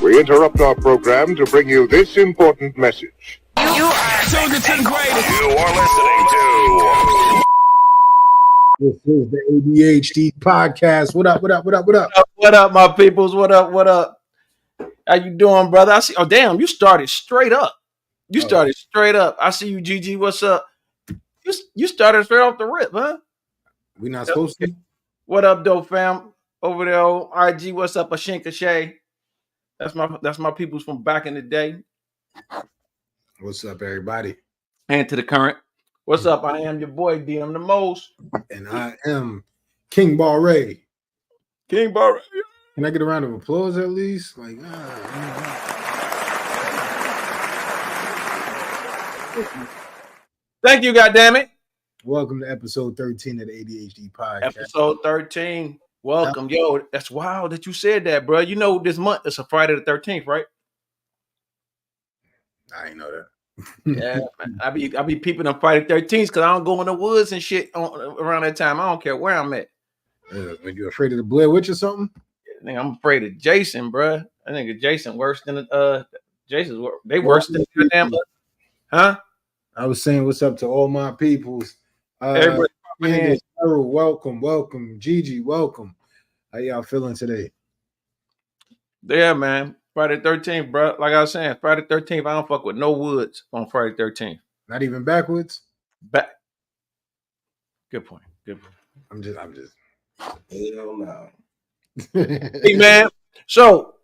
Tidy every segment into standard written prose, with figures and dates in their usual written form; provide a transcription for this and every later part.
We interrupt our program to bring you this important message. You are tuned to 10th grade. You are listening to... This is the ADHD podcast. What up, what up, what up, what up? What up, my peoples? What up, what up? How you doing, brother? I see. Oh, damn, you started straight up. You started straight up. I see you, Gigi. What's up? You started straight off the rip, huh? We not supposed to? What up, dope fam? Over there on IG, what's up, Ashinka Shay? That's my peoples from back in the day. What's up, everybody? And to the current. What's up? I am your boy, DM the most. And I am King Barre. King Barre. Can I get a round of applause at least? Like, Thank you, goddammit. Welcome to episode 13 of the ADHD podcast. Episode 13. Welcome. Yo, that's wild that you said that, bro. You know this month it's a Friday the 13th, right? I ain't know that. Yeah, man. I be peeping on Friday 13th because I don't go in the woods and shit around that time. I don't care where I'm at. When you're afraid of the Blair Witch or something? I think I'm afraid of Jason, bro. I think Jason worse than Jason's. They worse than the damn. Huh? I was saying what's up to all my peoples. Everybody, welcome. Gigi, welcome. How y'all feeling today? Yeah, man. Friday 13th, bro. Like I was saying, Friday 13th. I don't fuck with no woods on Friday 13th. Not even backwards? Back. Good point. I'm just. Hell no. Hey, man. So,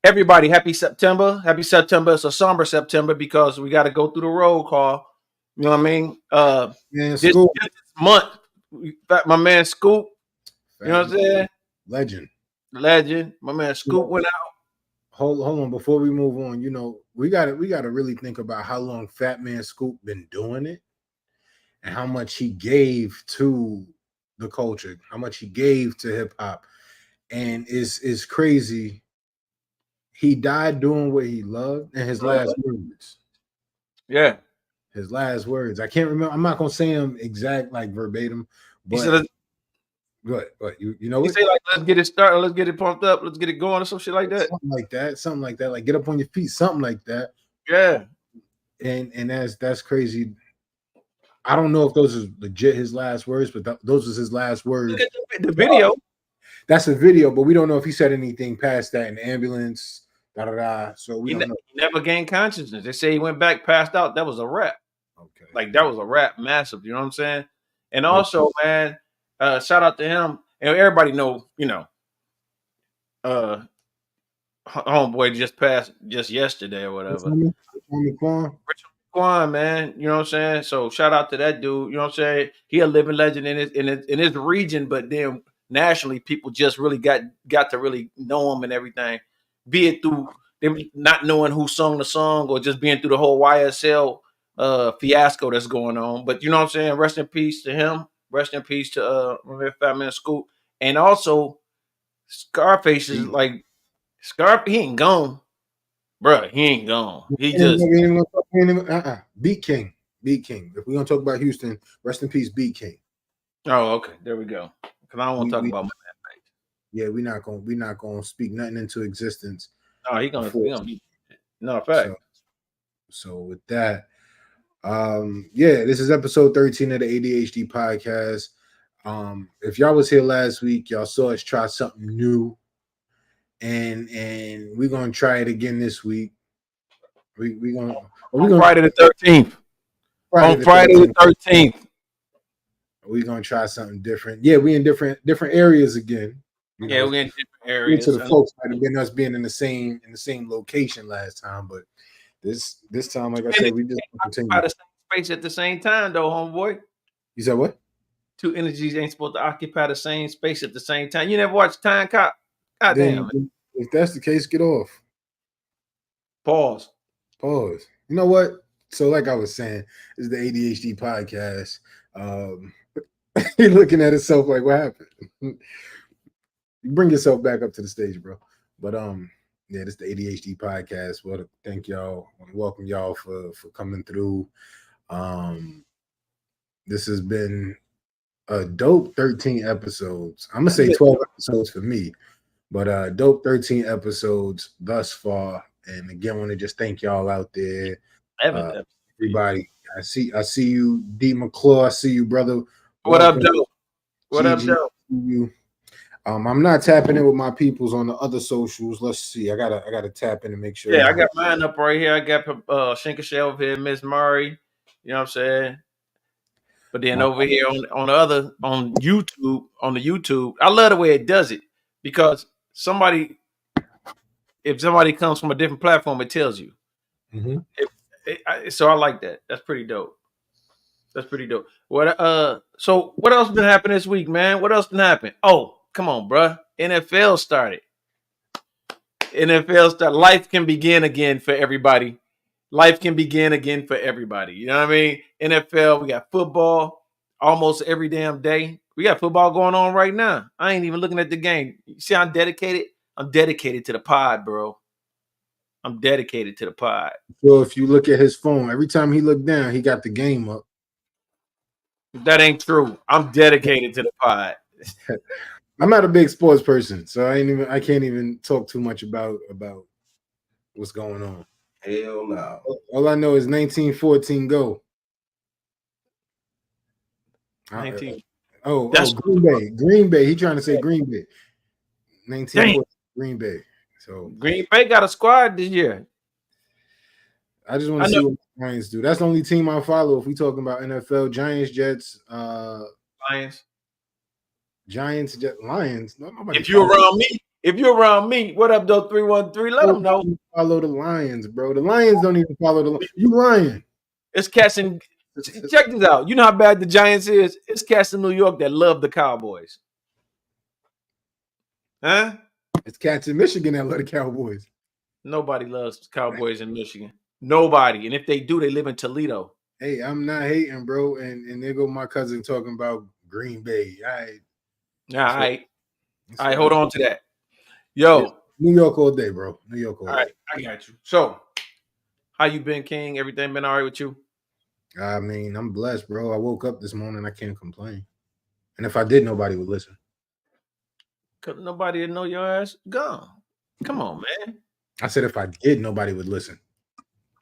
everybody, happy September. Happy September. It's a somber September because we got to go through the roll call. You know what I mean? This month, my man Scoop. You know what I'm saying? Legend. My man Scoop went out. Hold on, before we move on, you know, we gotta really think about how long Fat Man Scoop been doing it and how much he gave to the culture, how much he gave to hip hop. And it's crazy. He died doing what he loved, and his last words. Yeah. His last words. I can't remember. I'm not gonna say them exact like verbatim, but you know what? He say like, let's get it started, let's get it pumped up, let's get it going, or some shit like that. Something like that. Like get up on your feet, something like that. Yeah. and that's crazy. I don't know if those are legit his last words, but those was his last words. Look at the video. That's a video, but we don't know if he said anything past that in the ambulance. So we don't know. He never gained consciousness. They say he went back, passed out. That was a wrap. Okay, like that was a wrap, massive. You know what I'm saying? And also, man, shout out to him. And everybody know, homeboy just passed just yesterday or whatever. Richard Quan, man. You know what I'm saying? So shout out to that dude. You know what I'm saying? He a living legend in his region, but then nationally, people just really got to really know him and everything. Be it through them not knowing who sung the song or just being through the whole YSL fiasco that's going on. But you know what I'm saying? Rest in peace to him. Rest in peace to Fat Man Scoop. And also Scarface is like he ain't gone. Bruh, he ain't gone. He just Beat King. Beat King. If we're gonna talk about Houston, rest in peace, Beat King. Oh, okay. There we go. Because I don't want to talk about my man. Yeah, we're not gonna speak nothing into existence. No, he gonna be no fact. So with that, this is episode 13 of the ADHD podcast. If y'all was here last week, y'all saw us try something new, and we're gonna try it again this week. We're gonna Friday the 13th. On Friday the 13th. We're gonna try something different. Yeah, we in different areas again. Yeah, we're in different areas. To the folks might have been us being in the same location last time, but this time, like I said, we just continue. Occupy the same space at the same time, though, homeboy. You said what? Two energies ain't supposed to occupy the same space at the same time. You never watched Time Cop? God damn it. If that's the case, get off. Pause. You know what? So, like I was saying, this is the ADHD podcast. He looking at himself like, what happened? Bring yourself back up to the stage, bro. But this is the ADHD podcast. Well, thank y'all. I want to welcome y'all for coming through. This has been a dope 13 episodes. I'm gonna say 12 episodes for me, but dope 13 episodes thus far. And again, want to just thank y'all out there. Everybody. I see you, D McClaw. I see you, brother. What up, Doe? What up, Doe? I'm not tapping in with my peoples on the other socials. Let's see. I gotta tap in to make sure. Yeah, I got mine up right here. I got Shinka over here, Miss Murray. You know what I'm saying? But then over here on the YouTube, I love the way it does it because if somebody comes from a different platform, it tells you. Mm-hmm. So I like that. That's pretty dope. So what else been happening this week, man? What else been happening? Oh, come on, bruh. NFL started. Life can begin again for everybody. You know what I mean? NFL, we got football almost every damn day. We got football going on right now. I ain't even looking at the game. You see, I'm dedicated. I'm dedicated to the pod, bro. I'm dedicated to the pod. So if you look at his phone, every time he looked down, he got the game up. That ain't true. I'm dedicated to the pod. I'm not a big sports person, so I can't even talk too much about what's going on. Hell no. All I know is 1914 go. 19. Green Bay. He trying to say Green Bay. 1914 Green Bay. So Green Bay got a squad this year. I just want to see what the Lions do. That's the only team I follow if we talking about NFL. Giants, Jets, Lions. Giants, Jets, Lions. If you're around me, what up, though? 313. Let them know. Follow the Lions, bro. The Lions don't even follow the Lions. You lying. It's cats in. Check this out. You know how bad the Giants is? It's cats in New York that love the Cowboys. Huh? It's cats in Michigan that love the Cowboys. Nobody loves Cowboys in Michigan. Nobody. And if they do, they live in Toledo. Hey, I'm not hating, bro. And there go my cousin talking about Green Bay. All right. Hold on to that. Yo. New York all day, bro. New York all day. All right, I got you. So, how you been, King? Everything been all right with you? I mean, I'm blessed, bro. I woke up this morning. I can't complain. And if I did, nobody would listen. Cause nobody would know your ass gone. Come on, man. I said if I did, nobody would listen.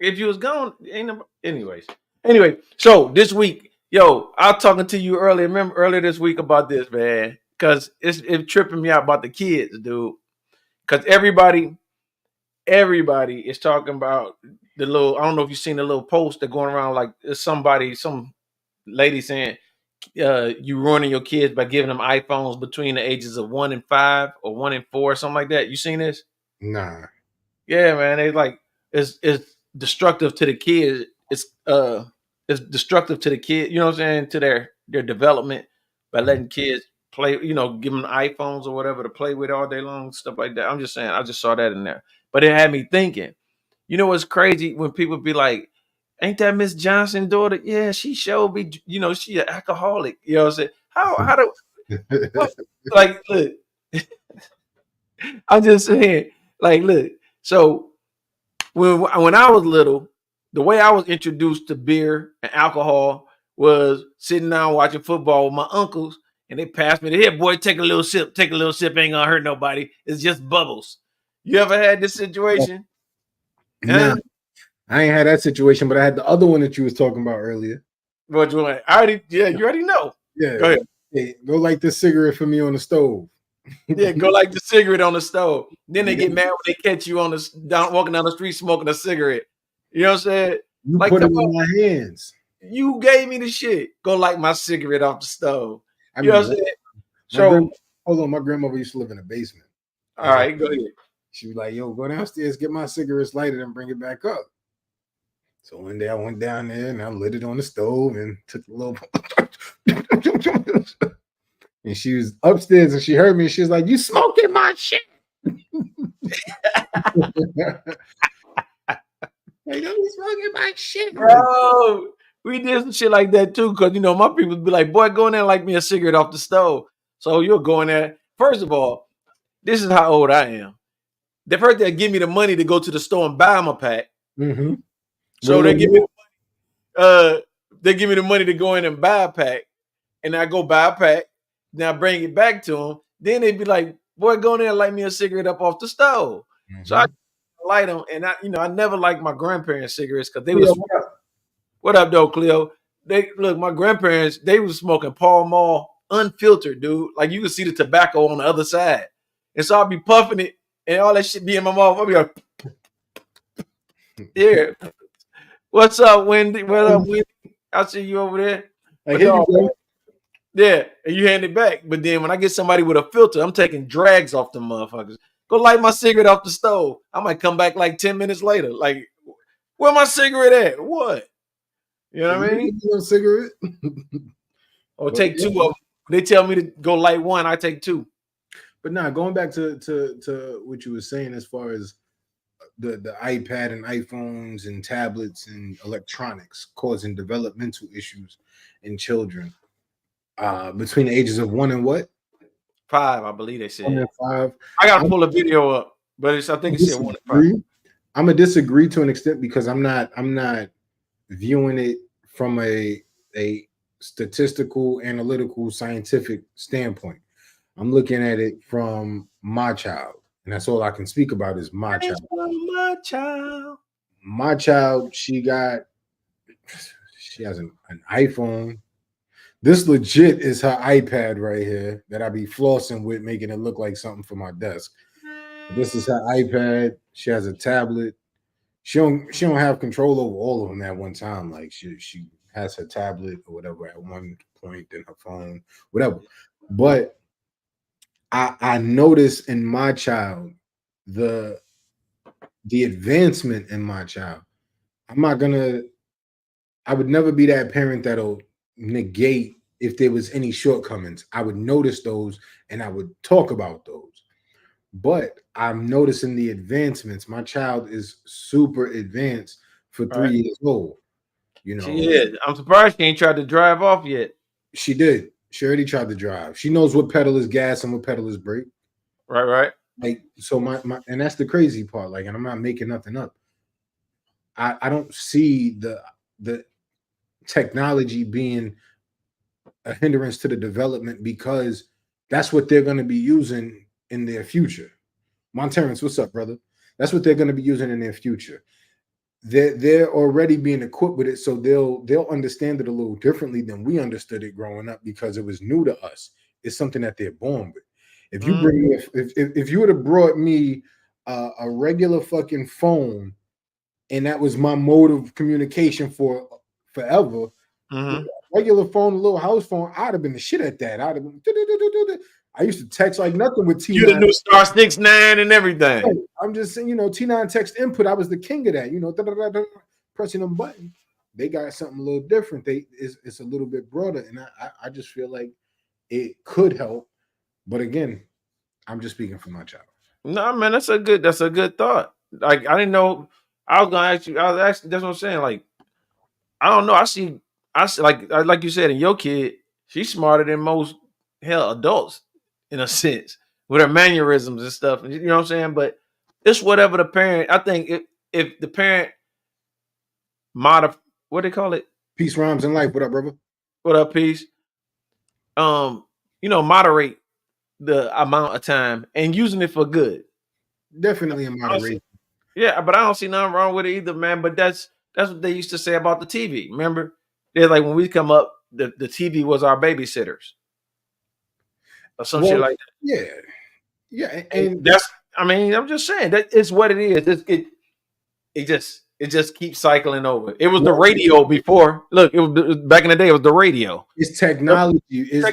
If you was gone, ain't no, anyways. Anyway, so this week, yo, I was talking to you earlier. Remember earlier this week about this, man, because it's tripping me out about the kids, dude. Because everybody is talking about the little. I don't know if you've seen the little post that going around like some lady saying, you ruining your kids by giving them iPhones between the ages of 1 and 5 or 1 and 4, something like that. You seen this? Nah. Yeah, man. They like it's destructive to the kids. It's destructive to the kid. You know what I'm saying? To their development by letting kids play. You know, give them iPhones or whatever to play with all day long, stuff like that. I'm just saying. I just saw that in there, but it had me thinking. You know what's crazy when people be like, "Ain't that Miss Johnson's daughter? Yeah, she showed me. You know, she an alcoholic. You know what I'm saying? How do what, like look? I'm just saying, like, look. So when I was little, the way I was introduced to beer and alcohol was sitting down watching football with my uncles, and they passed me the here, boy, take a little sip, ain't gonna hurt nobody. It's just bubbles. You ever had this situation? Nah, I ain't had that situation, but I had the other one that you was talking about earlier. What you want? You already know. Yeah. Go ahead. Hey, go light this cigarette for me on the stove. Yeah, go like the cigarette on the stove. Then they get mad when they catch you walking down the street smoking a cigarette. You know what I'm saying? You like put it in my hands. You gave me the shit. Go light my cigarette off the stove. You know what I'm saying? So hold on, my grandmother used to live in the basement. All right, go ahead. She was like, yo, go downstairs, get my cigarettes lighted and bring it back up. So one day I went down there and I lit it on the stove and took a little and she was upstairs and she heard me and she was like, you smoking my shit. Like, I'm smoking my shit. Bro, we did some shit like that too. Cause you know, my people be like, boy, go in there and light me a cigarette off the stove. So you'll go in there. First of all, this is how old I am. The first they give me the money to go to the store and buy them a pack. Mm-hmm. So they give me the money to go in and buy a pack, and I go buy a pack. Then I bring it back to them. Then they be like, "Boy, go in there and light me a cigarette up off the stove." Mm-hmm. So I light them, and I never liked my grandparents' cigarettes because they was. What up, though, Cleo? My grandparents, they was smoking Pall Mall unfiltered, dude. Like you could see the tobacco on the other side, and so I'd be puffing it, and all that shit be in my mouth. I'd be like, "Yeah, what's up, Wendy? What up, Wendy? I see you over there." Yeah, and you hand it back. But then when I get somebody with a filter, I'm taking drags off the motherfuckers. Go light my cigarette off the stove. I might come back like 10 minutes later. Like, where my cigarette at? What? You know what I mean? No cigarette. Or take two of them. They tell me to go light one. I take two. But now going back to what you were saying as far as the iPad and iPhones and tablets and electronics causing developmental issues in children between the ages of 1 and what? 5, I believe they said. 1 and 5. I gotta pull a video up, but I think it said 1 and 5. I'm gonna disagree to an extent because I'm not viewing it from a statistical, analytical, scientific standpoint. I'm looking at it from my child, and that's all I can speak about is my child. My child. My child, she has an iPhone. This legit is her iPad right here that I be flossing with, making it look like something for my desk. This is her iPad. She has a tablet. She don't have control over all of them at one time. Like she has her tablet or whatever at one point, then her phone, whatever. But I notice in my child the advancement in my child. I would never be that parent that'll negate if there was any shortcomings. I would notice those and I would talk about those. But I'm noticing the advancements. My child is super advanced for 3 years old. You know, she is. I'm surprised she ain't tried to drive off yet. She did. She already tried to drive. She knows what pedal is gas and what pedal is brake. Right. Like, so my and that's the crazy part. Like, and I'm not making nothing up. I don't see the technology being a hindrance to the development because that's what they're going to be using in their future. Monterrence, what's up, brother? That's what they're going to be using in their future. they're already being equipped with it, so they'll understand it a little differently than we understood it growing up because it was new to us. It's something that they're born with. If you bring me, if you would have brought me a regular fucking phone, and that was my mode of communication for forever, regular phone, a little house phone, I'd have been the shit at that. I'd have been. I used to text like nothing with T9. You the new star 69 and everything. I'm just saying, T9 text input. I was the king of that. Pressing them buttons. They got something a little different. It's a little bit broader, and I just feel like it could help. But again, I'm just speaking for my child. No, man, that's a good thought. Like I didn't know. I was gonna ask you. I was asking. That's what I'm saying. Like I don't know. I see like you said, in your kid, she's smarter than most adults in a sense with her mannerisms and stuff. You know what I'm saying? But it's whatever the parent. I think if the parent what they call it? Peace, rhymes, and life. What up, brother? What up, peace? Moderate the amount of time and using it for good. Definitely in moderation. Yeah, but I don't see nothing wrong with it either, man. But that's what they used to say about the TV. Remember? They're like when we come up, the TV was our babysitters. Or some shit like that. Yeah. And that's I'm just saying that it's what it is. It just keeps cycling over. It was the radio before. Look, it was back in the day, it was the radio. It's technology. And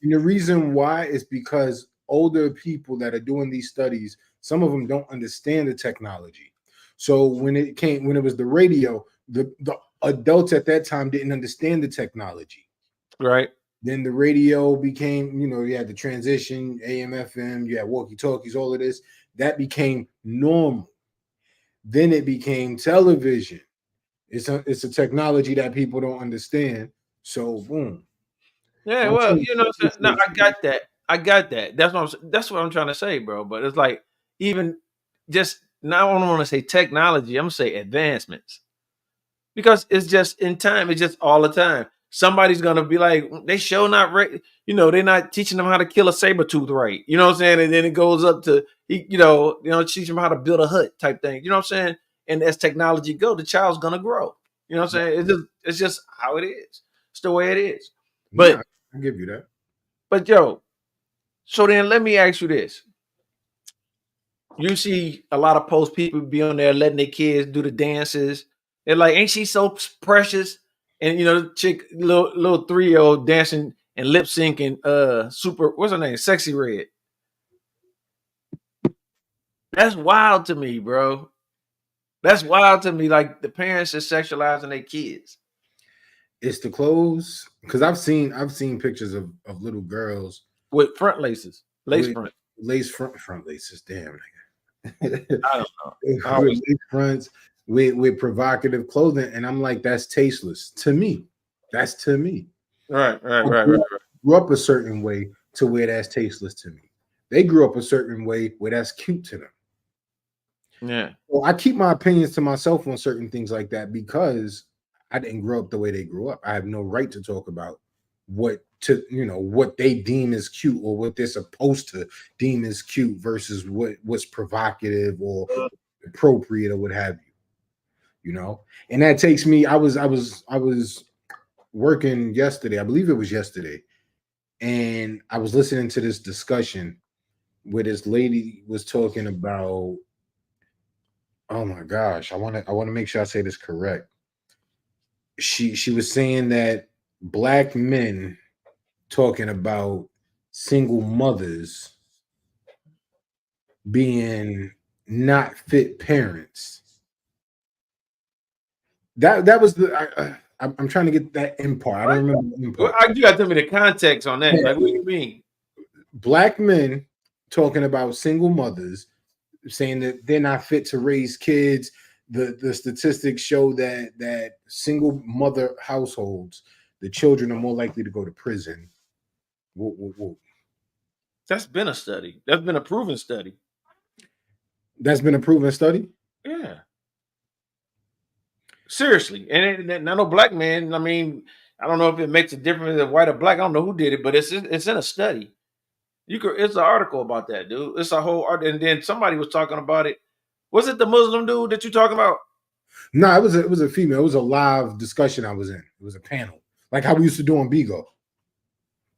the reason why is because older people that are doing these studies, some of them don't understand the technology. So when it was the radio, the adults at that time didn't understand the technology. Right. Then the radio became, you had the transition, AM, FM, you had walkie-talkies, all of this. That became normal. Then it became television. It's a technology that people don't understand. So boom. Yeah, well, no, I got that. That's what I'm trying to say, bro. But it's like even just now, I don't want to say technology. I'm gonna say advancements because it's just in time. It's just all the time. Somebody's gonna be like, they show not right. They're not teaching them how to kill a saber tooth right. You know what I'm saying? And then it goes up to teach them how to build a hut type thing. You know what I'm saying? And as technology go, the child's gonna grow. You know what I'm saying? It's just how it is. It's the way it is. But yeah, I'll give you that. But so then let me ask you this. You see a lot of post people be on there letting their kids do the dances. They're like, ain't she so precious? And the chick, little 3-year-old dancing and lip syncing super, what's her name? Sexy Red. That's wild to me, bro. That's wild to me. Like the parents are sexualizing their kids. It's the clothes. Because I've seen pictures of little girls with front laces. Lace front laces. Damn. I don't know. With lace fronts, with provocative clothing, and I'm like, that's tasteless to me. That's to me. Right. Grew up a certain way to where that's tasteless to me. They grew up a certain way where that's cute to them. Yeah. Well, I keep my opinions to myself on certain things like that because I didn't grow up the way they grew up. I have no right to talk about what they deem as cute or what they're supposed to deem as cute versus what's provocative or appropriate or what have you. And that takes me. I was working yesterday. I believe it was yesterday, and I was listening to this discussion where this lady was talking about. Oh my gosh, I want to make sure I say this correct. She was saying that Black men talking about single mothers being not fit parents. That was I'm trying to get that in part. I don't remember the in part. You got to tell me the context on that. Yeah. Like, what do you mean? Black men talking about single mothers, saying that they're not fit to raise kids. The statistics show that single mother households, the children are more likely to go to prison. Whoa. That's been a study. That's been a proven study. That's been a proven study? Yeah. Seriously. And I know Black men, I don't know if it makes a difference if white or black. I don't know who did it, but it's in a study. It's an article about that, dude. It's a whole art. And then somebody was talking about it. Was it the Muslim dude that you talking about? No, it was a female. It was a live discussion I was in. It was a panel, like how we used to do on Bigo.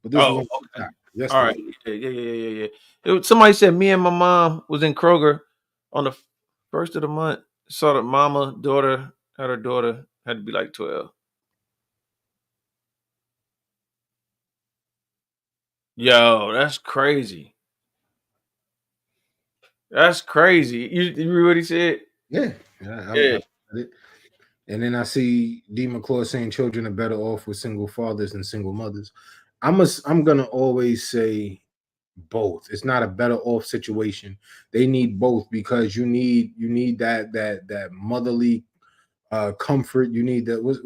But this was okay. yesterday. All right. Yeah. Somebody said me and my mom was in Kroger on the first of the month. Saw that mama, daughter, had her daughter, had to be like 12. Yo, that's crazy. That's crazy. You read what he said? Yeah. I and then I see D. McClure saying children are better off with single fathers than single mothers. I'm gonna always say both. It's not a better off situation. They need both because you need that motherly comfort. You need that what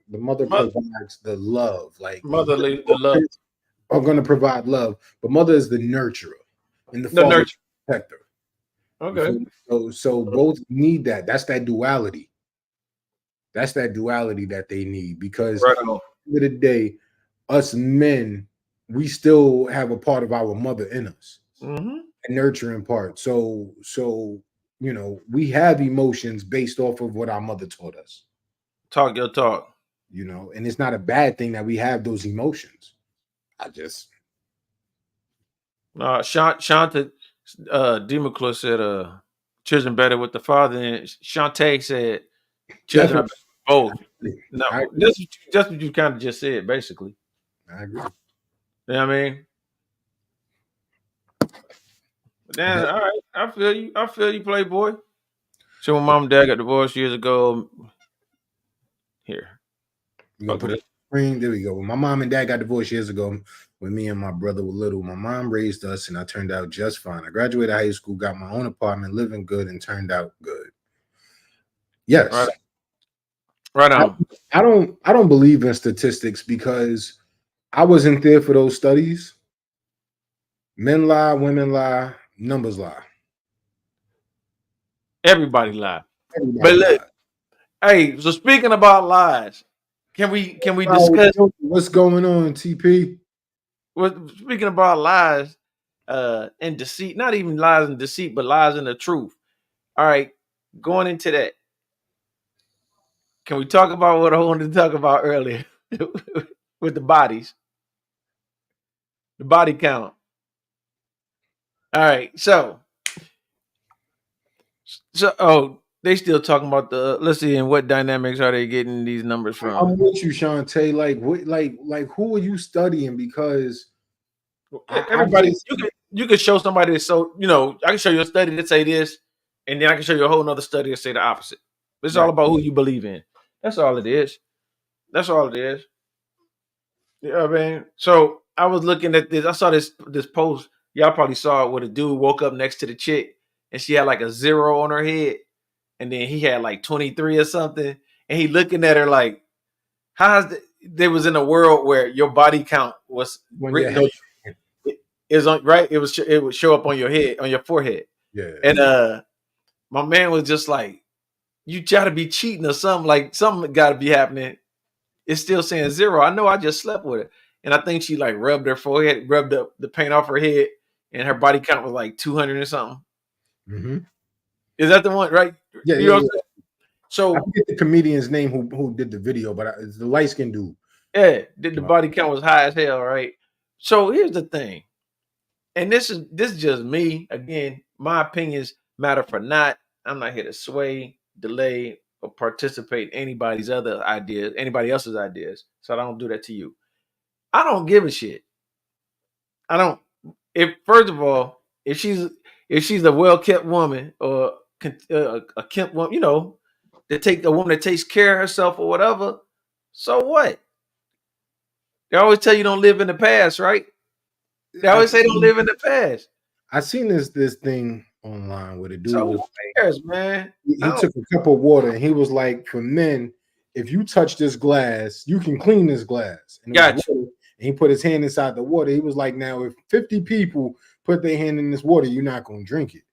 the mother provides the love. Like Motherly, the love. Are going to provide love, but mother is the nurturer and the The father nurture. protector. Okay. So both need that. That's that duality. That's that duality that they need because Right at the end of the day, us men, we still have a part of our mother in us, Mm-hmm. a nurturing part. So we have emotions based off of what our mother taught us. Talk your talk. And it's not a bad thing that we have those emotions. Shanta D. McClure said children better with the father, and Shantae said children are better with both. No, that's what you kind of just said, basically. I agree. You know what I mean? But then, all right, I feel you, Playboy. So when mom and dad got divorced years ago, here. We're gonna put it on the screen. There we go. When my mom and dad got divorced years ago, when me and my brother were little, my mom raised us, and I turned out just fine. I graduated high school, got my own apartment, living good, and turned out good. Yes. Right on. I don't believe in statistics because I wasn't there for those studies. Men lie, women lie, numbers lie. Everybody lie. But look, hey, so speaking about lies, can we discuss what's going on, TP? Speaking about lies and deceit, not even lies and deceit, but lies and the truth. All right, going into that, can we talk about what I wanted to talk about earlier with the bodies, the body count? All right, so they still talking about let's see, and what dynamics are they getting these numbers from? I'm with you, Shantae. Like who are you studying? Because everybody, you can show somebody that, so I can show you a study that say this, and then I can show you a whole nother study that say the opposite. It's all about who you believe in. That's all it is. That's all it is. You know what I mean? So I was looking at this. I saw this post. Y'all probably saw it where the dude woke up next to the chick and she had like a 0 on her head, and then he had like 23 or something, and he looking at her like, there was in a world where your body count was written on is on right. It would show up on your head, on your forehead. Yeah. And my man was just like, you gotta be cheating or something. Like something gotta be happening. It's still saying 0. I know I just slept with it. And I think she like rubbed her forehead, rubbed the paint off her head, and her body count was like 200 or something. Mm-hmm. Is that the one, right? Yeah, you know what I'm saying? So I forget the comedian's name who did the video, but it's the light skinned dude. Yeah, the body count was high as hell, right? So here's the thing. And this is just me. Again, my opinions matter for not. I'm not here to sway, delay, or participate in anybody else's ideas. So I don't do that to you. I don't give a shit. I don't. First of all, if she's a well kept woman or a kept woman, a woman that takes care of herself or whatever. So what? They always tell you don't live in the past, right? They always say don't live in the past. I seen this thing online where the dude So was who cares, man? He took a cup of water and he was like, for men, if you touch this glass, you can clean this glass. And and he put his hand inside the water. He was like, now if 50 people put their hand in this water, you're not going to drink it.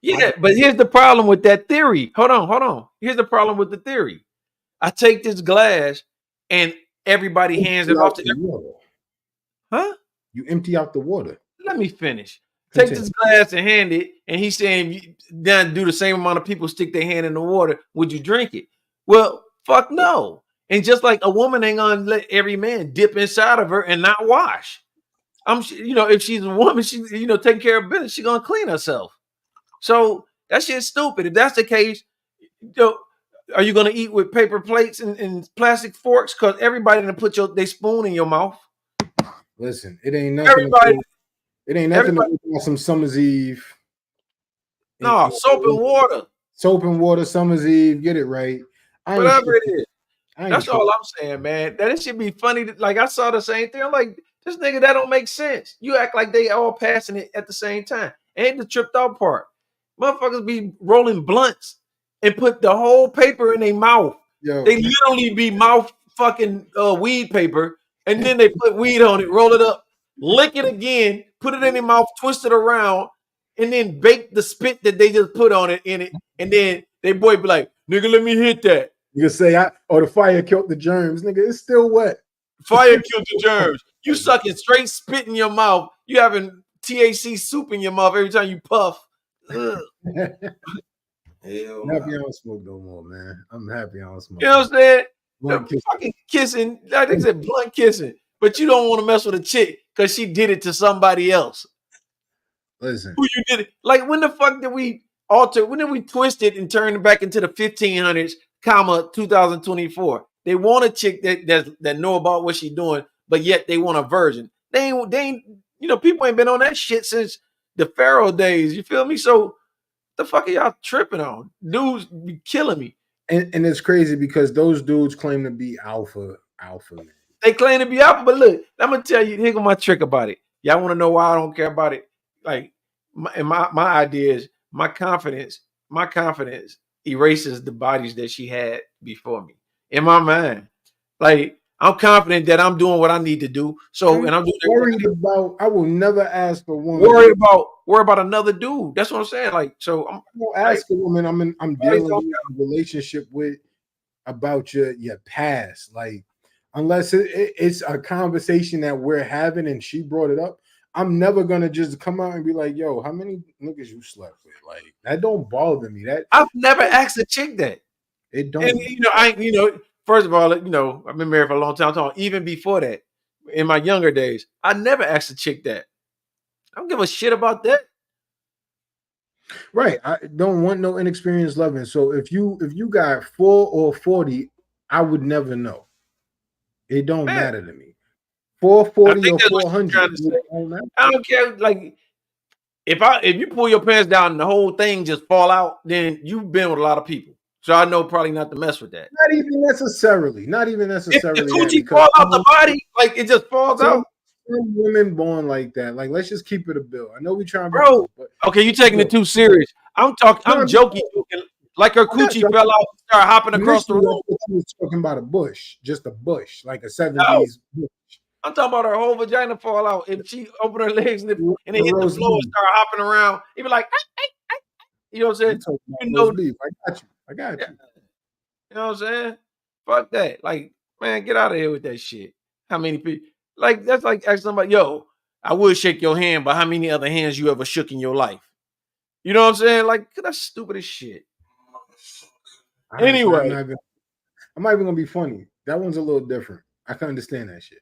Yeah, but here's the problem with that theory. Hold on. Here's the problem with the theory. I take this glass and everybody hands it off to the water. Huh? You empty out the water. Let me finish. Take this glass and hand it, and he's saying, then do the same amount of people stick their hand in the water. Would you drink it? Well, fuck no. And just like a woman ain't gonna let every man dip inside of her and not wash. If she's a woman, she's taking care of business. She's gonna clean herself. So that shit's stupid. If that's the case, are you gonna eat with paper plates and plastic forks? Because everybody gonna put their spoon in your mouth. Listen, it ain't nothing. It ain't nothing to do some summer's eve. No, soap and water. Soap and water, summer's eve. Get it right. Whatever it is. That's all I'm saying, man. That it should be funny. Like I saw the same thing. I'm like, this nigga, that don't make sense. You act like they all passing it at the same time. Ain't the tripped out part. Motherfuckers be rolling blunts and put the whole paper in their mouth. Yo. They literally be mouth fucking weed paper, and then they put weed on it, roll it up, lick it again, put it in their mouth, twist it around, and then bake the spit that they just put on it in it. And then they boy be like, nigga, let me hit that. You can say, the fire killed the germs. Nigga, it's still wet. Fire killed the germs. You sucking straight spit in your mouth. You having THC soup in your mouth every time you puff. I'm happy I don't smoke no more, man. I'm happy I don't smoke. You know what I'm saying? Fucking kissing. Like they said, blunt kissing. But you don't want to mess with a chick because she did it to somebody else. Listen. Who you did it? Like when the fuck did we alter? When did we twist it and turn it back into the 1500s, 2024? They want a chick that know about what she's doing, but yet they want a virgin. They ain't people ain't been on that shit since the Pharaoh days. You feel me? So the fuck are y'all tripping on? Dudes be killing me. And it's crazy because those dudes claim to be alpha man. They claim to be alpha, but look, I'm gonna tell you, here's my trick about it. Y'all want to know why I don't care about it? Like my idea is my confidence erases the bodies that she had before me. In my mind, like I'm confident that I'm doing what I need to do. So, and I'm worried about. I will never ask a woman. Worry about another dude. That's what I'm saying. Like, so I'm gonna ask a woman. I'm dealing with a relationship with about your past. Like, unless it's a conversation that we're having and she brought it up, I'm never gonna just come out and be like, "Yo, how many niggas you slept with?" Like, that don't bother me. That I've never asked a chick that. It don't. And first of all, I've been married for a long time. Even before that, in my younger days, I never asked a chick that. I don't give a shit about that. Right. I don't want no inexperienced loving. So if you got 4 or 40, I would never know. It don't matter to me. 440 or 400. I don't care. Like if you pull your pants down and the whole thing just fall out, then you've been with a lot of people. So I know probably not to mess with that. Not even necessarily. If the coochie fall out the body, like it just falls out. Some women born like that. Like, let's just keep it a bill. I know we trying to bro. Okay, you taking it too serious. I'm joking. Like her coochie fell out, start hopping across the room. She was talking about a bush, just a bush, like a 70s bush. I'm talking about her whole vagina fall out. If she open her legs and it hit the floor and start hopping around, he'd be like, ay. You know what I'm saying? I got you. You know what I'm saying? Fuck that. Like, man, get out of here with that shit. How many people? Like, that's like asking somebody, yo, I would shake your hand, but how many other hands you ever shook in your life? You know what I'm saying? Like, that's stupid as shit. Anyway. I'm not even going to be funny. That one's a little different. I can understand that shit.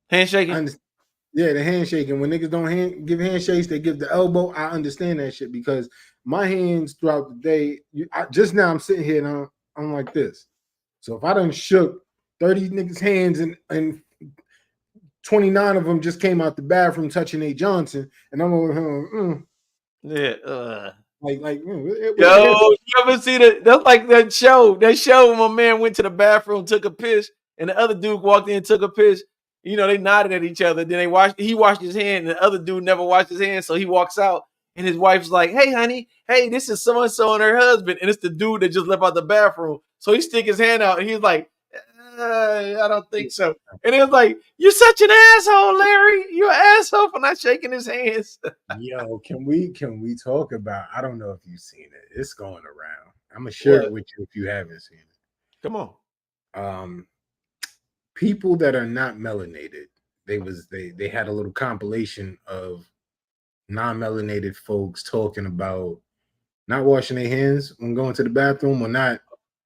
Handshaking? Yeah, the handshaking. When niggas don't give handshakes, they give the elbow. I understand that shit because my hands throughout the day, just now I'm sitting here and I'm like this. So if I done shook 30 niggas' hands and 29 of them just came out the bathroom touching A. Johnson, and I'm over here. Yeah. Yo, you ever see that? That's like that show. That show when my man went to the bathroom, took a piss, and the other dude walked in and took a piss. They nodded at each other. Then he washed his hand, and the other dude never washed his hand, so he walks out, and his wife's like, "Hey, honey, this is so-and-so and her husband," and it's the dude that just left out the bathroom. So he stick his hand out, and he's like, I don't think so. And it was like, you're such an asshole, Larry. You're an asshole for not shaking his hands. Yo, can we talk about? I don't know if you've seen it. It's going around. I'm gonna share it with you if you haven't seen it. Come on. People that are not melanated. They had a little compilation of non-melanated folks talking about not washing their hands when going to the bathroom or not.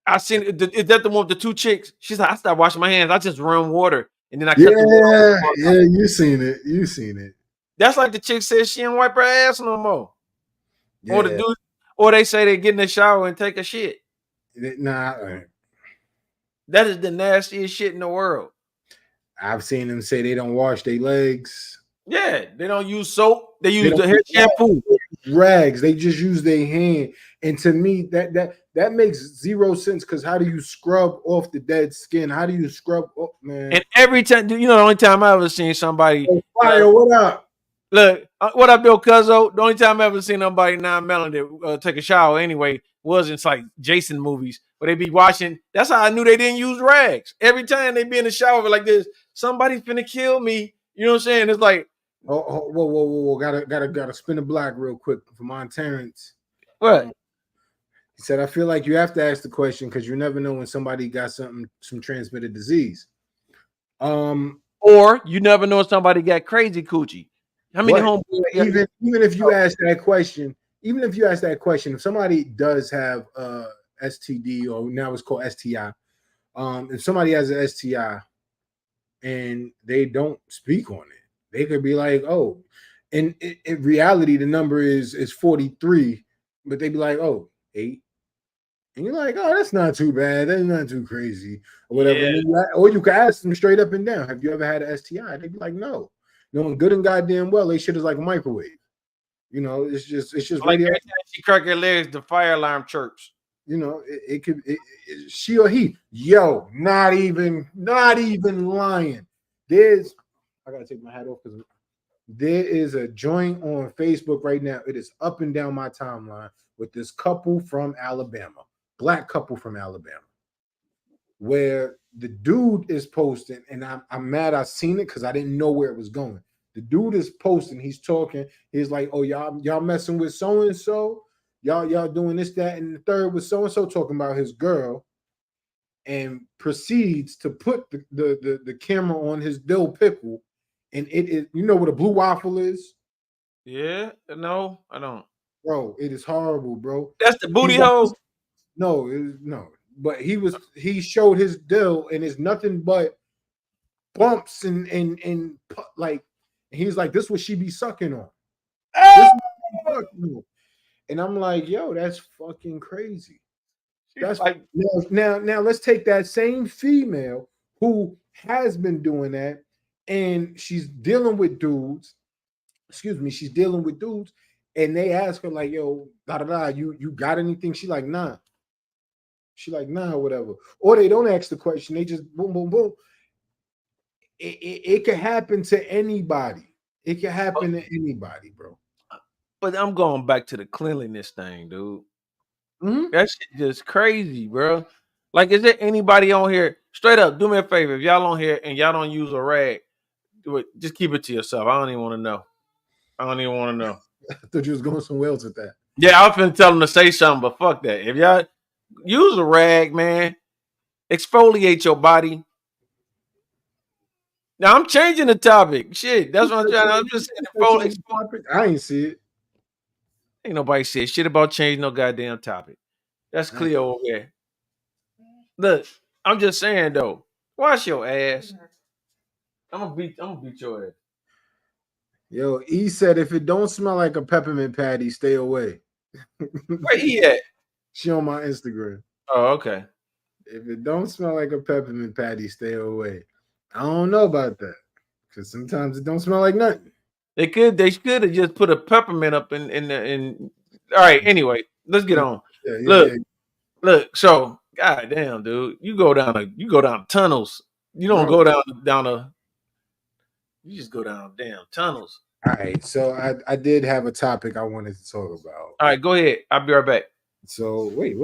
I seen is that the one with the two chicks? She's like, I stopped washing my hands. I just run water and then I cut the water. Yeah, you seen it. You seen it. That's like the chick says she didn't wipe her ass no more. Yeah. Or the dude, or they say they get in the shower and take a shit. Nah, that is the nastiest shit in the world. I've seen them say they don't wash their legs. Yeah, they don't use soap. They use the hair shampoo. Rags. They just use their hand. And to me, that makes zero sense because how do you scrub off the dead skin? How do you scrub? Oh, man. And every time, the only time I ever seen somebody. Fire, what up? Look, what up, Bill Cuzzo? The only time I ever seen nobody non-melanated take a shower anyway was in like Jason movies where they be washing. That's how I knew they didn't use rags. Every time they be in the shower like this, somebody's finna kill me. You know what I'm saying? It's like, whoa. Gotta spin a block real quick for Mon Terrence. What? He said, I feel like you have to ask the question because you never know when somebody got some transmitted disease. Or you never know if somebody got crazy coochie. How many even if you ask that question, if somebody does have STD or now it's called STI, if somebody has an STI and they don't speak on it, they could be like, oh, and in reality the number is 43, but they'd be like, oh, 8. And you're like, oh, that's not too bad. That's not too crazy or whatever. Yeah. Or you could ask them straight up and down, have you ever had an STI? They'd be like, no. Knowing good and goddamn well, they shit is like a microwave. You know, it's just like every time she crack her legs, the fire alarm chirps. You know, it could she or he. Yo, not even lying. I gotta take my hat off because there is a joint on Facebook right now. It is up and down my timeline with this couple from Alabama, black couple from Alabama, where the dude is posting, and I'm mad I seen it because I didn't know where it was going. The dude is posting, he's talking, he's like, oh, y'all messing with so-and-so, y'all doing this, that, and the third with so-and-so, talking about his girl, and proceeds to put the camera on his dill pickle, and it is, you know what a blue waffle is? Yeah, no, I don't. Bro, it is horrible, bro. That's the booty hole? No. But he showed his dill and it's nothing but bumps and like, and he's like, this is what she be sucking on. And I'm like, yo, that's fucking crazy. That's like now let's take that same female who has been doing that and she's dealing with dudes. She's dealing with dudes, and they ask her like, yo, you got anything? She like, nah. Whatever. Or they don't ask the question. They just boom, boom, boom. It could happen to anybody. It could happen to anybody, bro. But I'm going back to the cleanliness thing, dude. Mm-hmm. That shit just crazy, bro. Like, is there anybody on here? Straight up, do me a favor. If y'all on here and y'all don't use a rag, do it. Just keep it to yourself. I don't even want to know. I thought you was going somewhere else with that. Yeah, I was finna tell them to say something, but fuck that. If y'all use a rag, man, exfoliate your body. Now I'm changing the topic. Shit, that's what I'm trying. I'm just saying. I ain't see it. Ain't nobody said shit about changing no goddamn topic. That's clear over there. Look, I'm just saying though. Wash your ass. I'm gonna beat your ass. Yo, he said if it don't smell like a peppermint patty, stay away. Where he at? She on my Instagram. Oh, okay. If it don't smell like a peppermint patty, stay away. I don't know about that. Because sometimes it don't smell like nothing. They should have just put a peppermint up in all right, anyway, let's get on. Look, so goddamn, dude. You go down tunnels. You don't go down you just go down damn tunnels. All right, so I did have a topic I wanted to talk about. All right, go ahead. I'll be right back. So wait,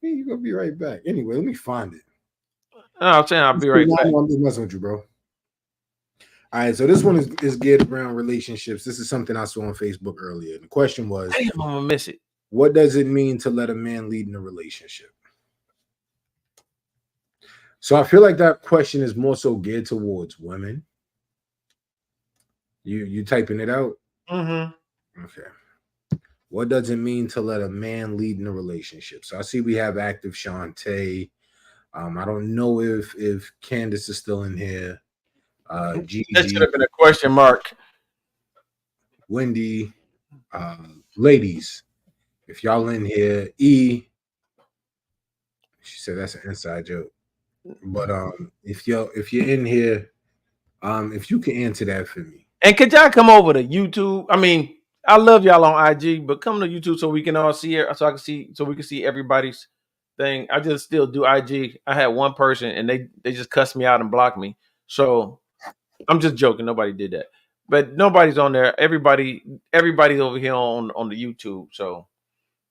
you gonna be right back. Anyway, let me find it. No, I'm saying I'll be right back. I'm just messing with you, bro. All right, so this one is geared around relationships. This is something I saw on Facebook earlier. The question was, damn, I'm gonna miss it. What does it mean to let a man lead in a relationship? So I feel like that question is more so geared towards women. You typing it out? Mm-hmm. Okay. What does it mean to let a man lead in a relationship? So I see we have active Shantae. I don't know if Candace is still in here. That should Gigi, have been a question mark. Wendy, ladies, if y'all in here, she said that's an inside joke. But if you're in here, if you can answer that for me. And could y'all come over to YouTube? I mean, I love y'all on IG, but come to YouTube so we can all see it, so we can see everybody's thing. I just still do IG. I had one person and they just cussed me out and blocked me. So I'm just joking. Nobody did that. But nobody's on there. Everybody's over here on the YouTube. So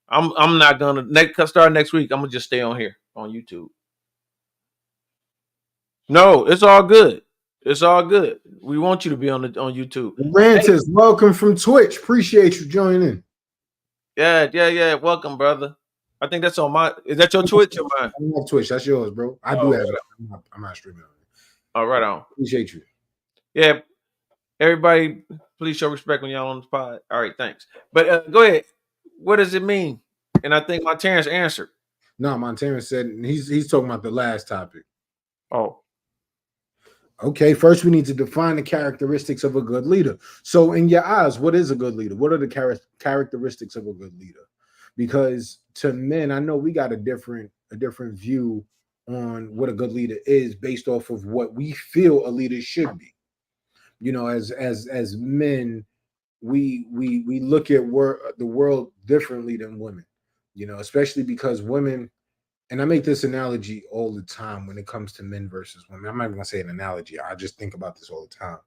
I'm not gonna start next week. I'm gonna just stay on here on YouTube. No, it's all good. It's all good. We want you to be on YouTube. Rantis, welcome from Twitch. Appreciate you joining in. Yeah. Welcome, brother. I think that's on my. Is that your Twitch or mine? I'm on Twitch. That's yours, bro. I do have it. I'm not streaming on it. Oh, right on. Appreciate you. Yeah. Everybody, please show respect when y'all on the pod. All right, thanks. But go ahead. What does it mean? And I think Monterrance answered. No, Montana said he's talking about the last topic. Oh. Okay, first we need to define the characteristics of a good leader. So, in your eyes, what is a good leader? What are the characteristics of a good leader? Because to men, I know we got a different view on what a good leader is based off of what we feel a leader should be. You know, as men, we look at the world differently than women. You know, especially because women. And I make this analogy all the time when it comes to men versus women. I'm not even gonna say an analogy. I just think about this all the time.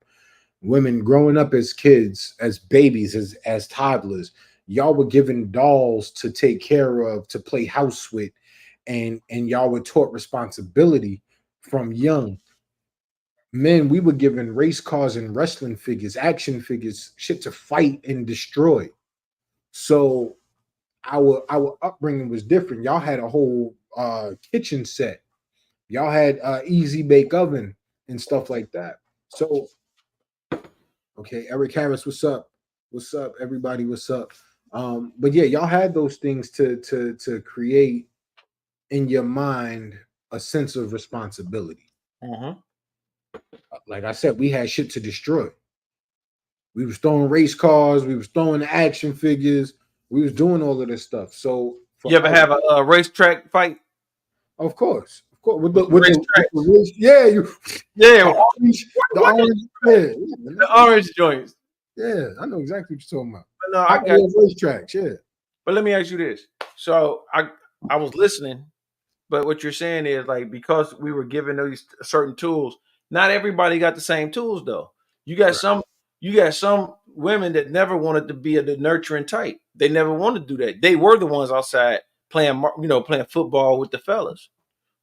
Women growing up as kids, as babies, as toddlers, y'all were given dolls to take care of, to play house with, and y'all were taught responsibility from young. Men, we were given race cars and wrestling figures, action figures, shit to fight and destroy. So our upbringing was different. Y'all had a whole kitchen set. Y'all had easy bake oven and stuff like that. So, okay, Eric Harris, what's up? What's up, everybody? What's up? But yeah, y'all had those things to create in your mind a sense of responsibility. Like I said, we had shit to destroy. We was throwing race cars. We was throwing action figures. We was doing all of this stuff. So you ever have a racetrack fight? Of course. With the race, yeah, the orange joints. Yeah, I know exactly what you're talking about. But no, I got racetracks, yeah. But let me ask you this. So I was listening, but what you're saying is like because we were given these certain tools, not everybody got the same tools though. You got some women that never wanted to be the nurturing type. They never wanted to do that. They were the ones outside playing football with the fellas.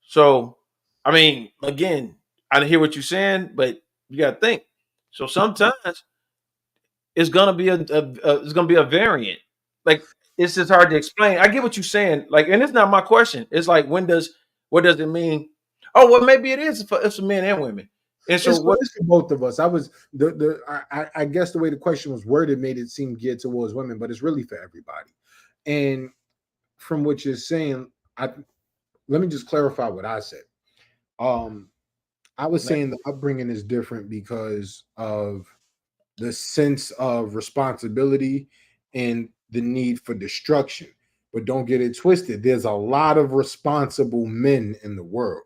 So, I mean, again, I hear what you're saying, but you got to think. So sometimes it's gonna be a variant. Like it's just hard to explain. I get what you're saying. Like, and it's not my question. It's like what does it mean? Oh, well, maybe it is for men and women. And so it's for both of us. I guess the way the question was worded made it seem geared towards women, but it's really for everybody. And from what you're saying, let me just clarify what I said. I was saying the upbringing is different because of the sense of responsibility and the need for destruction. But don't get it twisted. There's a lot of responsible men in the world.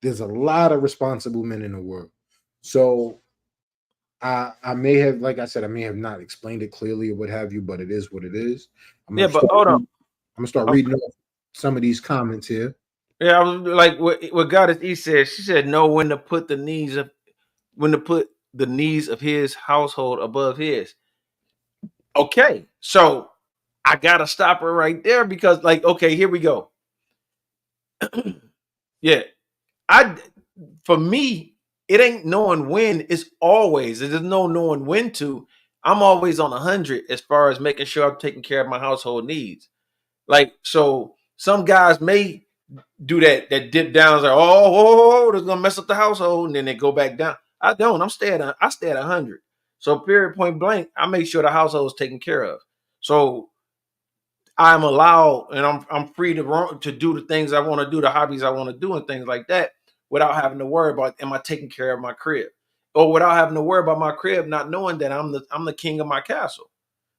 There's a lot of responsible men in the world. So I may have, like I said, I may have not explained it clearly or what have you, but it is what it is. But hold on. I'm gonna start reading off some of these comments here. Yeah, I was like what Goddess E said. She said, "Know when to put the needs of his household above his." Okay, so I gotta stop her right there because, like, okay, here we go. Yeah, for me, it ain't knowing when. It's always there's no knowing when to. I'm always on 100 as far as making sure I'm taking care of my household needs. Like, so some guys may do that dip down, like, oh, that's gonna mess up the household, and then they go back down. I don't. I stay at 100. So period, point blank, I make sure the household is taken care of. So I'm allowed and I'm free to do the things I want to do, the hobbies I want to do, and things like that, without having to worry about, am I taking care of my crib, or without having to worry about my crib, not knowing that I'm the king of my castle.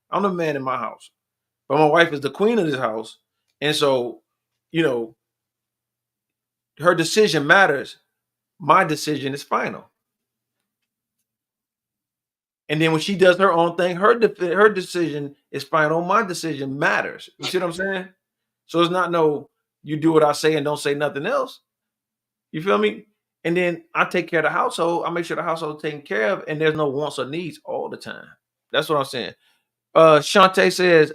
I'm the man in my house, but my wife is the queen of this house, and so, you know, her decision matters. My decision is final. And then when she does her own thing, her decision is final. My decision matters. You see what I'm saying? So it's not no, you do what I say and don't say nothing else. You feel me? And then I take care of the household. I make sure the household is taken care of, and there's no wants or needs all the time. That's what I'm saying. Shantae says,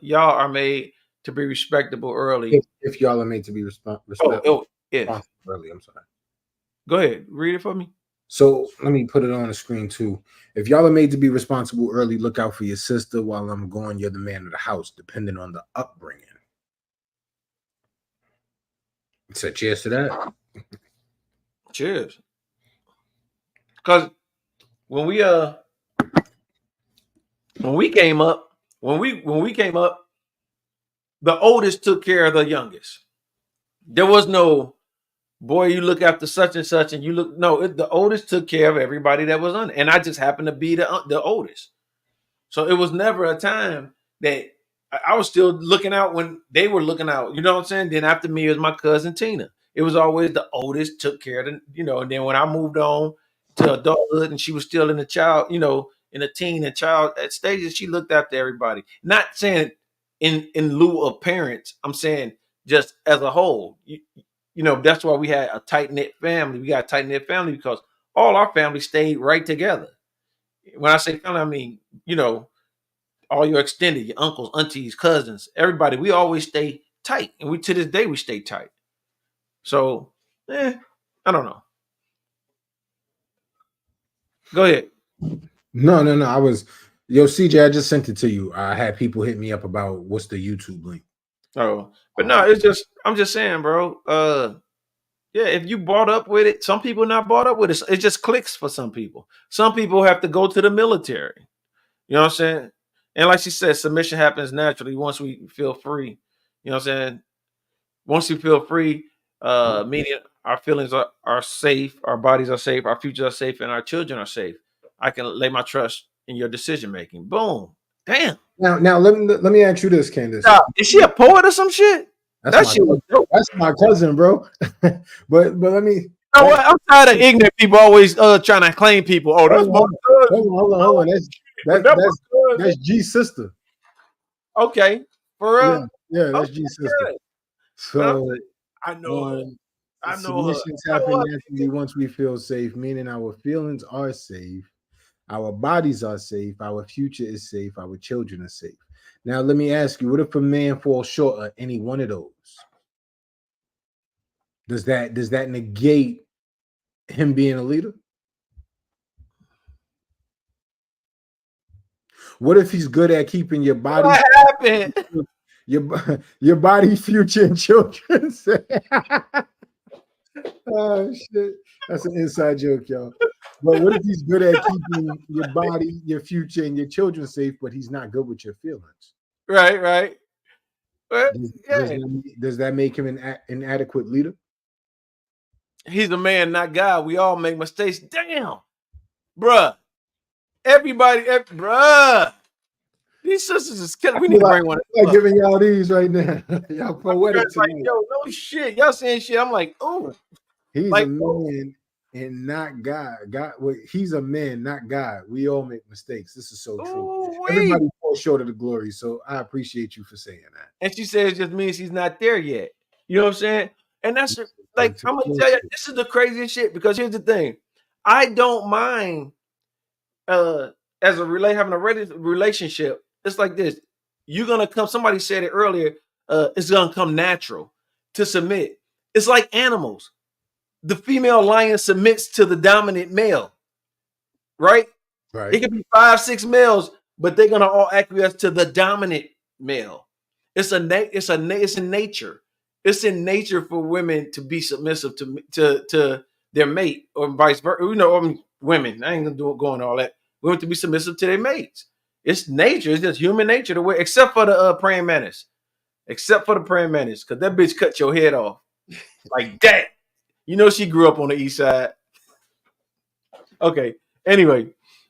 y'all are made to be respectable early. If y'all are made to be respectable yeah. early, I'm sorry. Go ahead, read it for me. So let me put it on the screen too. If y'all are made to be responsible early, look out for your sister. While I'm gone, you're the man of the house, depending on the upbringing. So cheers to that. Cheers. Because when we came up, the oldest took care of the youngest. There was no, boy, you look after such and such, and you look, no, the oldest took care of everybody that was under, and I just happened to be the oldest. So it was never a time that I was still looking out when they were looking out. You know what I'm saying? Then after me, it was my cousin Tina. It was always the oldest took care of the, and then when I moved on to adulthood and she was still in the child, in the teen and child stages, she looked after everybody. Not saying in lieu of parents, I'm saying just as a whole. That's why we had a tight-knit family. We got a tight-knit family because all our family stayed right together. When I say family, I mean, all your extended, your uncles, aunties, cousins, everybody, we always stay tight. And to this day, we stay tight. So, I don't know. Go ahead. No. I was, CJ, I just sent it to you. I had people hit me up about what's the YouTube link. Oh, but no, I'm just saying, bro. Yeah, if you brought up with it, some people not brought up with it. It just clicks for some people. Some people have to go to the military. You know what I'm saying? And like she said, submission happens naturally once we feel free. You know what I'm saying? Once we feel free, meaning our feelings are safe, our bodies are safe, our futures are safe, and our children are safe, I can lay my trust in your decision making. Boom. Damn. Now let me ask you this, Candace. Is she a poet or some shit? That's my cousin, bro. but let me. I'm tired of ignorant people always trying to claim people. Oh, that's my cousin. Hold on. That's G's sister. Okay, for real. Yeah, that's G's sister. So I know her. Submissions happen naturally once we feel safe, meaning our feelings are safe, our bodies are safe, our future is safe, our children are safe. Now, let me ask you: what if a man falls short of any one of those? Does that negate him being a leader? What if he's good at keeping your body? What happened? Your body, future, and children safe? Oh shit, that's an inside joke, y'all. But what if he's good at keeping your body, your future, and your children safe, but he's not good with your feelings? Right. Does that make him an inadequate leader? He's a man, not God. We all make mistakes. Damn, bruh. Bruh. These sisters is killing. We need to bring one. I'm giving y'all these right now. Y'all poetic like, yo, no shit. Y'all saying shit. I'm like, oh. He's like, a man and not God. He's a man, not God. We all make mistakes. This is so true. Everybody falls short of the glory. So I appreciate you for saying that. And she says it just means he's not there yet. You know what I'm saying? And that's like, I'm gonna tell you, this is the craziest shit, because here's the thing. I don't mind as having a relationship. It's like this. You're gonna come, somebody said it earlier, it's gonna come natural to submit. It's like animals. The female lion submits to the dominant male, right? Right. It could be 5, 6 males, but they're gonna all acquiesce to the dominant male. It's in nature. It's in nature for women to be submissive to their mate, or vice versa. Women. I ain't gonna go on all that. women to be submissive to their mates. It's nature. It's just human nature to wear, except for the praying mantis. Except for the praying mantis, because that bitch cut your head off like that. You know she grew up on the east side. Okay. Anyway,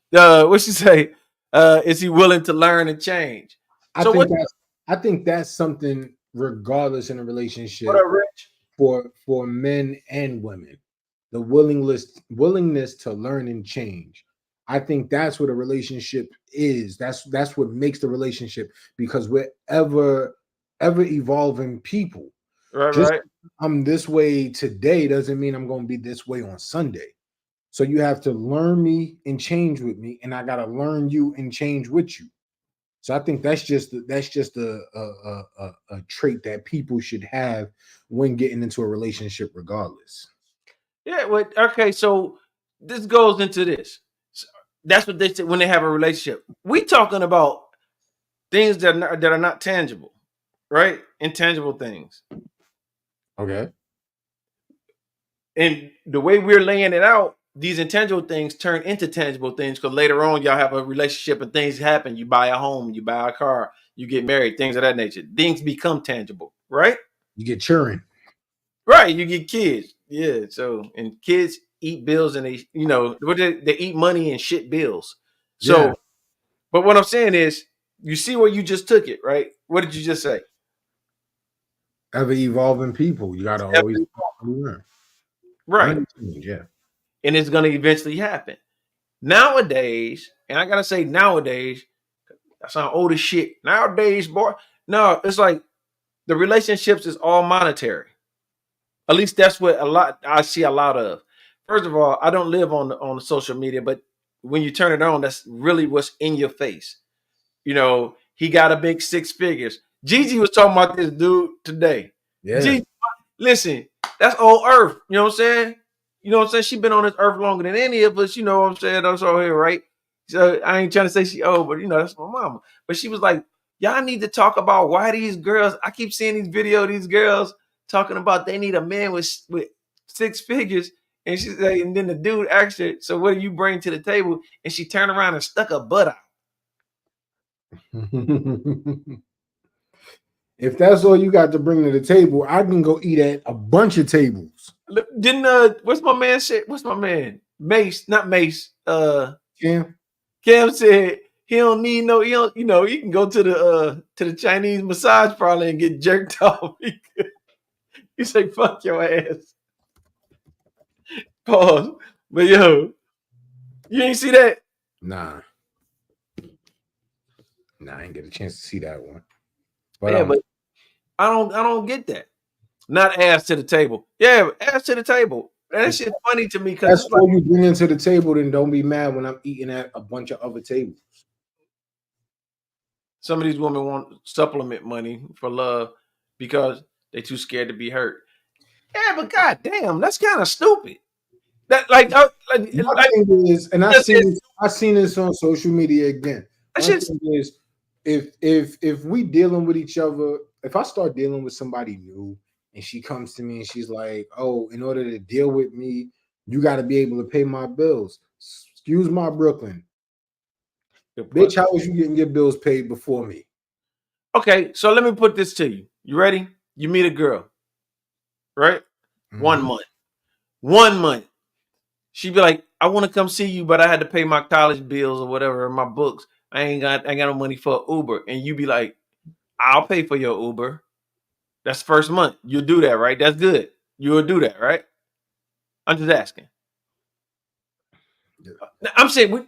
what she say? Is he willing to learn and change? I think that's something regardless in a relationship for men and women. The willingness to learn and change. I think that's what a relationship is. That's what makes the relationship, because we're ever evolving people. Right. I'm this way today doesn't mean I'm going to be this way on Sunday. So you have to learn me and change with me, and I got to learn you and change with you. So I think that's just a trait that people should have when getting into a relationship, regardless. Yeah. Well, okay. So this goes into this. That's what they say when they have a relationship. We talking about things that are not tangible, right? Intangible things. Okay. And the way we're laying it out, these intangible things turn into tangible things, because later on y'all have a relationship and things happen. You buy a home, you buy a car, you get married, things of that nature. Things become tangible, right? You get children. Right. You get kids. Yeah. So, and kids eat bills, and they eat money and shit bills. So, yeah. But what I'm saying is, you see where you just took it, right? What did you just say? Ever evolving people. You got to always learn. Right. Yeah. And it's going to eventually happen. Nowadays, and I got to say nowadays, I sound old as shit. Nowadays, boy. No, it's like the relationships is all monetary. At least that's what I see a lot of. First of all, I don't live on social media, but when you turn it on, that's really what's in your face. You know, he got to make 6 figures. Gigi was talking about this dude today. Yeah. Gigi, listen, that's old earth. You know what I'm saying? You know what I'm saying? She been on this earth longer than any of us. You know what I'm saying? That's all here, right? So I ain't trying to say she old, but that's my mama. But she was like, y'all need to talk about why these girls. I keep seeing these videos, these girls talking about they need a man with 6 figures. And she said, and then the dude asked her, so what do you bring to the table? And she turned around and stuck her butt out. If that's all you got to bring to the table, I can go eat at a bunch of tables. Didn't what's my man shit? What's my man? Mace, not Mace. Cam said he don't need no. He can go to the Chinese massage parlor and get jerked off. He say fuck your ass. Pause. But yo, you ain't see that? Nah, I ain't get a chance to see that one. But yeah, but I don't get that. Not ass to the table. Yeah, ass to the table. That shit's funny to me, because that's what you bring into the table. Then don't be mad when I'm eating at a bunch of other tables. Some of these women want supplement money for love because they're too scared to be hurt. Yeah, but goddamn, that's kind of stupid. That I've seen this on social media again. If we dealing with each other, if I start dealing with somebody new and she comes to me and she's like, "Oh, in order to deal with me, you got to be able to pay my bills." Excuse my Brooklyn. Bitch, how was you getting your bills paid before me? Okay, so let me put this to you. You ready? You meet a girl, right? Mm-hmm. 1 month. 1 month. She'd be like, I want to come see you, but I had to pay my college bills or whatever, or my books. I ain't got no money for Uber. And you be like, I'll pay for your Uber. That's the first month. You'll do that, right? That's good. You'll do that, right? I'm just asking. Yeah. I'm saying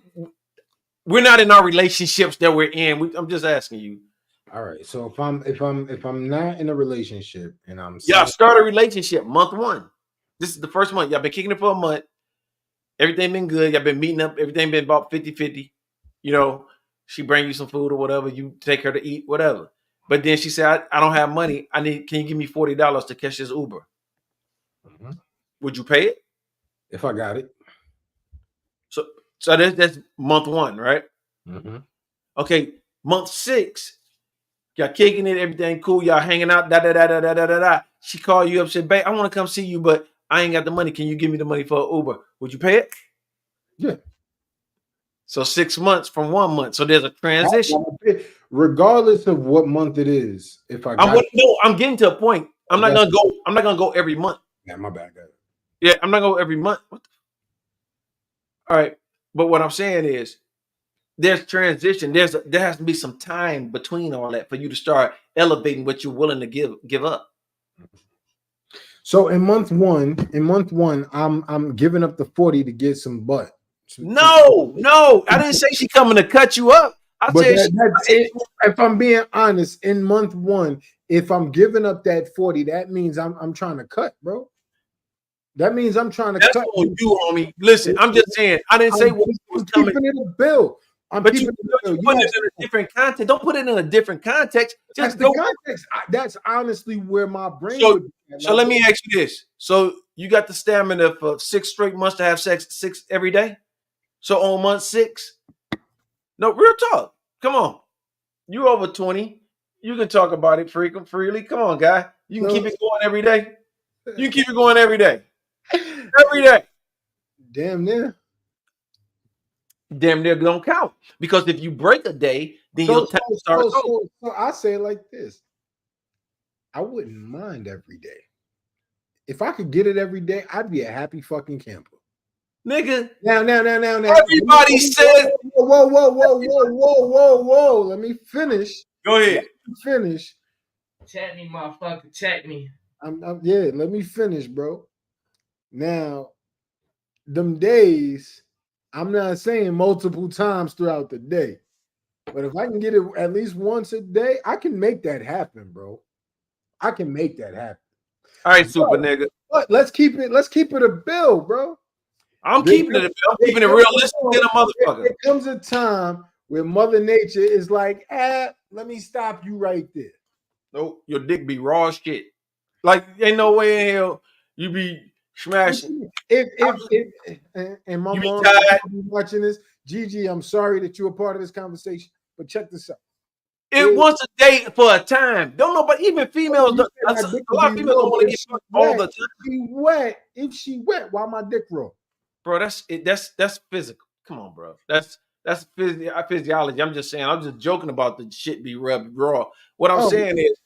we're not in our relationships that we're in. I'm just asking you. All right. So if I'm not in a relationship and y'all start a relationship month 1. This is the first month. Y'all been kicking it for a month. Everything been good. Y'all been meeting up. Everything been about 50-50. She bring you some food or whatever. You take her to eat, whatever. But then she said, I don't have money. Can you give me $40 to catch this Uber? Mm-hmm. Would you pay it? If I got it. So that's month 1, right? Mm-hmm. Okay, month 6, y'all kicking it, everything cool, y'all hanging out, da. She called you up, said, babe, I want to come see you, but I ain't got the money. Can you give me the money for an Uber? Would you pay it? Yeah. So 6 months from 1 month. So there's a transition. Regardless of what month it is, if I got I'm getting to a point. I'm not gonna go every month. Yeah, my bad, guys. Yeah, I'm not gonna go every month. All right. But what I'm saying is there's transition. There has to be some time between all that for you to start elevating what you're willing to give up. So in month one, I'm giving up the 40 to get some butt. No, I didn't say she coming to cut you up. If I'm being honest, in month one, if I'm giving up that 40, that means I'm trying to cut, bro. That means I'm trying to cut. That's on you, homie. Listen, I'm just saying. I didn't say what was coming. Keeping it a bill. But you put it in a different context. Don't put it in a different context. That's the context. That's honestly where my brain would be. So let me ask you this. So you got the stamina for 6 straight months to have sex 6 every day? So on month 6, no, real talk. Come on. You over 20. You can talk about it freely. Come on, guy. You can keep it going every day. You can keep it going every day. Every day. Damn near. Damn near don't count. Because if you break a day, then your time starts over. So I say it like this. I wouldn't mind every day. If I could get it every day, I'd be a happy fucking camper. Nigga. Now. Everybody says. Whoa. Let me finish. Go ahead. Finish. Chat me, motherfucker. Chat me. Let me finish, bro. Now, them days, I'm not saying multiple times throughout the day, but if I can get it at least once a day, I can make that happen, bro. I can make that happen. All right, super nigga. But let's keep it a bill, bro. I'm keeping it realistic than a motherfucker. There comes a time where Mother Nature is like, let me stop you right there. Nope, your dick be raw as shit. Like, ain't no way in hell you be smashing. And my mom be watching this. Gigi, I'm sorry that you're a part of this conversation, but check this out. It once a day for a time. Don't know, but even females, a lot of females don't want to get fucked all the time. If she wet, why my dick raw? Bro, that's physical. Come on, bro. That's physiology. I'm just saying. I'm just joking about the shit be rubbed raw. What I'm saying is,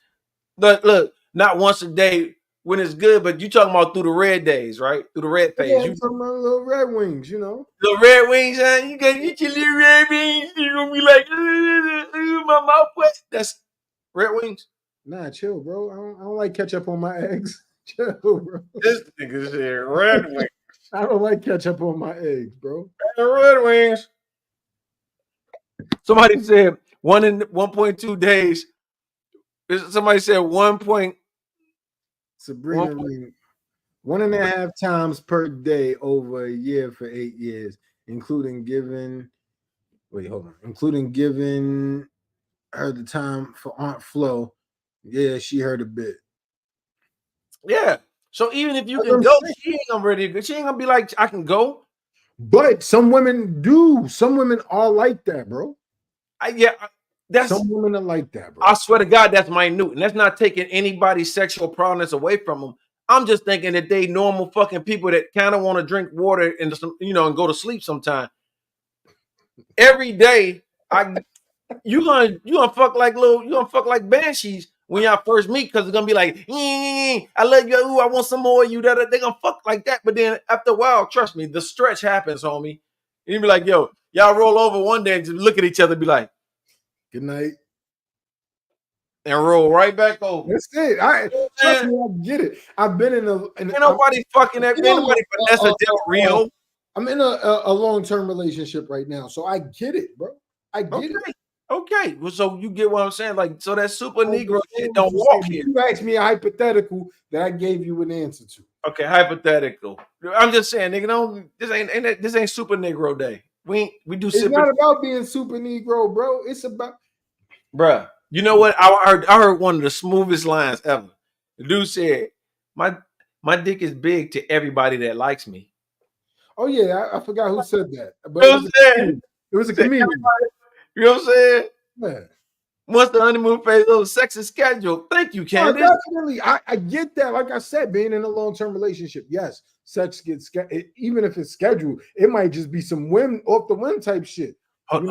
look, not once a day when it's good, but you talking about through the red days, right? Through the red phase. Yeah, you talking about little red wings, you know. The red wings, huh? You gotta get your little red wings. You're gonna be like, my mouth wet. That's red wings. Nah, chill, bro. I don't like ketchup on my eggs. Chill, bro. This nigga said red wings. I don't like ketchup on my eggs, bro. Red wings. Somebody said 1.2 days. Somebody said 1 point. Sabrina, 1.5 times per day over a year for 8 years, including giving her the time for Aunt Flo. Yeah, she heard a bit. Yeah. So even if you can go, she ain't gonna ready to go. She ain't gonna be like, I can go. But some women do. Some women are like that, bro. Some women are like that, bro. I swear to God, that's minute. And that's not taking anybody's sexual prowess away from them. I'm just thinking that they normal fucking people that kind of want to drink water and and go to sleep sometime. Every day, you gonna fuck like banshees when y'all first meet, because it's gonna be like, I love you, ooh, I want some more of you. They're gonna fuck like that. But then after a while, trust me, the stretch happens, homie. And you be like, yo, y'all roll over one day and just look at each other and be like, good night. And roll right back over. That's it. Trust me, I get it. I've been ain't nobody fucking that. Nobody finesse a Del Rio. I'm in a long-term relationship right now, so I get it, bro. I get it. Okay. Well, so you get what I'm saying? Like, so that super Negro shit don't walk here. You asked me a hypothetical that I gave you an answer to. Okay, hypothetical. I'm just saying, nigga, this ain't super Negro day. We do. It's not about being super Negro, bro. It's about, bruh. You know what? I heard one of the smoothest lines ever. The dude said, "My dick is big to everybody that likes me." Oh yeah, I forgot who said that. But it was a comedian. You know what I'm saying? Yeah. Once the honeymoon phase over, sex is scheduled. Thank you, Candace. Definitely. I get that. Like I said, being in a long-term relationship, yes, sex gets even if it's scheduled, it might just be some whim off the whim type shit. Hold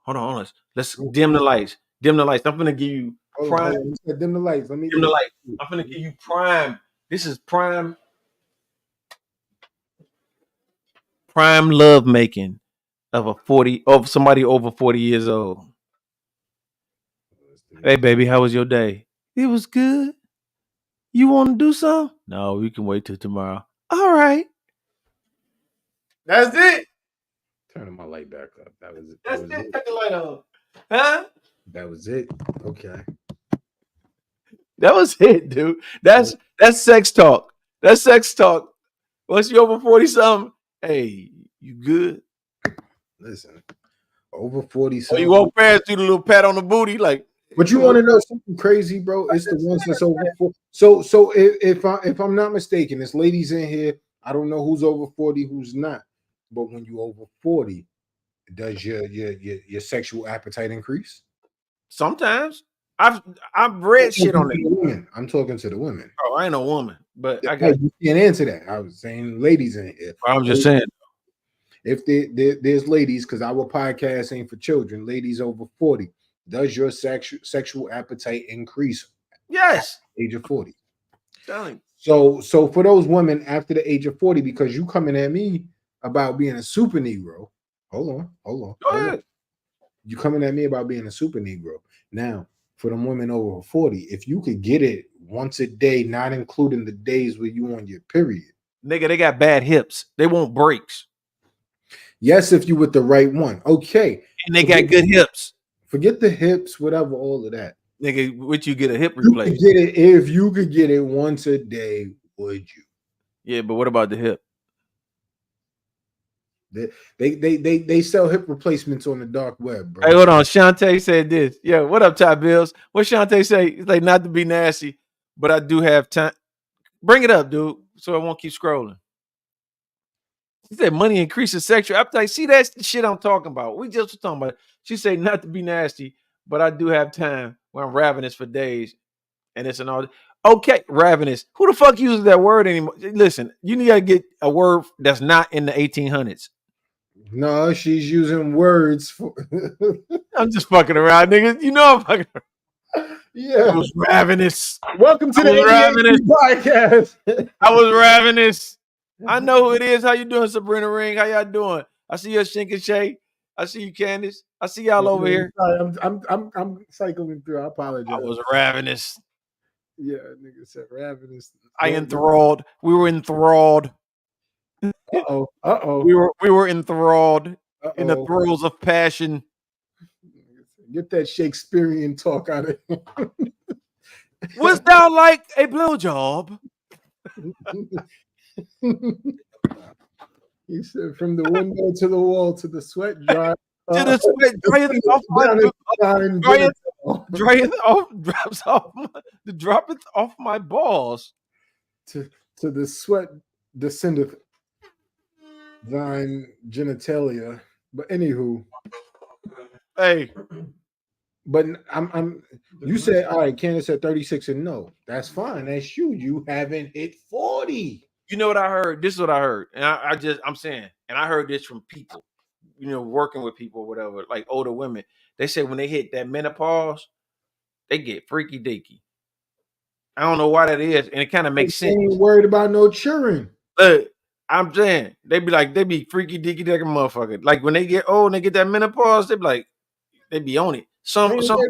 on. Let's dim the lights. Dim the lights. I'm gonna give you prime. Hold on. Dim the lights. Let me dim the lights. I'm gonna give you prime. This is prime love making of somebody over 40 years old. Hey baby, how was your day? It was good. You want to do something? No, we can wait till tomorrow. All right. That's it. Turning my light back up. That was it. That's it. Cut the light on. Huh? That was it. Okay. That was it, dude. That's sex talk. That's sex talk. Once you over 40 something, hey, you good? Listen, over 40 Oh, something. you walk past, do the little pat on the booty, like. But you want to know something crazy, bro? It's the ones that's over 40. So if I'm not mistaken, there's ladies in here. I don't know who's over 40, who's not. But when you over 40, does your sexual appetite increase? Sometimes I've read shit on it. I'm talking to the women. Oh, I ain't a woman, but I got you can't answer that. I was saying ladies in here. I'm just saying. If there's ladies, because our podcast ain't for children, ladies over 40, does your sexual appetite increase? Yes. At the age of 40. Darling. So for those women after the age of 40, because you coming at me about being a super Negro. Hold on. Go ahead. You coming at me about being a super Negro. Now, for them women over 40, if you could get it once a day, not including the days where you on your period. Nigga, they got bad hips. They want breaks. Yes, if you with the right one. Okay. And they got good hips. Forget the hips, whatever, all of that. Nigga, would you get a hip replacement? You could get it if you could get it once a day, would you? Yeah, but what about the hip? They sell hip replacements on the dark web, bro. Hey, hold on. Shantae said this. Yeah, what up, Ty Bills? What Shantae say? It's like not to be nasty, but I do have time. Bring it up, dude, so I won't keep scrolling. She said money increases sexual appetite. See, that's the shit I'm talking about. We just were talking about it. She said not to be nasty, but I do have time when I'm ravenous for days. And it's an all okay, ravenous. Who the fuck uses that word anymore? Listen, you need to get a word that's not in the 1800s. No, she's using words for. I'm just fucking around, niggas. You know I'm fucking around. Yeah. I was ravenous. Welcome to the ADHD podcast. I was ravenous. I know who it is. How you doing, Sabrina Ring? How y'all doing? I see you, Shink and Shay. I see you, Candace. I see y'all over here. Sorry, I'm cycling through. I apologize. I was ravenous. Yeah, nigga said ravenous. I enthralled. We were enthralled. Uh-oh. We were enthralled in the throes of passion. Get that Shakespearean talk out of here. Was thou like a blowjob? He said, from the window to the wall to the sweat dry. To the sweat dryeth off my balls. To the sweat descendeth thine genitalia. But anywho, hey, but I'm. You said all right. Candace said 36 and no. That's fine. That's you. You haven't hit 40. You know what I heard? This is what I heard, and I'm saying, and I heard this from people, you know, working with people, or whatever, like older women. They say when they hit that menopause, they get freaky deaky. I don't know why that is, and it kind of makes sense. Ain't worried about no children. I'm saying they be freaky deaky like a motherfucker. Like when they get old and they get that menopause, they be on it. Some older children,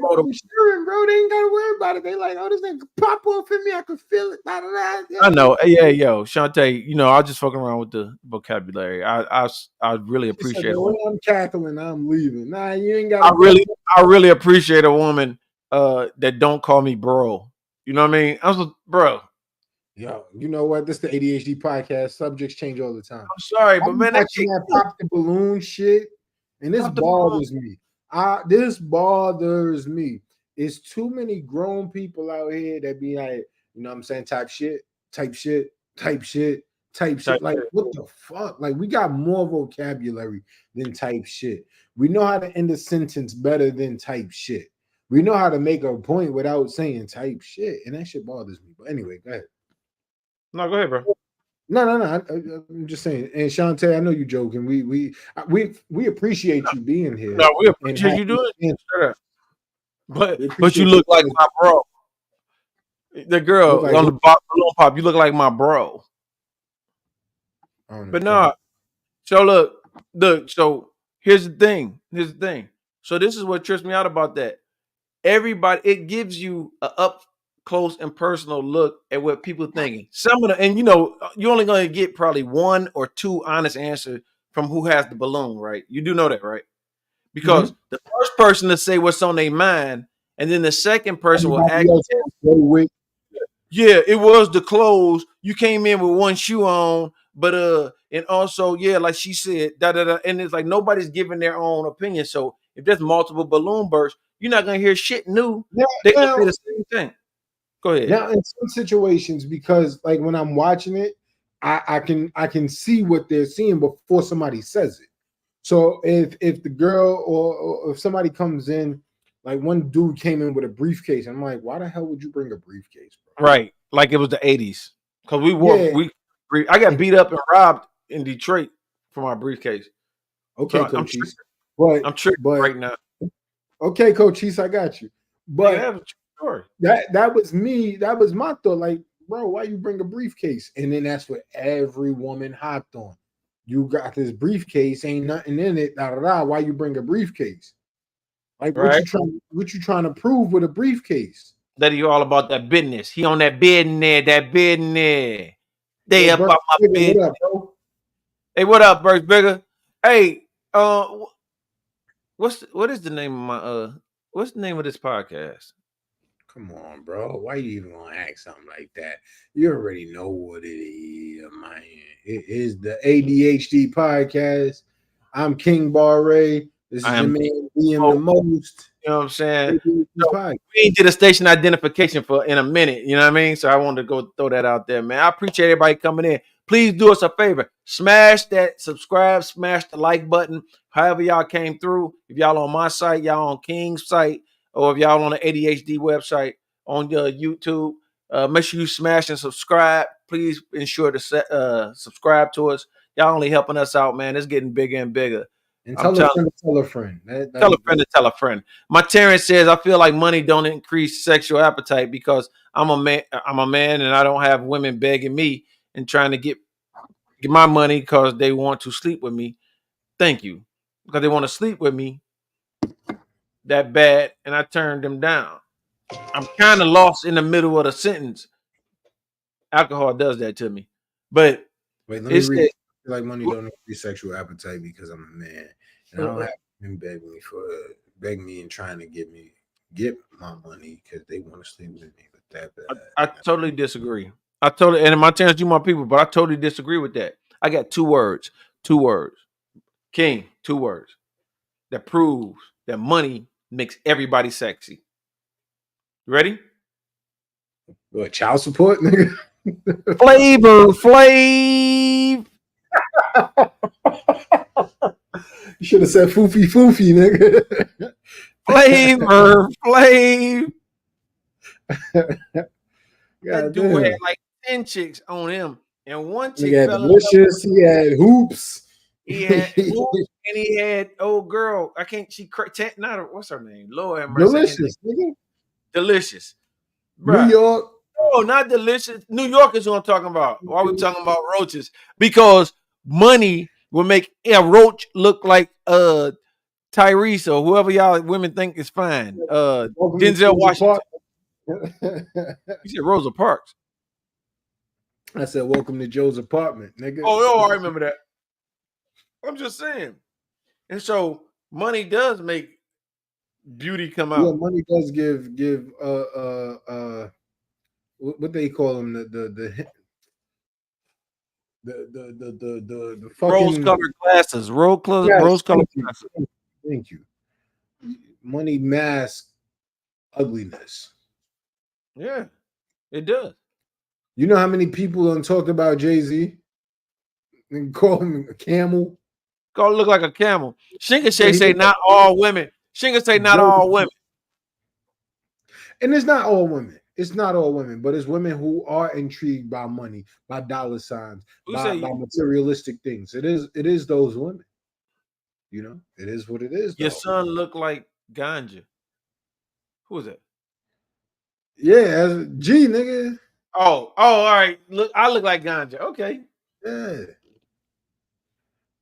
bro, they ain't gotta worry about it. They like, oh, this thing pop off in me. I can feel it. Yeah. I know. Yeah, yo, Shantae, you know, I was just fucking around with the vocabulary. I really appreciate it. When I'm cackling, I'm leaving. Nah, you ain't got. I really appreciate a woman that don't call me bro. You know what I mean? I was bro. Yo, you know what? This is the ADHD podcast. Subjects change all the time. I'm sorry, but man, that pop the balloon shit, and this bothers me. This bothers me. It's too many grown people out here that be like, you know what I'm saying, type shit. Like, what the fuck? Like, we got more vocabulary than type shit. We know how to end a sentence better than type shit. We know how to make a point without saying type shit, and that shit bothers me. But anyway, go ahead. No, go ahead, bro. No. I'm just saying. And Shantae, I know you joking. We appreciate you being here. No, we appreciate you doing it. Shut up. But you appreciate look like you. my bro. The girl Look like on the balloon pop, you look like my bro. But no, so look. So here's the thing. So this is what trips me out about that. Everybody, it gives you a up close and personal look at what people thinking. Some of the, and you're only going to get probably one or two honest answers from who has the balloon, right? You do know that, right? Because the first person to say what's on their mind, and then the second person will act. Yeah, it was the clothes. You came in with one shoe on, but and also, yeah, like she said, and it's like nobody's giving their own opinion. So if there's multiple balloon bursts, you're not gonna hear shit new. They're gonna say the same thing. Go ahead. Now, in some situations, because like when I'm watching it, I can see what they're seeing before somebody says it. So if the girl or if somebody comes in, like one dude came in with a briefcase, I'm like, why the hell would you bring a briefcase, bro? Right, like it was the '80s, because I got beat up and robbed in Detroit for my briefcase. Okay, so Coach, I'm tricked right now. Okay, Coach, I got you. But that was me. That was my thought. Like, bro, why you bring a briefcase? And then that's what every woman hopped on. You got this briefcase, ain't nothing in it. Why you bring a briefcase? Like, what you trying to prove with a briefcase? That he all about that business. He on that business, They about my business. What up, bro? Hey, what up, Burst Bigger? Hey, what is the name of my what's the name of this podcast? Come on, bro. Why you even gonna ask something like that? You already know what it is, man. It is the ADHD podcast. I'm King Barre. This is your man being the most. You know what I'm saying? So we ain't did a station identification in a minute. You know what I mean? So I wanted to go throw that out there, man. I appreciate everybody coming in. Please do us a favor. Smash that subscribe, smash the like button. However y'all came through. If y'all on my site, y'all on King's site, or if y'all on the ADHD website on your YouTube, make sure you smash and subscribe. Please ensure to subscribe to us. Y'all only helping us out, man. It's getting bigger and bigger. And tell a friend to tell a friend. Tell a friend to tell a friend. My Terrence says, I feel like money don't increase sexual appetite because I'm a man and I don't have women begging me and trying to get my money because they want to sleep with me. Thank you. Because they want to sleep with me that bad and I turned them down. I'm kind of lost in the middle of the sentence. Alcohol does that to me. But wait, let me read. I feel like money don't increase sexual appetite because I'm a man. And I don't have them beg me and trying to get my money because they want to sleep with me. But that I totally disagree. And my chance you my people, but I totally disagree with that. I got two words. King, 2 words that proves that money makes everybody sexy. You ready? What, child support, nigga? Flavor Flav. You should have said foofy, nigga. Flavor Flav. That dude had like 10 chicks on him, and one chick fell delicious. He had hoops. He had hoops, and he had old girl. I can't. What's her name? Lord have mercy. Delicious, nigga. Delicious. Bruh. New York. No, not delicious. New York is what I'm talking about. Why are we talking about roaches? Because money will make a roach look like Tyrese or whoever y'all women think is fine. Denzel Washington. You said Rosa Parks. I said, welcome to Joe's apartment, nigga. Oh, I remember that. I'm just saying. And so money does make beauty come out. Yeah, money does give what they call them, the fucking rose-colored glasses. Rose-colored glasses. Thank you. Money masks ugliness. Yeah, it does. You know how many people don't talk about Jay-Z and call him a camel? Go look like a camel. Shinga say not all women. Shinga say not all women. And it's not all women. It's not all women, but it's women who are intrigued by money, by dollar signs, by materialistic things. It is those women. You know, it is what it is. Your Though. son look like ganja. Who is that? Yeah, as G nigga. Oh, all right. Look, I look like ganja. Okay. Yeah.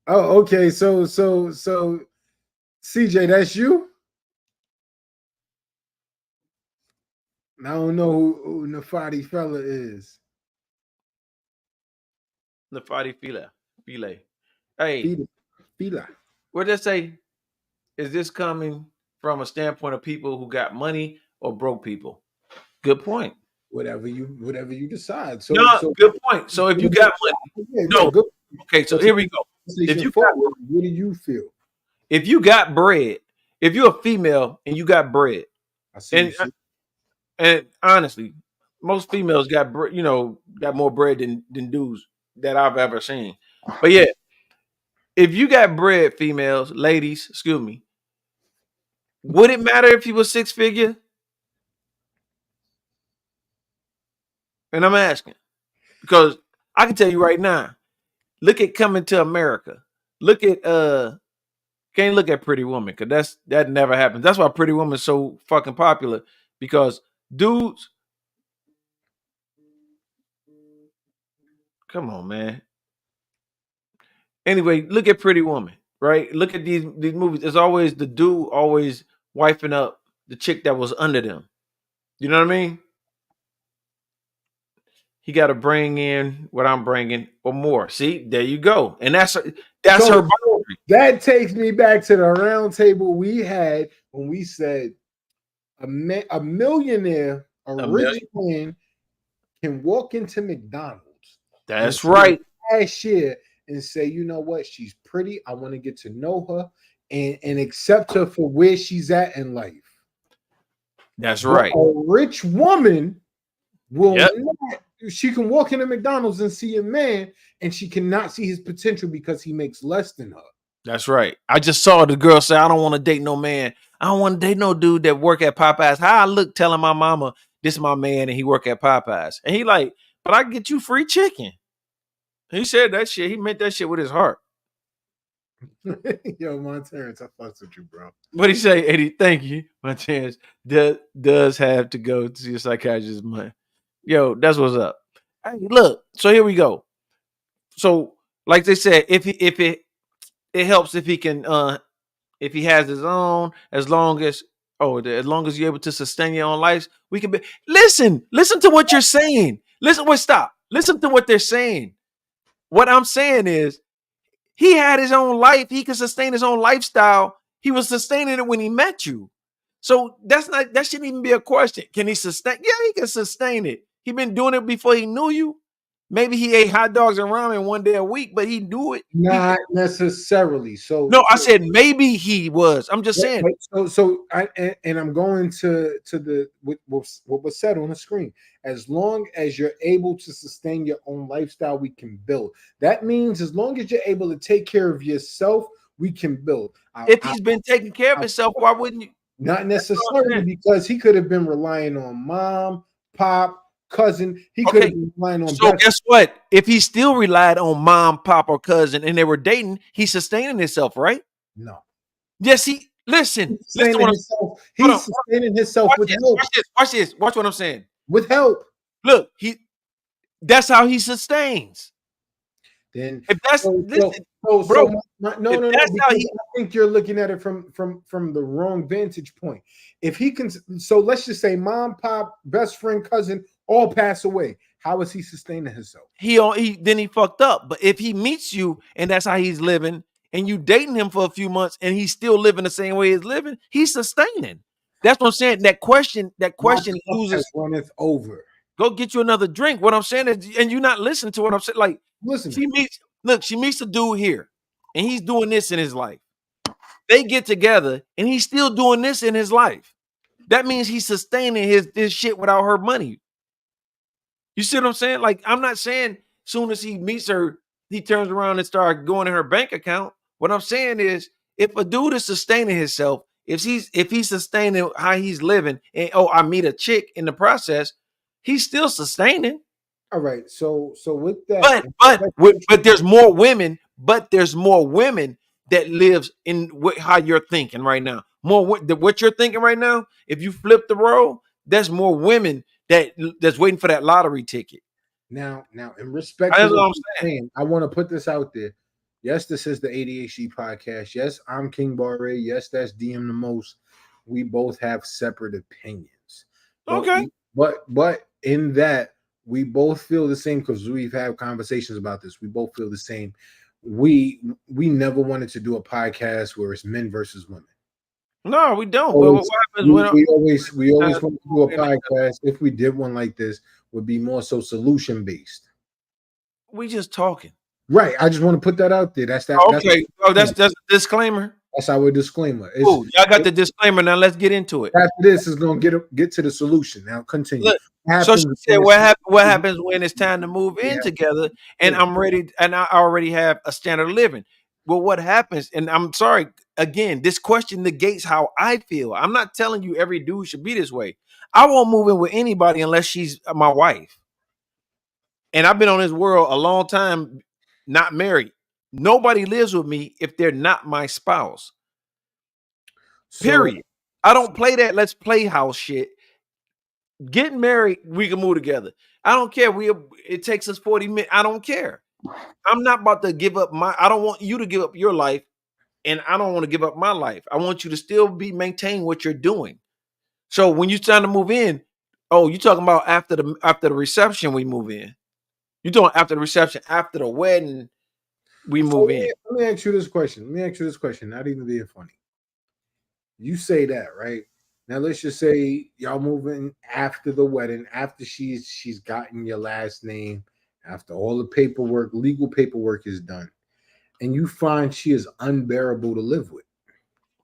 Oh, okay. So CJ, that's you? I don't know who Nafati fella is. Nafati File. Hey, Fila. what did I say? Is this coming from a standpoint of people who got money or broke people? Good point. Whatever you decide. So, good point. So if you got money, good. Okay, so here we go. If you got, what do you feel? If you got bread, if you're a female and you got bread, and honestly, most females got got more bread than dudes that I've ever seen. But yeah, if you got bread, females, ladies, excuse me, would it matter if you were 6-figure? And I'm asking because I can tell you right now. Look at Coming to America. Look at can't look at Pretty Woman because that never happens. That's why Pretty Woman is so fucking popular because dudes. Come on, man. Anyway, look at Pretty Woman, right? Look at these movies. There's always the dude always wifing up the chick that was under them. You know what I mean? He got to bring in what I'm bringing or more. See, there you go. And that's her boundary. That takes me back to the round table we had when we said a millionaire, rich man can walk into McDonald's. That's right. Cashier and say, you know what, she's pretty. I want to get to know her and accept her for where she's at in life. That's right. A rich woman will not. She can walk into McDonald's and see a man, and she cannot see his potential because he makes less than her. That's right. I just saw the girl say, I don't want to date no man. I don't want to date no dude that work at Popeyes. How I look telling my mama, this is my man and he work at Popeyes. And he like, but I can get you free chicken. He said that shit. He meant that shit with his heart. Yo, Monterrence, I fucks with you, bro. What he say, Eddie? Thank you. Monterrence does have to go to see a psychiatrist. Yo, that's what's up. Hey, look. So here we go. So, like they said, if it helps if he can, if he has his own, as long as you're able to sustain your own life, we can be. Listen to what you're saying. Stop. Listen to what they're saying. What I'm saying is, he had his own life. He could sustain his own lifestyle. He was sustaining it when he met you. So that shouldn't even be a question. Can he sustain? Yeah, he can sustain it. He been doing it before he knew you. Maybe he ate hot dogs and ramen one day a week, but he knew it. Not necessarily. So no, I said maybe he was. I'm just saying. I'm going to what was said on the screen. As long as you're able to sustain your own lifestyle, we can build. That means as long as you're able to take care of yourself, we can build. If he's been taking care of himself, why wouldn't you? Not necessarily, because he could have been relying on mom, pop, cousin. He could have been relying on. So guess what? If he still relied on mom, pop, or cousin, and they were dating, he's sustaining himself, right? No. Yes, he. Listen to what he's sustaining himself with help. Watch this. Watch what I'm saying. With help. Look, that's how he sustains. Then if that's I think you're looking at it from the wrong vantage point. If he can, so let's just say mom, pop, best friend, cousin all pass away. How is he sustaining himself? He fucked up. But if he meets you and that's how he's living, and you dating him for a few months and he's still living the same way he's living, he's sustaining. That's what I'm saying. That question loses. Runneth over. Go get you another drink. What I'm saying is, and you're not listening to what I'm saying. Like, listen, she meets a dude here, and he's doing this in his life. They get together, and he's still doing this in his life. That means he's sustaining his shit without her money. You see what I'm saying? Like, I'm not saying soon as he meets her, he turns around and starts going in her bank account. What I'm saying is, if a dude is sustaining himself If he's sustaining how he's living, and I meet a chick in the process, he's still sustaining. All right. So with that, But there's more women. But there's more women that lives in how you're thinking right now. More what you're thinking right now. If you flip the role, there's more women that's waiting for that lottery ticket. Now, in respect to what I'm saying, I want to put this out there. Yes, this is the ADHD podcast. Yes, I'm King Barre. Yes, that's DM the most. We both have separate opinions. Okay. But in that, we both feel the same because we've had conversations about this. We both feel the same. We never wanted to do a podcast where it's men versus women. No, we don't. Always, what happens we always want to do a podcast. If we did one like this, would be more so solution based. We just talking. Right. I just want to put that out there. That's that. Okay. That's a disclaimer. That's our disclaimer. Cool. Y'all got the disclaimer. Now let's get into it. After this is gonna get to the solution. Now continue. Look, so she said, what happens when it's time to move in together? And I'm ready, and I already have a standard of living. Well, what happens? And I'm sorry, again, this question negates how I feel. I'm not telling you every dude should be this way. I won't move in with anybody unless she's my wife. And I've been on this world a long time, not married. Nobody lives with me if they're not my spouse. Period. I don't play that let's play house shit. Getting married, we can move together. I don't care. It takes us 40 minutes. I don't care. I'm not about to give up I don't want you to give up your life, and I don't want to give up my life. I want you to still maintain what you're doing. So when you trying to move in, you talking about after the reception we move in. You talking after the reception, after the wedding, we move in. Let me ask you this question. Not even being funny. You say that, right? Now let's just say y'all moving after the wedding, after she's gotten your last name, after all the legal paperwork is done, and you find she is unbearable to live with.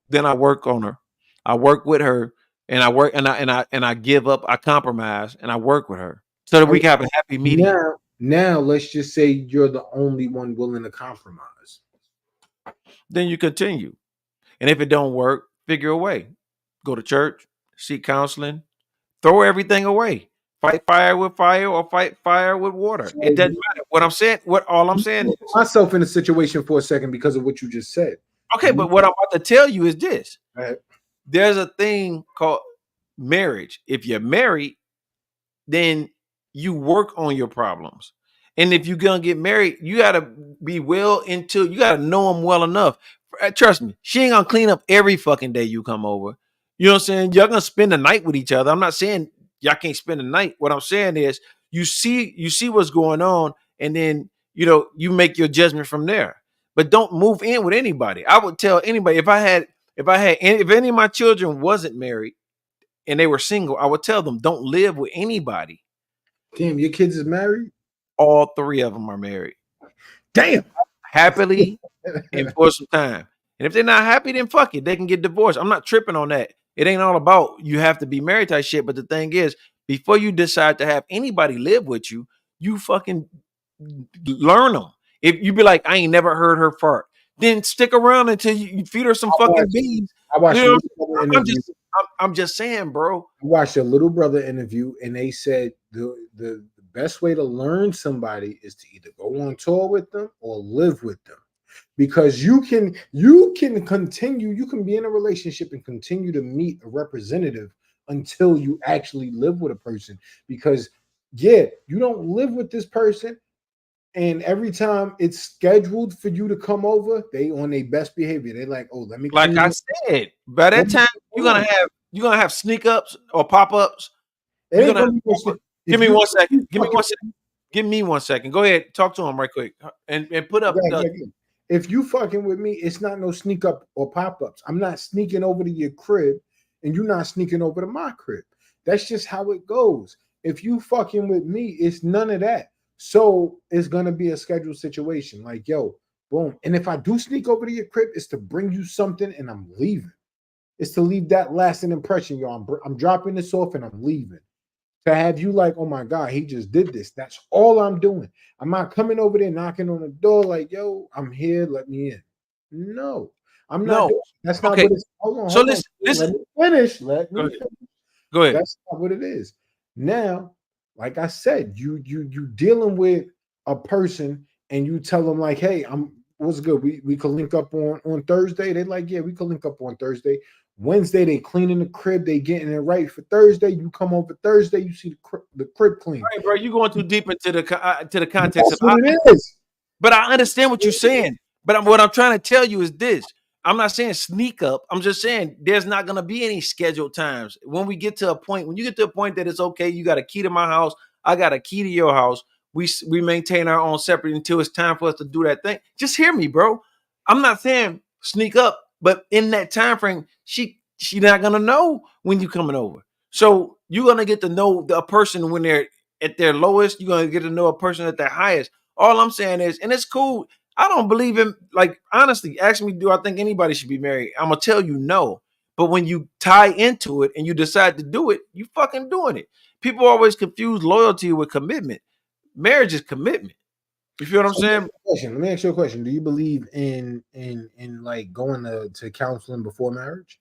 Then I work on her. I work with her, and I work and I give up, I compromise, and I work with her so that we can have a happy medium. Now let's just say you're the only one willing to compromise. Then you continue. And if it don't work, figure a way. Go to church, seek counseling, throw everything away. Fight fire with fire or fight fire with water. It doesn't matter. What I'm saying is myself in a situation for a second because of what you just said. Okay, but what I'm about to tell you is this. Right. There's a thing called marriage. If you're married, then you work on your problems. And if you're gonna get married, you gotta be you gotta know them well enough. Trust me, she ain't gonna clean up every fucking day you come over. You know what I'm saying? Y'all gonna spend the night with each other. I'm not saying y'all can't spend the night. What I'm saying is you see what's going on, and then you make your judgment from there. But don't move in with anybody. I would tell anybody if any of my children wasn't married and they were single, I would tell them don't live with anybody. Damn, your kids is married? All three of them are married. Damn. Happily and for some time. And if they're not happy, then fuck it. They can get divorced. I'm not tripping on that. It ain't all about you have to be married type shit. But the thing is, before you decide to have anybody live with you, you fucking learn them. If you be like, I ain't never heard her fart, then stick around until you feed her some fucking beans. I'm just saying, bro. I watched a little brother interview, and they said the best way to learn somebody is to either go on tour with them or live with them, because you can continue. You can be in a relationship and continue to meet a representative until you actually live with a person. Because you don't live with this person, and every time it's scheduled for you to come over, they on their best behavior. They're like, oh, let me. Like I said, by that time you're gonna have sneak ups or pop ups. Give me 1 second. Give me 1 second. Go ahead, talk to him right quick, and put up. If you fucking with me, it's not no sneak up or pop ups. I'm not sneaking over to your crib, and you're not sneaking over to my crib. That's just how it goes. If you fucking with me, it's none of that. So it's gonna be a scheduled situation. Like, yo, boom. And if I do sneak over to your crib, it's to bring you something, and I'm leaving. It's to leave that lasting impression, yo. I'm dropping this off and I'm leaving. To have you like, oh my God, he just did this. That's all I'm doing. I'm not coming over there knocking on the door like, yo, I'm here, let me in. No, I'm not. No. That's not Okay. what it's. Hold on. So Hold on. listen. Let me finish. Let Go me ahead. finish. Go ahead. That's not what it is. Now, like I said, you dealing with a person and you tell them like, hey, what's good? We could link up on Thursday. They like, yeah, we could link up on Thursday. Wednesday, they cleaning the crib, they getting it right for Thursday. You come over Thursday, you see the crib clean. All right, bro, you going too deep into the context That's of what it is. But I understand what you're saying. But what I'm trying to tell you is this. I'm not saying sneak up. I'm just saying there's not going to be any scheduled times. When you get to a point that it's okay, you got a key to my house, I got a key to your house. We maintain our own separate until it's time for us to do that thing. Just hear me, bro. I'm not saying sneak up, but in that time frame, she not going to know when you coming over. So you're going to get to know a person when they're at their lowest. You're going to get to know a person at their highest. All I'm saying is, and it's cool. I don't believe in, like, honestly, ask me, do I think anybody should be married? I'm going to tell you no. But when you tie into it and you decide to do it, you fucking doing it. People always confuse loyalty with commitment. Marriage is commitment. You feel what I'm saying? Let me ask you a question. Do you believe in like going to counseling before marriage?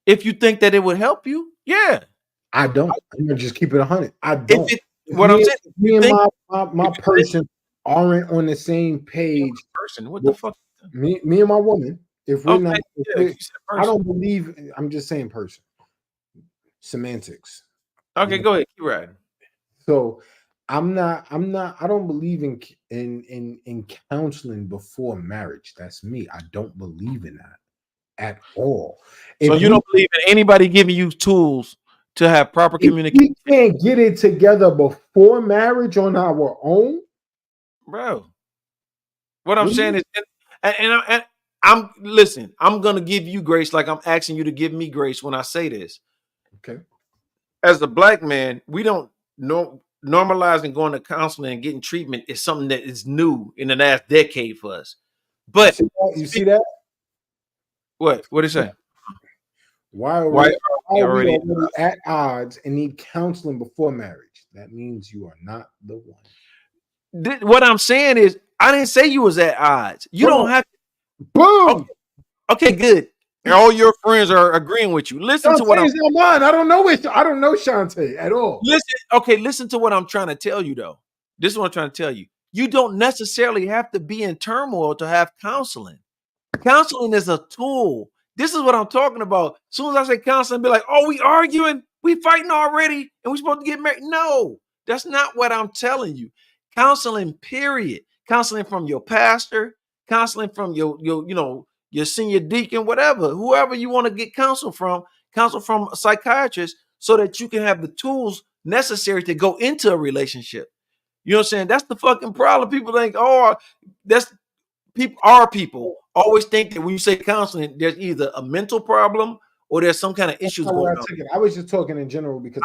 If you think that it would help you, yeah. I don't. I'm gonna just keep it 100. I don't. I'm saying, me and my person aren't on the same page. Person, what the fuck? Me and my woman. If we're not, I don't believe. I'm just saying person. Semantics. Okay, go ahead. Keep riding. So I don't believe in counseling before marriage. That's me. I don't believe in that at all. So you don't believe in anybody giving you tools to have proper communication? We can't get it together before marriage on our own, bro. What I'm saying is, and I'm listen. I'm gonna give you grace, like I'm asking you to give me grace when I say this. Okay. As a black man, we don't know normalizing going to counseling and getting treatment is something that is new in the last decade for us. But you see that? What did it say? Why are we already at odds and need counseling before marriage? That means you are not the one. What I'm saying is, I didn't say you was at odds. You don't have to. Boom. Okay, good. And all your friends are agreeing with you. Listen Shantae to what I'm not mine. I don't know it. I don't know Shantae at all. Listen to what I'm trying to tell you, though. This is what I'm trying to tell you. You don't necessarily have to be in turmoil to have counseling. Counseling is a tool. This is what I'm talking about. As soon as I say counseling, be like, oh, we arguing? We fighting already? And we supposed to get married? No, that's not what I'm telling you. Counseling, period. Counseling from your pastor, counseling from your senior deacon, whatever, whoever you want to get counsel from a psychiatrist so that you can have the tools necessary to go into a relationship. You know what I'm saying? That's the fucking problem. People think, oh, that's people always think that when you say counseling, there's either a mental problem or there's some kind of issues going on. I was just talking in general because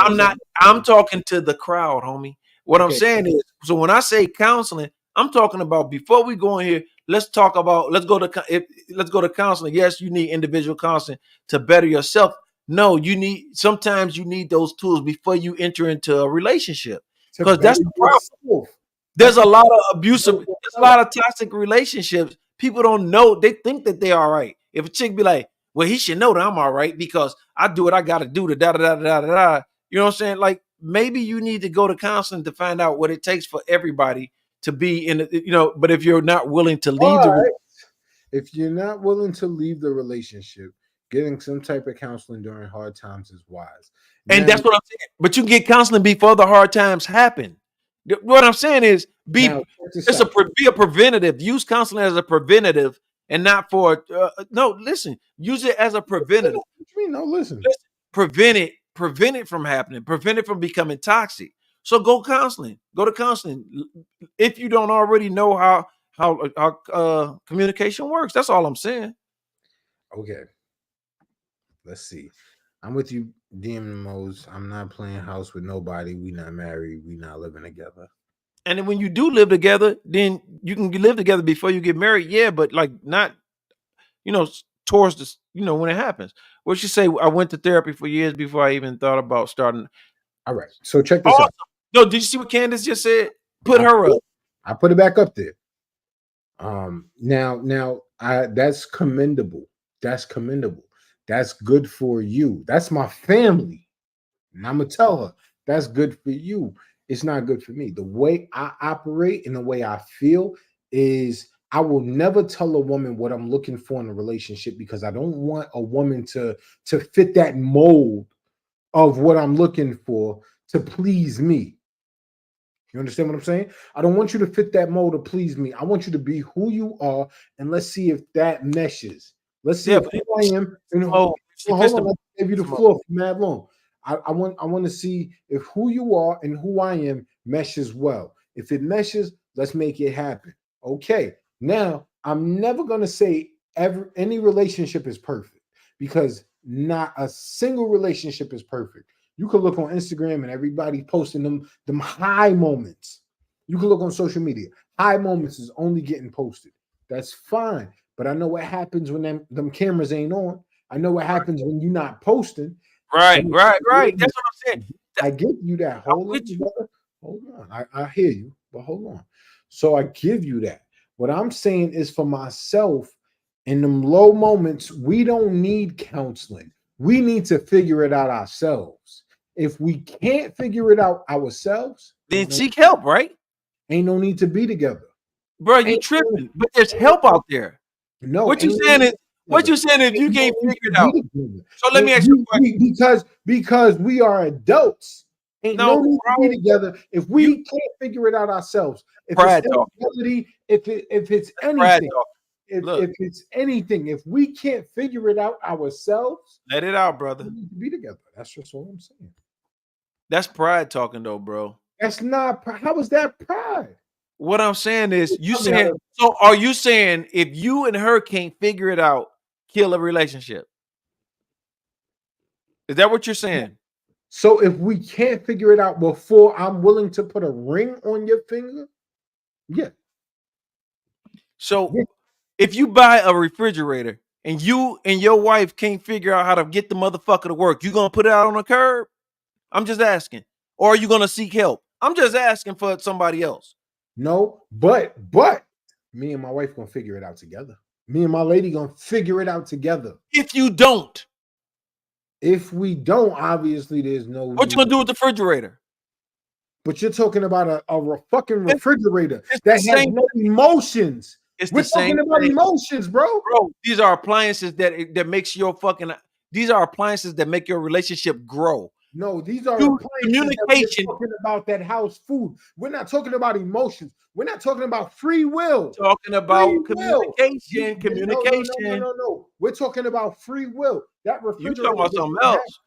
I'm talking to the crowd, homie. What I'm saying is, so when I say counseling, I'm talking about before we go in here, let's go to counseling. Yes, you need individual counseling to better yourself. No, sometimes you need those tools before you enter into a relationship. Because that's the problem. There's a lot of abusive, there's a lot of toxic relationships. People don't know, they think that they all right. If a chick be like, well, he should know that I'm all right because I do what I gotta do to da da da da da da. You know what I'm saying? Like maybe you need to go to counseling to find out what it takes for everybody to be in but if you're not willing to leave if you're not willing to leave the relationship, getting some type of counseling during hard times is wise. And that's what I'm saying. But you can get counseling before the hard times happen. What I'm saying is be a preventative. Use counseling as a preventative and not for use it as a preventative. What do you mean? No, listen. Prevent it from happening, prevent it from becoming toxic. So go to counseling. If you don't already know how communication works, that's all I'm saying. Okay. Let's see. I'm with you, DMOs. I'm not playing house with nobody. We not married. We not living together. And then when you do live together, then you can live together before you get married. Yeah, but like not, towards this, when it happens. What you say? I went to therapy for years before I even thought about starting. All right. So check this out. No, did you see what Candace just said? Put her up. I put it back up there. Now, that's commendable. That's commendable. That's good for you. That's my family. And I'm gonna tell her that's good for you. It's not good for me. The way I operate and the way I feel is I will never tell a woman what I'm looking for in a relationship because I don't want a woman to fit that mold of what I'm looking for to please me. You understand what I'm saying? I don't want you to fit that mold to please me. I want you to be who you are, and let's see if that meshes. Let's see if who I am and who, Oh, well, hold on. I gave you the floor for mad long. I want to see if who you are and who I am meshes well. If it meshes, let's make it happen. Okay. Now I'm never gonna say any relationship is perfect because not a single relationship is perfect. You can look on Instagram and everybody posting them high moments. You can look on social media. High moments is only getting posted. That's fine. But I know what happens when them cameras ain't on. I know what happens when you're not posting. right. That's what I'm saying. I give you that. Hold on, brother. Hold on. I hear you, but hold on. So I give you that. What I'm saying is for myself, in them low moments, we don't need counseling. We need to figure it out ourselves. If we can't figure it out ourselves, Then seek help, right? Ain't no need to be together. Bro, you tripping. But there's help out there. No, what you saying is you can't figure it out. So let me ask you a question. Because we are adults. Ain't no need to be together if we can't figure it out ourselves. If it's inability, if it's anything, if it's anything, if we can't figure it out ourselves, let it out, brother. We need to be together. That's just all I'm saying. That's pride talking, though, bro. That's not. How is that pride? What I'm saying is, you saying. So, are you saying if you and her can't figure it out, kill a relationship? Is that what you're saying? So, if we can't figure it out before I'm willing to put a ring on your finger, yeah. So, if you buy a refrigerator and you and your wife can't figure out how to get the motherfucker to work, you gonna put it out on the curb? I'm just asking. Or are you gonna seek help? I'm just asking for somebody else. No, but me and my wife gonna figure it out together. Me and my lady gonna figure it out together. If you don't, if we don't, obviously there's no. What you gonna do with the refrigerator? But you're talking about a fucking refrigerator that has no emotions. We're talking about emotions, bro. Bro, these are appliances that makes your fucking. These are appliances that make your relationship grow. No, these are communication. We're talking about that house food. We're not talking about emotions. We're not talking about free will. Talking about communication. No. We're talking about free will. That refrigerator. You talking about something else?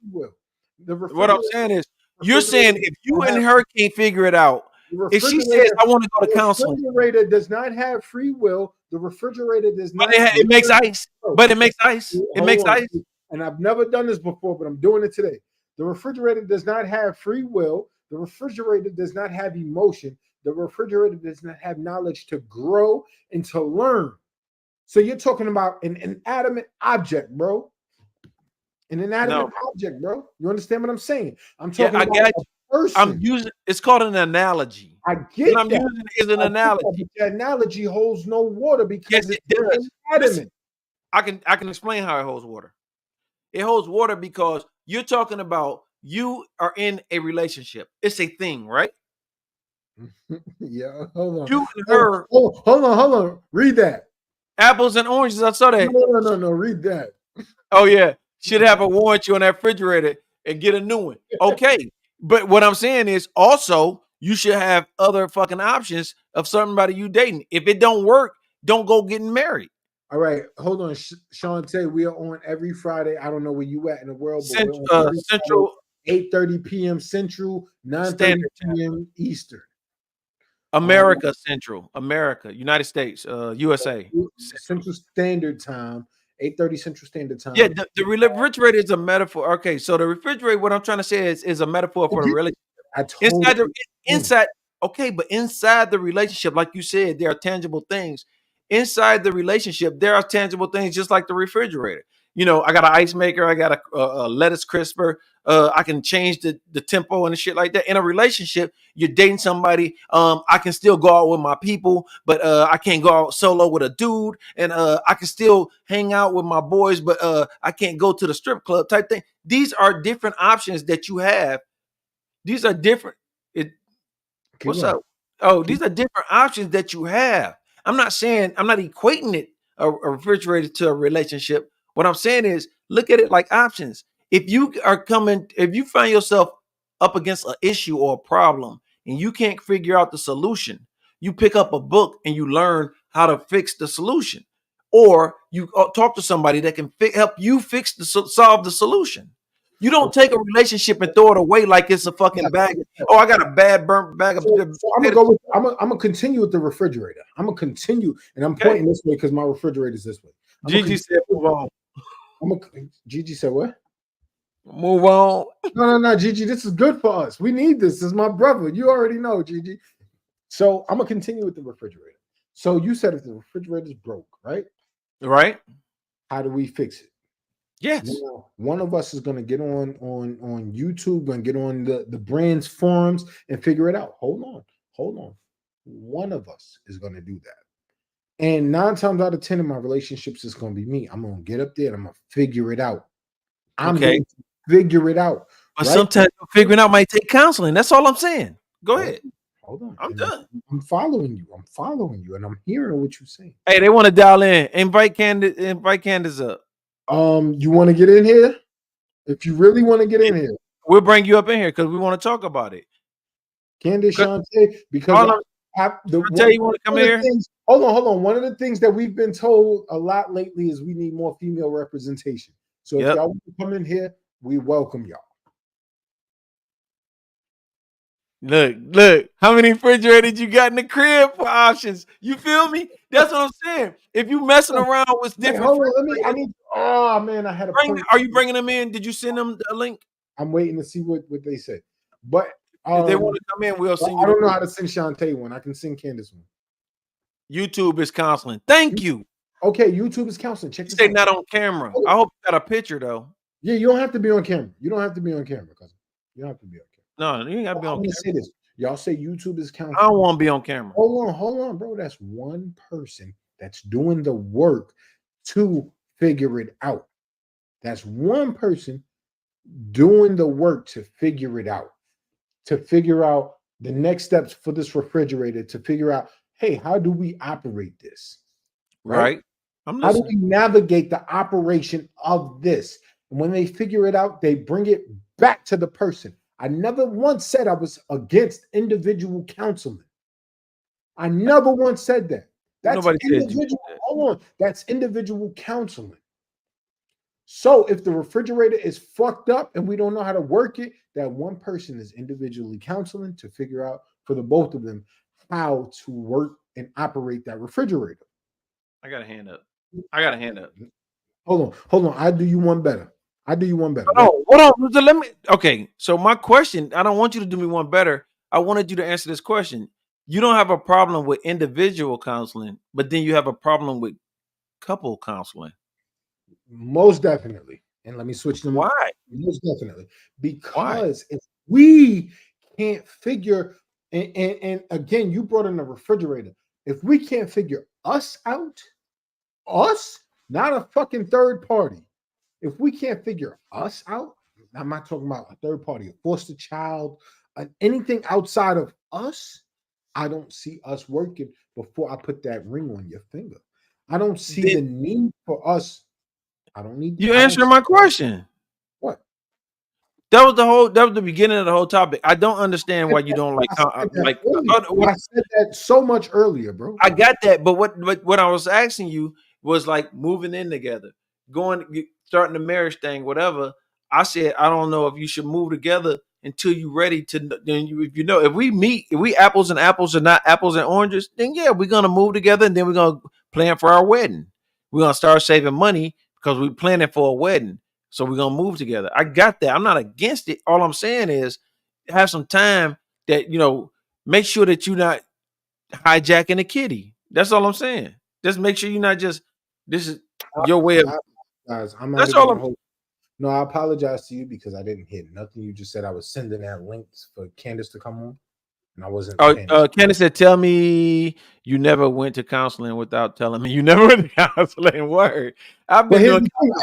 What I'm saying is, you're saying if you and her can't figure it out, if she says, "I want to go to counseling," the refrigerator does not have free will. The refrigerator does not. But it makes ice. But it makes ice. It makes ice. And I've never done this before, but I'm doing it today. The refrigerator does not have free will. The refrigerator does not have emotion. The refrigerator does not have knowledge to grow and to learn. So you're talking about an inanimate object, bro. An inanimate object, bro. You understand what I'm saying? I'm talking about a person. I'm using. It's called an analogy. I get what I'm using is an analogy. The analogy holds no water because it does. Inanimate. I can explain how it holds water. It holds water because you're talking about you are in a relationship. It's a thing, right? Yeah, hold on. You and her. Hold on. Read that. Apples and oranges. I saw that. No. Read that. Oh yeah, should have a warranty on that refrigerator and get a new one. Okay, but what I'm saying is also you should have other fucking options of somebody you dating. If it don't work, don't go getting married. All right, hold on, Shantae. We are on every Friday. I don't know where you at in the world, but Central 8:30 p.m. Central, 9:30 p.m. Eastern. America Central, America, United States, USA. Central Standard Time, 8:30 Central Standard Time. Yeah, the refrigerator is a metaphor. Okay, so the refrigerator, what I'm trying to say is a metaphor for the relationship. Inside, okay, but inside the relationship, like you said, there are tangible things. Inside the relationship, there are tangible things just like the refrigerator. I got an ice maker, I got a lettuce crisper. I can change the tempo and shit like that. In a relationship, you're dating somebody. I can still go out with my people, but I can't go out solo with a dude. And I can still hang out with my boys, but I can't go to the strip club type thing. These are different options that you have. These are different. What's up? Oh, these are different options that you have. I'm not equating it a refrigerator to a relationship. What I'm saying is look at it like options. If you find yourself up against an issue or a problem and you can't figure out the solution, you pick up a book and you learn how to fix the solution. Or you talk to somebody that can help you solve the solution. You don't take a relationship and throw it away like it's a fucking bag. Oh, I got a burnt bag of. So I'm gonna go with. I'm gonna continue with the refrigerator. I'm gonna continue, and I'm pointing this way because my refrigerator is this way. Gigi said, "Move on." Gigi said, "What? Move on." No, Gigi. This is good for us. We need this. This is my brother. You already know, Gigi. So I'm gonna continue with the refrigerator. So you said if the refrigerator is broke, right? Right. How do we fix it? Yes. Now, one of us is going to get on YouTube, going to get on the brand's forums and figure it out. Hold on. One of us is going to do that. And 9 times out of 10 in my relationships, it's going to be me. I'm going to get up there and I'm going to figure it out. I'm going to figure it out. But sometimes figuring out might take counseling. That's all I'm saying. Go ahead. Hold on. I'm done. I'm following you, and I'm hearing what you're saying. Hey, they want to dial in. Invite Candace up. You want to get in here? If you really want to get in here, we'll bring you up in here because we want to talk about it. Candace, Shantae, because you want to come here? Hold on. One of the things that we've been told a lot lately is we need more female representation. So if y'all want to come in here, we welcome y'all. Look, how many refrigerators you got in the crib for options? You feel me? That's what I'm saying. If you messing around with different, I had a point. Are you bringing them in? Did you send them a link? I'm waiting to see what they say. But if they want to come in, we'll send you. I don't know how to send Shantae one. I can send Candace one. YouTube is counseling. Thank you. Okay, YouTube is counseling. Check this out. Not on camera. I hope you got a picture though. Yeah, you don't have to be on camera. You don't have to be on camera, cousin. You don't have to be on camera. No, you ain't got to be on camera. Say this. Y'all say YouTube is counseling. I don't want to be on camera. Hold on, bro. That's one person that's doing the work to figure it out. That's one person doing the work to figure it out. To figure out the next steps for this refrigerator, to figure out, hey, how do we operate this? Right. How do we navigate the operation of this? And when they figure it out, they bring it back to the person. I never once said I was against individual counseling. I never once said that. That's individual. Hold on. That's individual counseling. So if the refrigerator is fucked up and we don't know how to work it, that one person is individually counseling to figure out for the both of them how to work and operate that refrigerator. I got a hand up. Hold on. I do you one better. Oh, hold on. Let me. Okay. So my question, I don't want you to do me one better. I wanted you to answer this question. You don't have a problem with individual counseling, but then you have a problem with couple counseling. Most definitely. And let me switch them. Why? Most definitely. Because if we can't figure, and again, you brought in a refrigerator. If we can't figure us out, not a fucking third party. If we can't figure us out, I'm not talking about a third party, a foster child, anything outside of us, I don't see us working before I put that ring on your finger. I don't see the need for us. I don't need you answer my question. What? That was the beginning of the whole topic. I don't understand why you don't I said that so much earlier, bro. I got that, but what I was asking you was like moving in together, starting the marriage thing, whatever. I said I don't know if you should move together until you're ready to. Then if we meet, if we apples and apples are not apples and oranges, then yeah, we're gonna move together and then we're gonna plan for our wedding. We're gonna start saving money because we're planning for a wedding. So we're gonna move together. I got that. I'm not against it. All I'm saying is have some time that make sure that you're not hijacking the kitty. That's all I'm saying. Just make sure you're not just this is your way of Guys, I'm not That's even all gonna I'm. hold. No, I apologize to you because I didn't hear nothing. You just said I was sending that link for Candace to come on, and I wasn't paying attention. Candace said, "Tell me you never went to counseling without telling me you never went to counseling." Word. I've But been here's doing. the thing,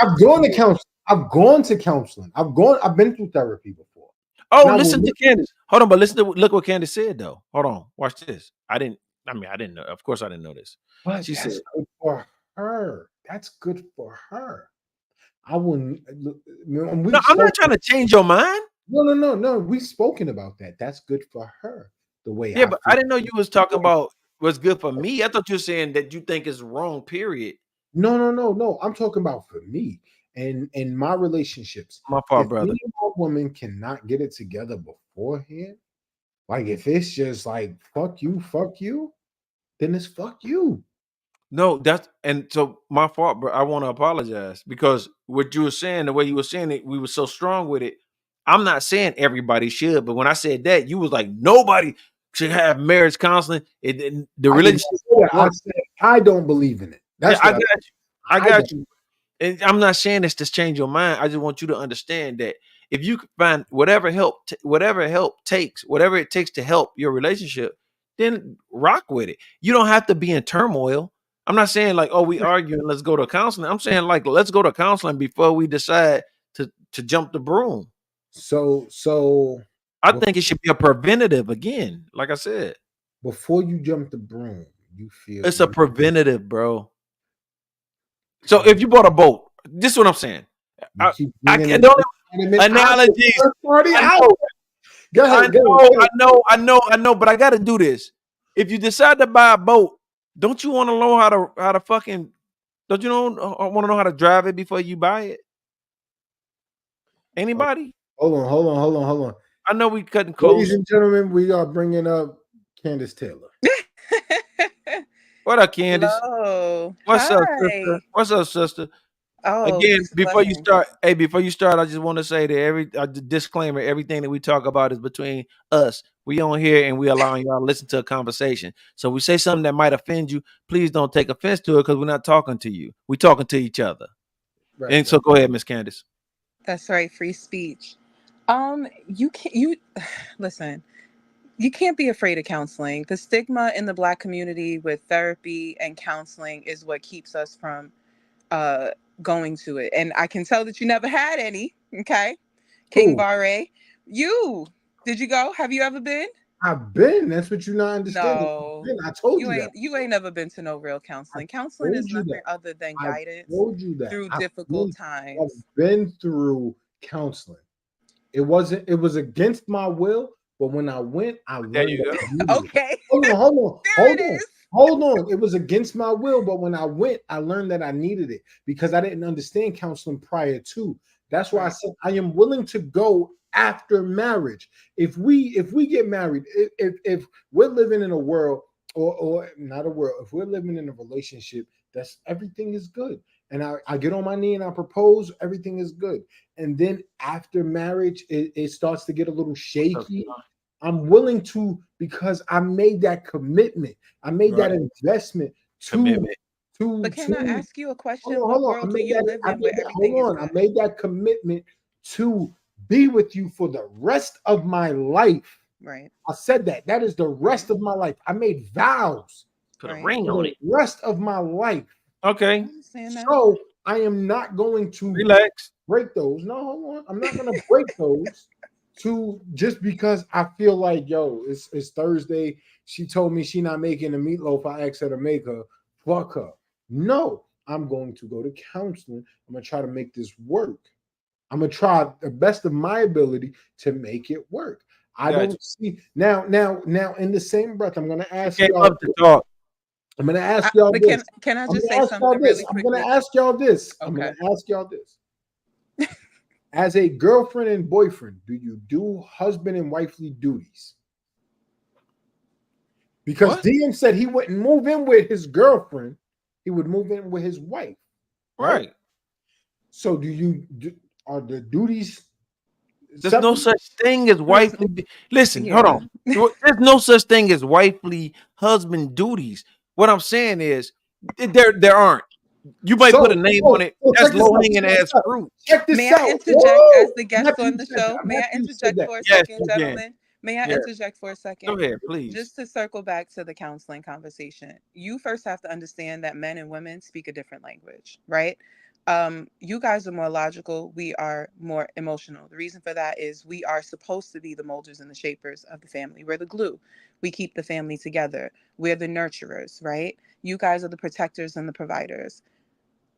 I've gone to counseling. I've been through therapy before. Oh, Now, listen to Candace. Hold on, but look what Candace said though. Hold on, watch this. I didn't know. Of course, I didn't know this. but She said, that's good for her. That's good for her. I wouldn't. "No, I'm not trying to change your mind." No. We've spoken about that. That's good for her. The way Yeah, I but feel. I didn't know you was talking about what's good for me. I thought you were saying that you think it's wrong. Period. No. I'm talking about for me and in my relationships. My fault, If brother. me and my woman cannot get it together beforehand, like if it's just like fuck you, then it's fuck you. No, that's and so my fault, bro. I want to apologize because what you were saying, the way you were saying it, we were so strong with it. I'm not saying everybody should, but when I said that, you was like nobody should have marriage counseling. The I did not relationship say won't that. I work. said I don't believe in it. Yeah, That's I what got you. I I don't. got you. And I'm not saying this to change your mind. I just want you to understand that if you can find whatever help takes, whatever it takes to help your relationship, then rock with it. You don't have to be in turmoil. I'm not saying like, oh, we arguing, let's go to counseling. I'm saying like, let's go to counseling before we decide to jump the broom. So I bef- think it should be a preventative again. Like I said, before you jump the broom, you feel it's a you preventative, bro. So if you bought a boat, this is what I'm saying. you I, keep I bringing can it don't out the analogies. first party I out. know, Go I ahead, go know, ahead. but I got to do this. If you decide to buy a boat, don't you want to know how to fucking don't you know want to know how to drive it before you buy it? Oh, Anybody? hold on. I know we cutting Ladies close. and gentlemen, we are bringing up Candace Taylor. What up, Candace? Hello. What's up, sister? Hi. What's up, sister? Oh, Again, peace and blessings. before you start, I just want to say that disclaimer, everything that we talk about is between us. We on here and we allowing y'all to listen to a conversation. So we say something that might offend you, please don't take offense to it because we're not talking to you. We're talking to each other. Right. And so go ahead, Miss Candace. That's right, free speech. You can't listen, you can't be afraid of counseling. The stigma in the Black community with therapy and counseling is what keeps us from uh going to it. And I can tell that you never had any, okay? King Who? Barre. You did you go? Have you ever been? I've been. That's what you're not understanding. No. I told you that. You ain't never been to no real I counseling. Counseling told is you nothing that. other than I guidance told you that. through difficult times. I've been through counseling. It was against my will, but when I went, I There learned you that go. I needed it. Okay. Hold There it on. is. Hold on. It was against my will, but when I went, I learned that I needed it because I didn't understand counseling prior to. That's why I Right. said I am willing to go after marriage. If we get married, if we're living in a world or not a world, if we're living in a relationship, that's everything is good. And I get on my knee and I propose, everything is good. And then after marriage, it starts to get a little shaky. I'm willing to because I made that commitment. I made that Right. investment to Commitment. But can I ask you a question? hold What on. world do you live in where everything Hold is on. I good? made that commitment to be with you for the rest of my life. Right. I said that. That is the rest Right. of my life. I made vows Put a Right. ring for on the it. rest of my life. I Okay. understand that. So I am not going to Relax. break those. No, hold on. I'm not going to break those to just because I feel like, yo, it's Thursday. She told me she not making a meatloaf. I asked her to make her. Fuck her. No, I'm going to go to counseling. I'm going to try to make this work. I'm going to try the best of my ability to make it work. I Gotcha. don't see now in the same breath, I'm going to You ask came y'all. up to talk. I'm going to ask y'all But this. can I I'm just going to say ask y'all something this. really I'm going quickly? to ask y'all this. I'm Okay. going to ask y'all this. As a girlfriend and boyfriend, do you do husband and wifely duties? Because What? DM said he wouldn't move in with his girlfriend, he would move in with his wife. Right. So are the duties There's no separate? such thing as wifely. Listen, hold Yeah. on. There's no such thing as wifely husband duties. What I'm saying is, there aren't. You might put a name on it. That's low hanging ass fruit. Check this May out. I interject as the guest Matthew on the said that. show? May I Matthew said interject that. for a Yes, second, you can. gentlemen? May I Yeah. interject for a second? Go ahead, please. Just to circle back to the counseling conversation, you first have to understand that men and women speak a different language, right? You guys are more logical. We are more emotional. The reason for that is we are supposed to be the molders and the shapers of the family. We're the glue. We keep the family together. We're the nurturers, right? You guys are the protectors and the providers.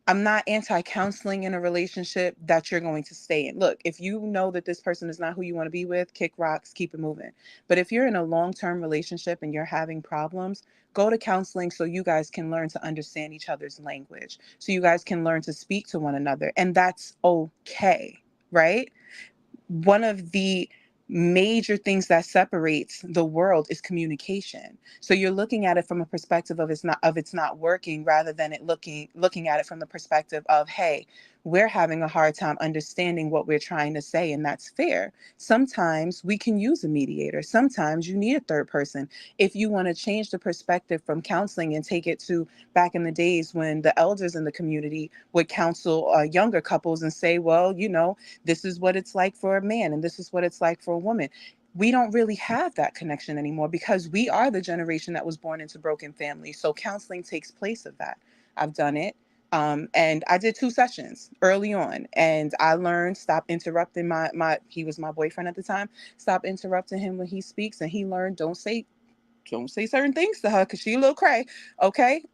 I'm not anti-counseling in a relationship that you're going to stay in. Look, if you know that this person is not who you want to be with, kick rocks, keep it moving. But if you're in a long-term relationship and you're having problems, go to counseling so you guys can learn to understand each other's language, so you guys can learn to speak to one another. And that's okay, right? One of the major things that separates the world is communication. So you're looking at it from a perspective of it's not working, rather than it looking at it from the perspective of, hey, we're having a hard time understanding what we're trying to say, and that's fair. Sometimes we can use a mediator. Sometimes you need a third person. If you want to change the perspective from counseling and take it to back in the days when the elders in the community would counsel younger couples and say, well, this is what it's like for a man and this is what it's like for a woman. We don't really have that connection anymore because we are the generation that was born into broken families. So counseling takes place of that. I've done it. And I did 2 sessions early on, and I learned, stop interrupting he was my boyfriend at the time, stop interrupting him when he speaks. And he learned, don't say certain things to her because she a little cray. Okay.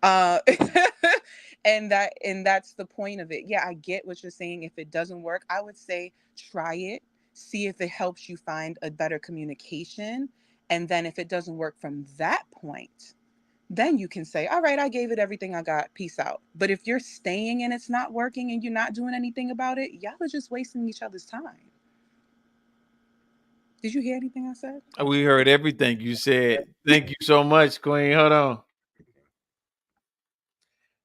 And that's the point of it. Yeah, I get what you're saying. If it doesn't work, I would say try it, see if it helps you find a better communication. And then if it doesn't work from that point, then you can say, all right, I gave it everything I got. Peace out. But if you're staying and it's not working and you're not doing anything about it, y'all are just wasting each other's time. Did you hear anything I said? We heard everything you said. Thank you so much, Queen. Hold on.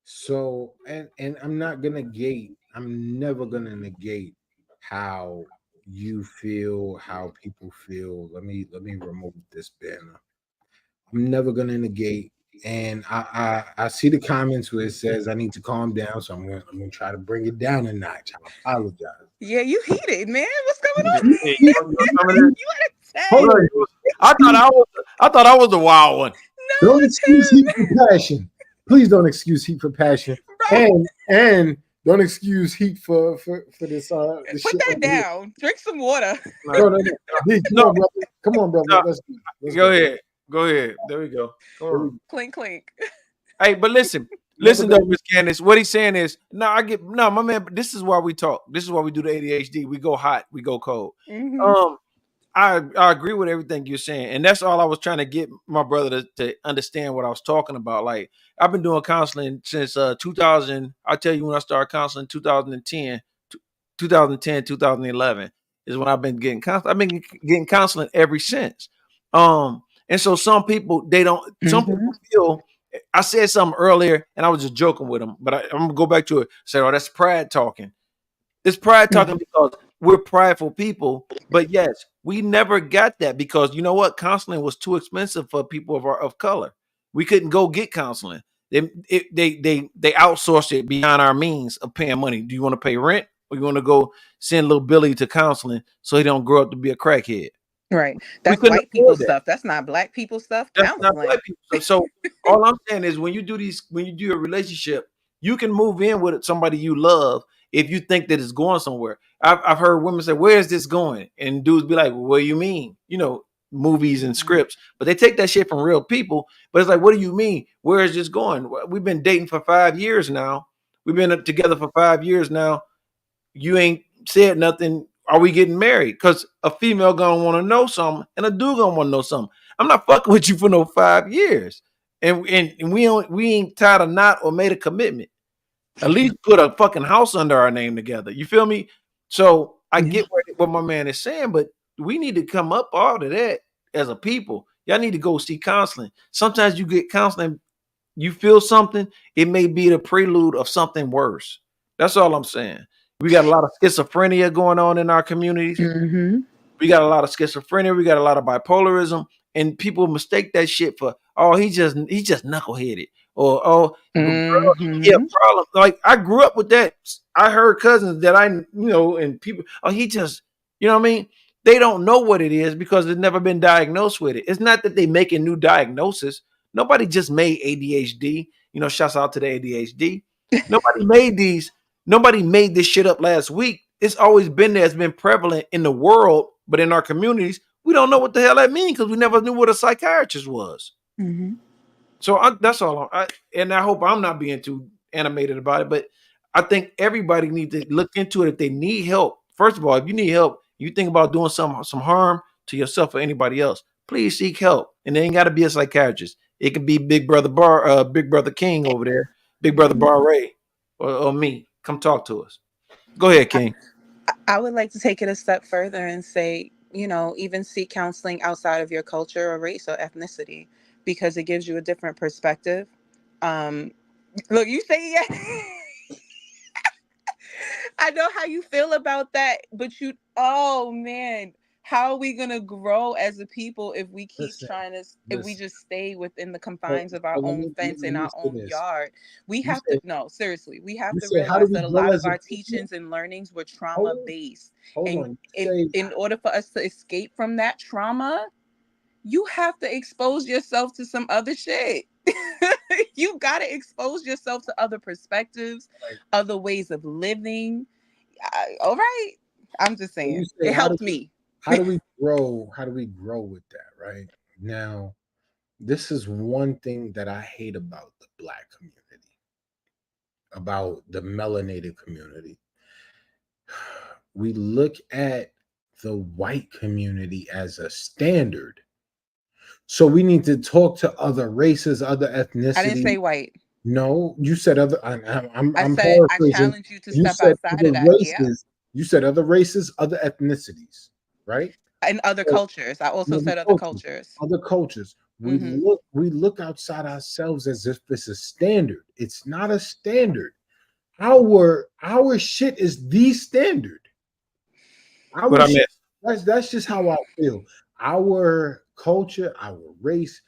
So, and I'm never gonna negate how you feel, how people feel. Let me remove this banner. I'm never gonna negate. And I see the comments where it says I need to calm down, so I'm gonna try to bring it down a notch. I apologize. Yeah, you heated, man. What's going on? Hey, you want to Hold on. I thought I was the wild one. No, Don't it's excuse him. heat for passion. Please don't excuse heat for passion. Right. And don't excuse heat for this Put shit that right here. down. Drink some water. No. D, come on, brother. Let's Go ahead. Go ahead. There we go. Come on. Clink, clink. Hey, but listen though, Miss Candace. What he's saying is, my man. This is why we talk. This is why we do the ADHD. We go hot, we go cold. Mm-hmm. I agree with everything you're saying, and that's all I was trying to get my brother to understand what I was talking about. Like, I've been doing counseling since 2000. I tell you, when I started counseling, 2010, 2011 is when I've been getting counseling. I've been getting counseling ever since. And so some people some people feel. I said something earlier, and I was just joking with them, but I'm gonna go back to it. Say, oh, that's pride talking. It's pride talking because we're prideful people. But yes, we never got that because you know what? Counseling was too expensive for people of color. We couldn't go get counseling. They outsourced it beyond our means of paying money. Do you want to pay rent, or you want to go send little Billy to counseling so he don't grow up to be a crackhead? Right. That's couldn't white people afford that. stuff. That's not black people stuff. That's not Counseling. black people. So all I'm saying is when you do a relationship, you can move in with somebody you love if you think that it's going somewhere. I've heard women say, "Where is this going?" And dudes be like, well, "What do you mean?" Movies and scripts, but they take that shit from real people. But it's like, what do you mean? Where is this going? We've been dating for 5 years now. We've been together for 5 years now. You ain't said nothing. Are we getting married? Because a female gonna want to know something, and a dude gonna want to know something. I'm not fucking with you for no 5 years, and we ain't tied a knot or made a commitment. At least put a fucking house under our name together. You feel me? So I get what my man is saying, but we need to come up out of that as a people. Y'all need to go see counseling. Sometimes you get counseling, you feel something, it may be the prelude of something worse. That's all I'm saying. We got a lot of schizophrenia going on in our communities. Mm-hmm. We got a lot of schizophrenia. We got a lot of bipolarism. and people mistake that shit for, oh, he's just knuckleheaded, or oh, girl, he a problem. Like, I grew up with that. I heard cousins that and people, oh, he just, you know what I mean? They don't know what it is because they've never been diagnosed with it. It's not that they making new diagnosis. Nobody just made ADHD. Shouts out to the ADHD. Nobody made these. Nobody made this shit up last week. It's always been there. It's been prevalent in the world, but in our communities, we don't know what the hell that means because we never knew what a psychiatrist was. Mm-hmm. So that's all. And I hope I'm not being too animated about it, but I think everybody needs to look into it if they need help. First of all, if you need help, you think about doing some harm to yourself or anybody else, please seek help. And it ain't got to be a psychiatrist. It could be Big Brother Big Brother King over there, Big Brother Bar Ray, or me. Come talk to us. Go ahead, King. I would like to take it a step further and say, even seek counseling outside of your culture or race or ethnicity, because it gives you a different perspective. Look, you say yes. I know how you feel about that, but oh man, how are we gonna grow as a people if we keep if we just stay within the confines of our own fence in our own yard? We have to, no, seriously, we have to realize that a lot of our teachings and learnings were trauma based. And in order for us to escape from that trauma, you have to expose yourself to some other shit. You got to expose yourself to other perspectives, other ways of living. All right. I'm just saying, it helped me. How do we grow? How do we grow with that? Right now, this is one thing that I hate about the Black community, about the melanated community. We look at the white community as a standard. So we need to talk to other races, other ethnicities. I didn't say white. No, you said other. I'm said, I challenge you to step outside of that. Races. You said other races, other ethnicities, right? And other cultures. I also said other cultures. Other cultures. We look outside ourselves as if it's a standard. It's not a standard. Our shit is the standard. That's just how I feel. Our culture, our race,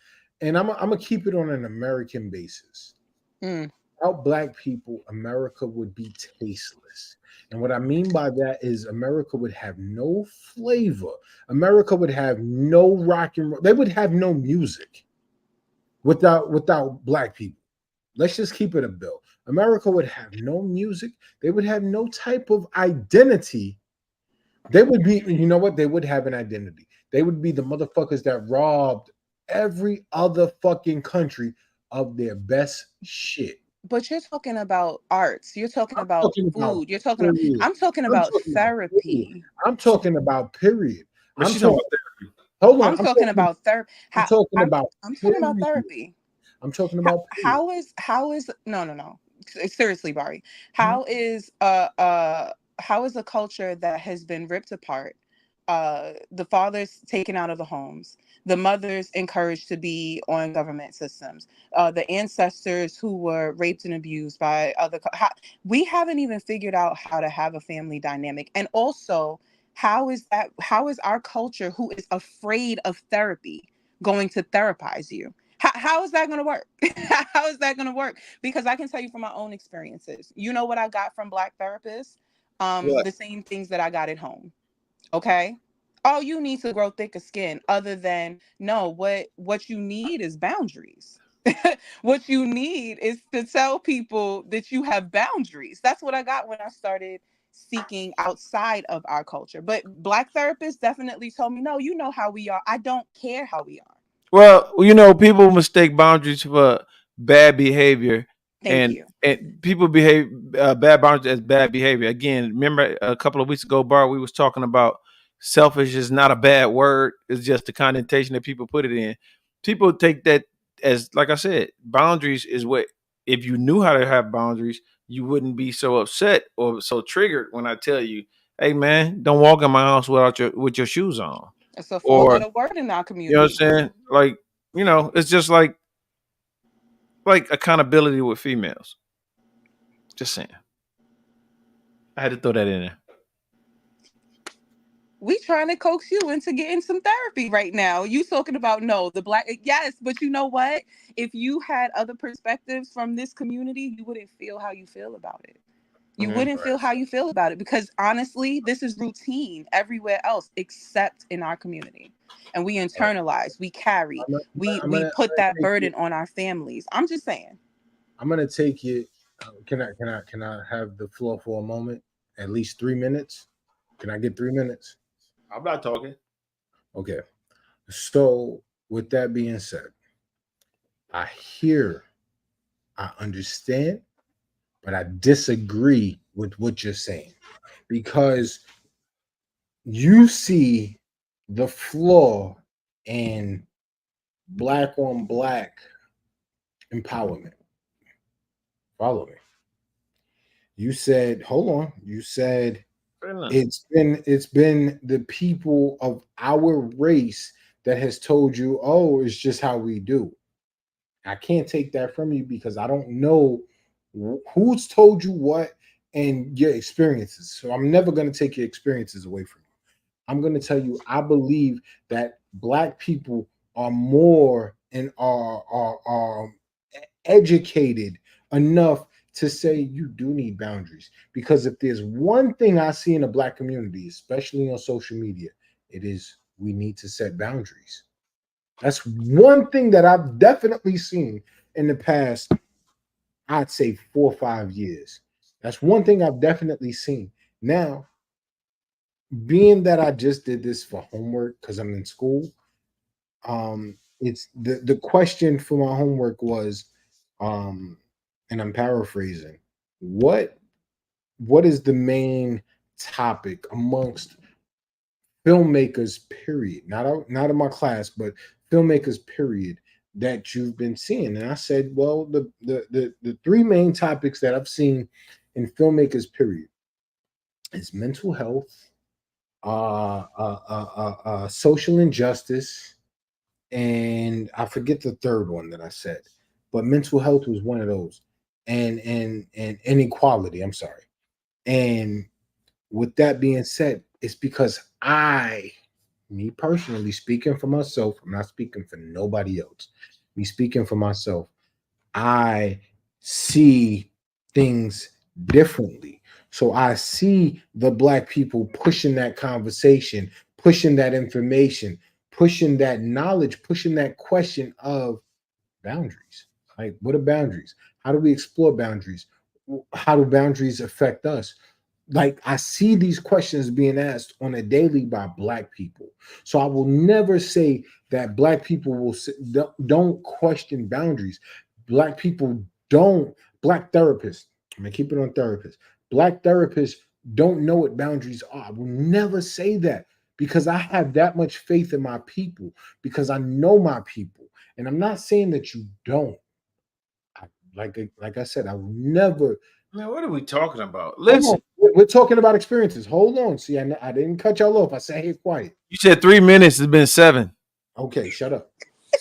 and I'm gonna keep it on an American basis. Without Black people, America would be tasteless. And what I mean by that is America would have no flavor. America would have no rock and roll. They would have no music without Black people. Let's just keep it a bill. America would have no music. They would have no type of identity. They would be, you know what? They would have an identity. They would be the motherfuckers that robbed every other fucking country of their best shit. But you're talking about arts. You're talking about food. You're talking about, I'm talking about therapy. I'm talking about period. I'm talking about therapy. I'm talking about therapy. I'm talking about how is no. Seriously, Bari. How is a culture that has been ripped apart, the fathers taken out of the homes, the mothers encouraged to be on government systems, the ancestors who were raped and abused by we haven't even figured out how to have a family dynamic. And also, how is our culture, who is afraid of therapy, going to therapize you? How is that going to work? How is that going to work? Because I can tell you from my own experiences. You know what I got from Black therapists? The same things that I got at home. Okay. Oh, you need to grow thicker skin. Other than, no, what you need is boundaries. What you need is to tell people that you have boundaries. That's what I got when I started seeking outside of our culture. But Black therapists definitely told me, no, you know how we are. I don't care how we are. Well, people mistake boundaries for bad behavior. And people behave bad boundaries as bad behavior. Again, remember a couple of weeks ago, Bart, we was talking about selfish is not a bad word. It's just the connotation that people put it in. People take that as, like I said, boundaries is what, if you knew how to have boundaries, you wouldn't be so upset or so triggered when I tell you, hey man, don't walk in my house with your shoes on. It's a four-letter word in our community. You know what I'm saying? Like, it's just like accountability with females. Just saying. I had to throw that in there. We trying to coax you into getting some therapy right now. You talking about no, the black, yes, but you know what? If you had other perspectives from this community, you wouldn't feel how you feel about it. You wouldn't feel how you feel about it because honestly, this is routine everywhere else except in our community. And we internalize, we carry, we put that burden on our families. I'm just saying. I'm gonna take it. Can I have the floor for a moment? At least 3 minutes. Can I get 3 minutes? I'm not talking. Okay. So with that being said, I hear, I understand, but I disagree with what you're saying because you see the flaw in black on black empowerment. Follow me. You said, hold on. You said it's been the people of our race that has told you, oh, it's just how we do. I can't take that from you because I don't know who's told you what and your experiences. So I'm never going to take your experiences away from you. I'm going to tell you, I believe that black people are more and are educated enough to say you do need boundaries. Because if there's one thing I see in the black community, especially on social media, it is we need to set boundaries. That's one thing that I've definitely seen in the past, I'd say 4 or 5 years. That's one thing I've definitely seen. Now, being that I just did this for homework because I'm in school, it's the question for my homework was, and I'm paraphrasing, what what is the main topic amongst filmmakers, period, not in my class, but filmmakers, period, that you've been seeing? And I said, well, the three main topics that I've seen in filmmakers, period, is mental health, social injustice, and I forget the third one that I said, but mental health was one of those, and inequality. I'm sorry. And with that being said, it's because me personally, speaking for myself, I'm not speaking for nobody else. Me speaking for myself, I see things differently. So I see the black people pushing that conversation, pushing that information, pushing that knowledge, pushing that question of boundaries. Like, what are boundaries? How do we explore boundaries? How do boundaries affect us? Like, I see these questions being asked on a daily by black people. So I will never say that black people don't question boundaries. Black people don't. Black therapists, I'm gonna keep it on therapists. Black therapists don't know what boundaries are. I will never say that because I have that much faith in my people, because I know my people. And I'm not saying that you don't. Like I said, I will never. Man, what are we talking about? Listen, We're talking about experiences. Hold on. See, I didn't cut y'all off. I said, hey, quiet. you said 3 minutes. It's been 7. Okay, shut up.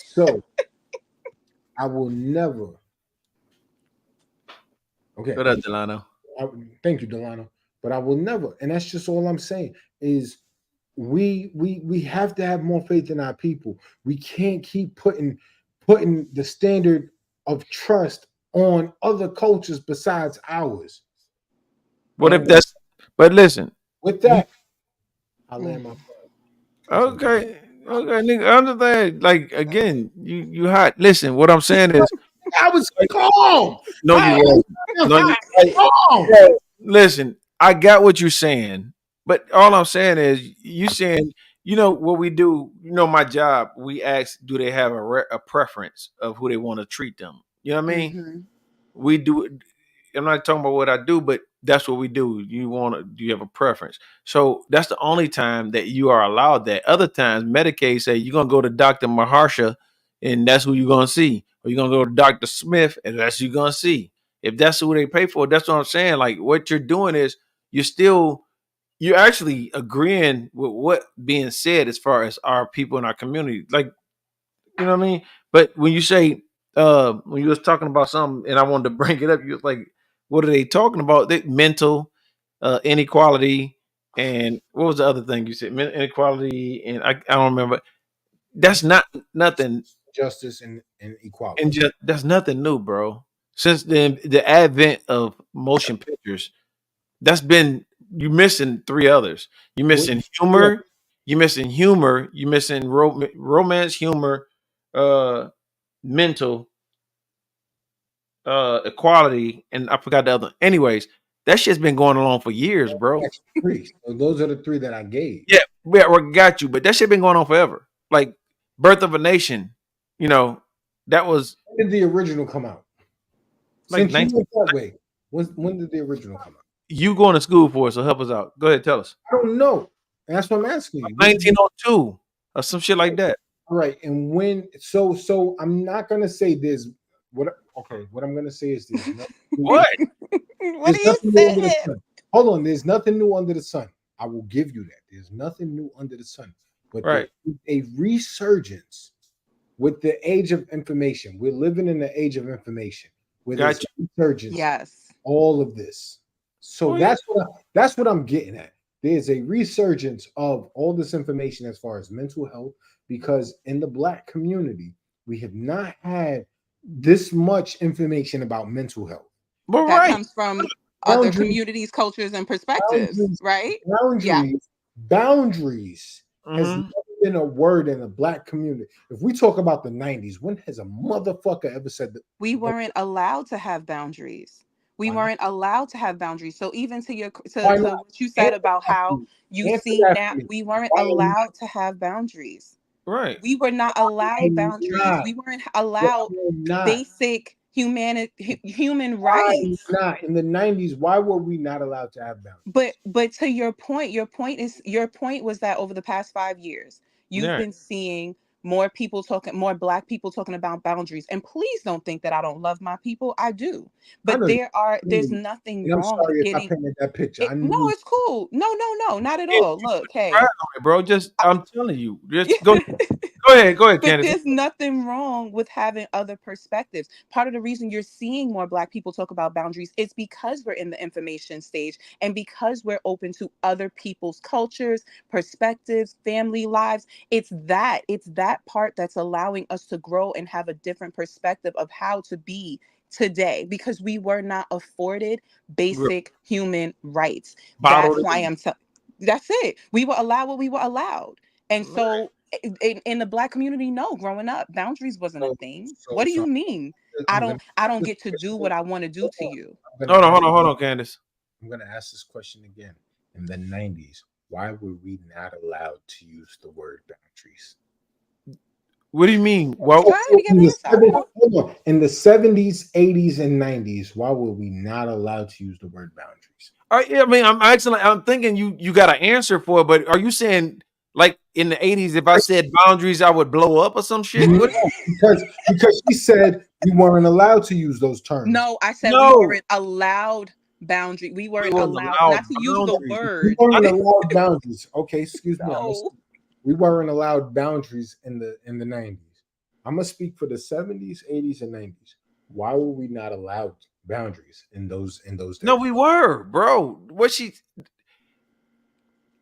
So I will never. Okay. What up, Delano? Thank you, Delano. But I will never, and that's just all I'm saying, is we have to have more faith in our people. We can't keep putting the standard of trust on other cultures besides ours. What if And that's? But listen. with that, I land my plane. Okay, nigga. I understand. Like again, you hot. Listen, what I'm saying is, I was calm. no, you won't. No, you. Calm. Yeah, listen, I got what you're saying, but all I'm saying is, you saying, you know what we do. You know my job. We ask, do they have a preference of who they want to treat them? You know what I mean? Mm-hmm. We do. I'm not talking about what I do, but that's what we do. Do you have a preference? So that's the only time that you are allowed that. Other times, Medicaid say you're gonna go to Dr. Maharsha, and that's who you're gonna see, or you're gonna go to Dr. Smith, and that's who you're gonna see. If that's who they pay for, that's what I'm saying. Like what you're doing is you're actually agreeing with what being said as far as our people in our community. Like, you know what I mean? But when you say when you was talking about something and I wanted to bring it up, you was like, what are they talking about? They mental inequality, and what was the other thing you said? Inequality, and I don't remember. That's not nothing. Justice and equality. And just that's nothing new, bro. Since the advent of motion pictures, that's been you missing three others. You missing humor. You missing humor. You missing romance, humor, mental, equality, and I forgot the other. Anyways, that shit's been going along for years, bro. Three. So those are the three that I gave. Yeah, we got you, but that shit been going on forever. Like Birth of a Nation, you know, that was. When did the original come out? Like Since you went that way, when did the original come out? You going to school for it, so help us out. Go ahead, tell us. I don't know. And that's what I'm asking you. 1902 or some shit like that. All right. And when so I'm not gonna say this. What I'm gonna say is this. What? What are you saying? Hold on, there's nothing new under the sun. I will give you that. There's nothing new under the sun. But right. A resurgence with the age of information. We're living in the age of information. With resurgence. Yes. All of this. So that's what I'm getting at. There's a resurgence of all this information as far as mental health, because in the Black community, we have not had this much information about mental health. But that comes from other communities, cultures, and perspectives, right? Boundaries has never been a word in the Black community. If we talk about the 90s, when has a motherfucker ever said that? We weren't allowed to have boundaries. We weren't allowed to have boundaries. So even to what you said about how you see now, we weren't allowed to have boundaries. Right. We were not allowed boundaries. We weren't allowed basic human rights. Not in the 90s. Why were we not allowed to have boundaries? But to your point was that over the past 5 years, you've been seeing more Black people talking about boundaries. And please don't think that I don't love my people. I do. But there's nothing wrong with getting. I painted that picture. No, it's cool. No, not at all. Look, hey, bro, I'm telling you, just go ahead, but Candace. There's nothing wrong with having other perspectives. Part of the reason you're seeing more Black people talk about boundaries is because we're in the information stage and because we're open to other people's cultures, perspectives, family lives. It's that part that's allowing us to grow and have a different perspective of how to be today, because we were not afforded basic human rights. That's why that's it. We were allowed what we were allowed. And so in the Black community, no, growing up, boundaries wasn't a thing. What do you mean? I don't get to do what I want to do to you. Hold on, Candace. I'm gonna ask this question again. In the 90s, why were we not allowed to use the word boundaries? What do you mean? Well, in the 70s, 80s, and 90s, why were we not allowed to use the word boundaries? I mean, I'm thinking you got an answer for it, but are you saying like in the 80s, if I said boundaries, I would blow up or some shit? because she said we weren't allowed to use those terms. No, I said we weren't allowed boundary. We weren't allowed not to use the word. We weren't allowed boundaries. Okay, excuse me. We weren't allowed boundaries in the 90s. I'm gonna speak for the 70s, 80s, and 90s. Why were we not allowed boundaries in those days? No, we were, bro.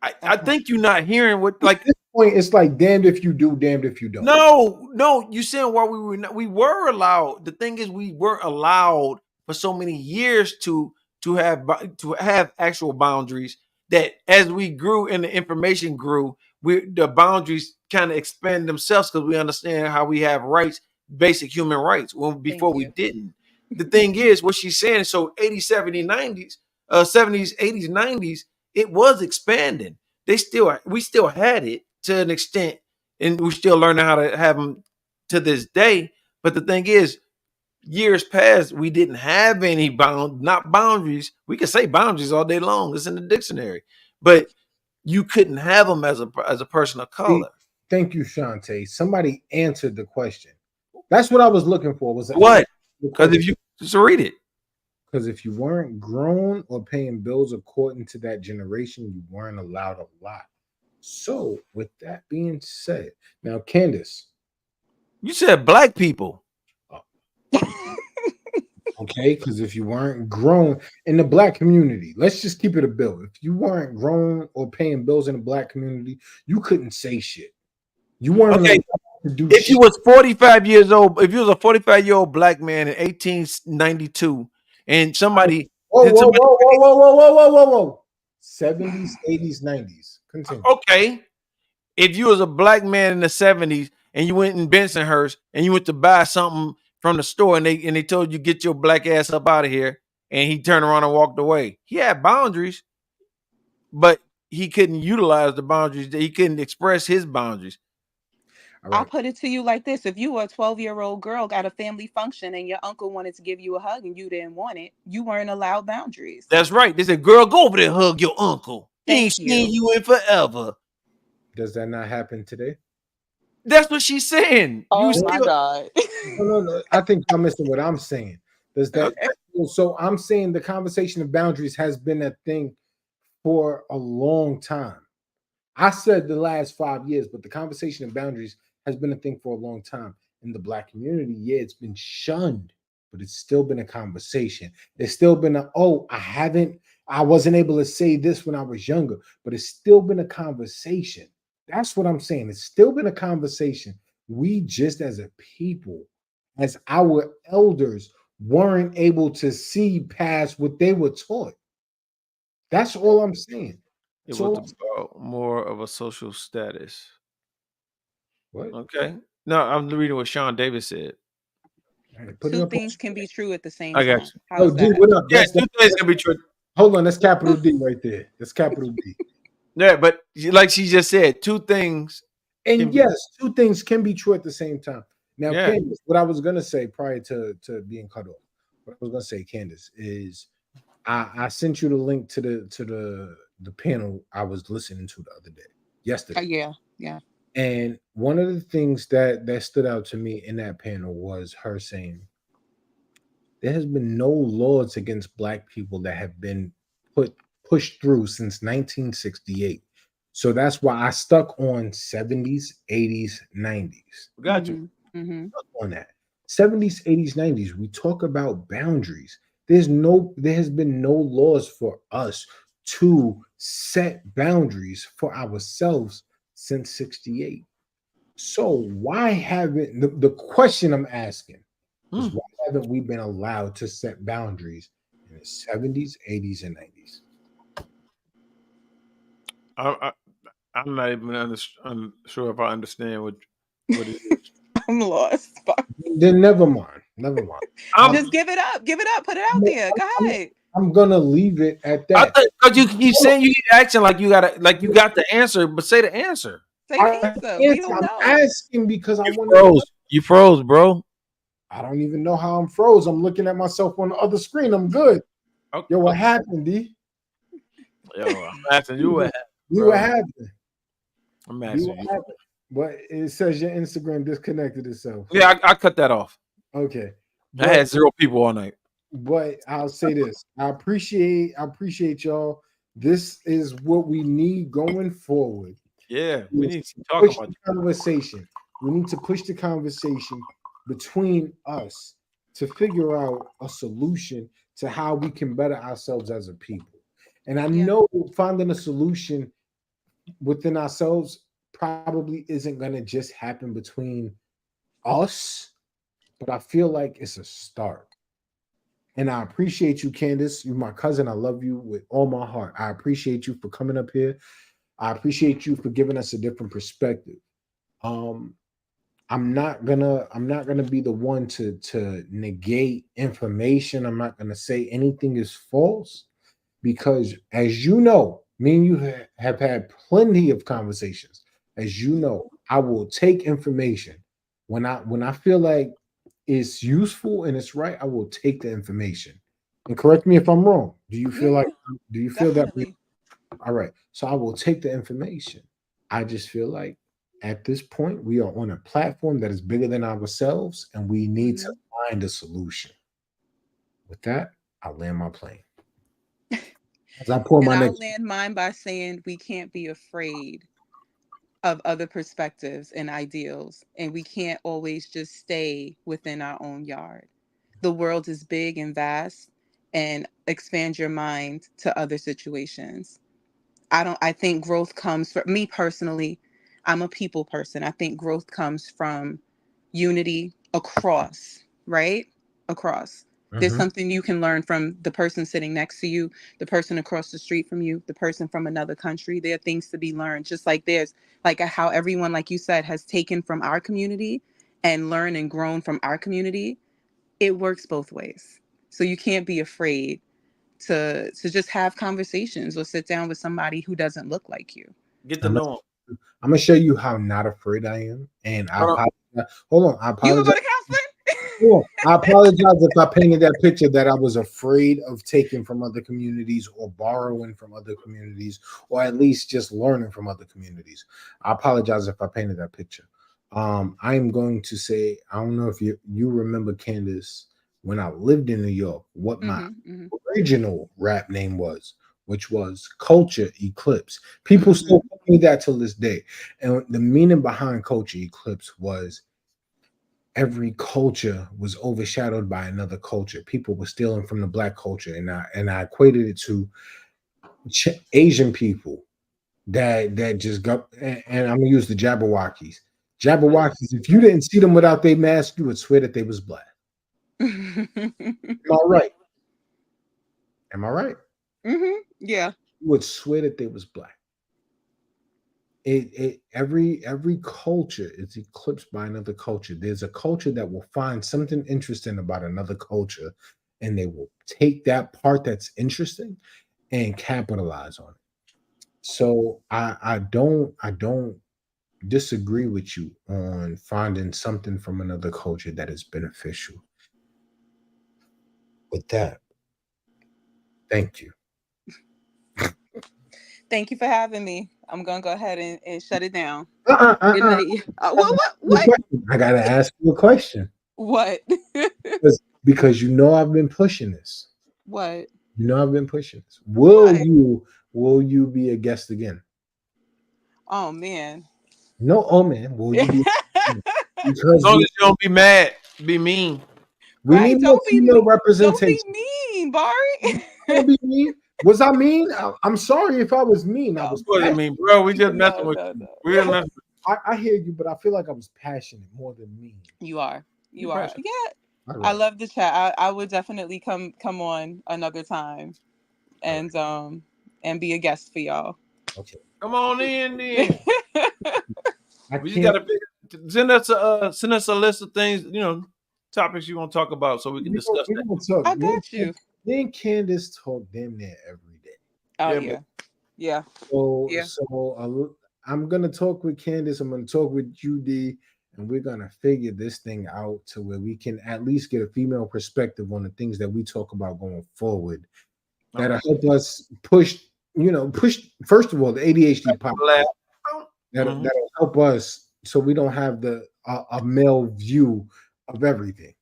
I think you're not hearing what like at this point. It's like damned if you do, damned if you don't. No, you saying why we were allowed. The thing is, we weren't allowed for so many years to have actual boundaries. That as we grew and the information grew, the boundaries kind of expand themselves because we understand how we have rights, basic human rights. When before we didn't. The thing is, what she's saying. So 80s, 70s, 90s, 70s, 80s, 90s. It was expanding. We still had it to an extent, and we're still learning how to have them to this day. But the thing is, years past, we didn't have any not boundaries. We could say boundaries all day long. It's in the dictionary, but you couldn't have them as a person of color. Thank you, Shantae. Somebody answered the question. That's what I was looking for. Was what? Because if you just read it. Because if you weren't grown or paying bills according to that generation, you weren't allowed a lot. So, with that being said, now, Candace. You said Black people. A Okay, because if you weren't grown in the black community, let's just keep it a bill. If you weren't grown or paying bills in the black community, you couldn't say shit. You weren't Okay, allowed to do if you shit. was 45 years old, if you was a 45-year-old black man in 1892, and somebody, Whoa, and whoa, somebody, whoa, whoa, whoa, whoa, whoa, whoa, whoa, whoa. 70s, 80s, 90s. Continue. okay, if you was a black man in the 70s and you went in Bensonhurst and you went to buy something from the store and they told you get your black ass up out of here, and he turned around and walked away. He had boundaries, but he couldn't utilize the boundaries. He couldn't express his boundaries. All I'll right. put it to you like this. If you were a 12-year-old girl at a family function and your uncle wanted to give you a hug and you didn't want it, you weren't allowed boundaries. That's right. They said, "Girl, go over there and hug your uncle. He ain't Thank seen you. you in forever." Does that not happen today? That's what she's saying. You Oh my still God. No. I think y'all missing what I'm saying. Does that Okay. so I'm saying the conversation of boundaries has been a thing for a long time. I said the last 5 years, but the conversation of boundaries has been a thing for a long time. In the black community, yeah, it's been shunned, but it's still been a conversation. There's still been I wasn't able to say this when I was younger, but it's still been a conversation. That's what I'm saying. It's still been a conversation. We just as a people, as our elders, weren't able to see past what they were taught. That's all I'm saying. it That's was all I'm saying. about more of a social status. What? Okay. No, I'm reading what Sean Davis said. All right, put it Two up on things can be true at the same I got time. you. Oh, How's D, that? what up? Yeah, two things can be true. Hold on, that's capital D right there. That's capital D. Yeah, but like she just said, two things can And be. yes, two things can be true at the same time. Now, Yeah. Candace, what I was gonna say prior to being cut off, what I was gonna say, Candace, is I sent you the link to the panel I was listening to the other day, yesterday. Yeah. And one of the things that stood out to me in that panel was her saying there has been no laws against black people that have been pushed through since 1968. So that's why I stuck on 70s, 80s, 90s. Got you. Mm-hmm. On that. 70s, 80s, 90s, we talk about boundaries. There has been no laws for us to set boundaries for ourselves since 68. So why haven't the question I'm asking is why haven't we been allowed to set boundaries in the 70s, 80s, and 90s? I'm not even sure if I understand what it is. I'm lost. Then never mind. Never mind. Just give it up. Give it up. Put it out there. Go ahead. I'm gonna leave it at I that. thought because you saying you keep acting like you got the answer, but say the answer. Say the answer. We don't I'm know. asking because I want to. Froze. You froze, bro. I don't even know how I'm froze. I'm looking at myself on the other screen. I'm good. Okay. Yo, what happened, D? Yo, I'm asking you what happened, You bro. what happened? I'm You asking what you. happened? But it says your Instagram disconnected itself. Yeah, I cut that off. Okay. I had 0 people all night. But I'll say this. I appreciate y'all. This is what we need going forward. Yeah, we need to talk Push about the conversation. We need to push the conversation between us to figure out a solution to how we can better ourselves as a people. And I know finding a solution within ourselves probably isn't going to just happen between us, but I feel like it's a start. And I appreciate you, Candace. You're my cousin. I love you with all my heart. I appreciate you for coming up here. I appreciate you for giving us a different perspective. I'm not gonna be the one to negate information. I'm not gonna say anything is false because, as you know, me and you have had plenty of conversations. As you know, I will take information when I feel like it's useful and it's right. I will take the information. And correct me if I'm wrong. Do you feel like? Do you feel Definitely. that? All right. So I will take the information. I just feel like at this point we are on a platform that is bigger than ourselves, and we need to find a solution. With that, I'll land my plane. As I pour my And I'll next. land mine by saying we can't be afraid of other perspectives and ideals, and we can't always just stay within our own yard. the world is big and vast, and expand your mind to other situations. I think growth comes from me personally. I'm a people person. I think growth comes from unity across, right? Across. There's something you can learn from the person sitting next to you, the person across the street from you, the person from another country. There are things to be learned, just like there's like how everyone, like you said, has taken from our community and learned and grown from our community. It works both ways. So you can't be afraid to just have conversations or sit down with somebody who doesn't look like you. Get to know them. I'm gonna show you how not afraid I am, and I Hold on. apologize. Hold on, I You gonna apologize. go to counseling? Hold on. I apologize if I painted that picture that I was afraid of taking from other communities or borrowing from other communities, or at least just learning from other communities. I apologize if I painted that picture. I am going to say, I don't know if you remember, Candace, when I lived in New York, what my original rap name was, which was Culture Eclipse. People still call me that till this day. And the meaning behind Culture Eclipse was every culture was overshadowed by another culture. People were stealing from the black culture, and I equated it to Asian people that just got. And I'm gonna use the Jabberwockies. Jabberwockies. If you didn't see them without their mask, you would swear that they was black. Am I right? Am I right? Yeah. You would swear that they was black. Every culture is eclipsed by another culture. There's a culture that will find something interesting about another culture, and they will take that part that's interesting and capitalize on it. So I don't disagree with you on finding something from another culture that is beneficial. With that, thank you. Thank you for having me. I'm gonna go ahead and shut it down. Uh-uh. Good night. What? I gotta ask you a question. What? Because you know I've been pushing this. What? You know I've been pushing this. What? Will you be a guest again? Oh man. No, oh man, will you be? As Because long as you don't be mad, be mean. we Right? need more Don't be female mean. Don't representation. be mean, Bari. Don't be mean. Was I mean? I'm sorry if I was mean. I No. was. What do you mean, bro? We just messing No, with no, you. no. We just messing with I hear you, but I feel like I was passionate more than mean. You are. You You are. precious. Yeah. All I right. love the chat. I would definitely come on another time and be a guest for y'all. Okay. Come on in, then. I We just can't. gotta send us a list of things, topics you want to talk about, so we can discuss We that. don't talk. I got you. Me and Candace talk damn near every day. Oh Yeah, yeah. Yeah. So, Yeah. I'm gonna talk with Candace. I'm gonna talk with UD, and we're gonna figure this thing out to where we can at least get a female perspective on the things that we talk about going forward. That'll help us push. Push first of all the ADHD pop. That'll help us so we don't have a male view of everything.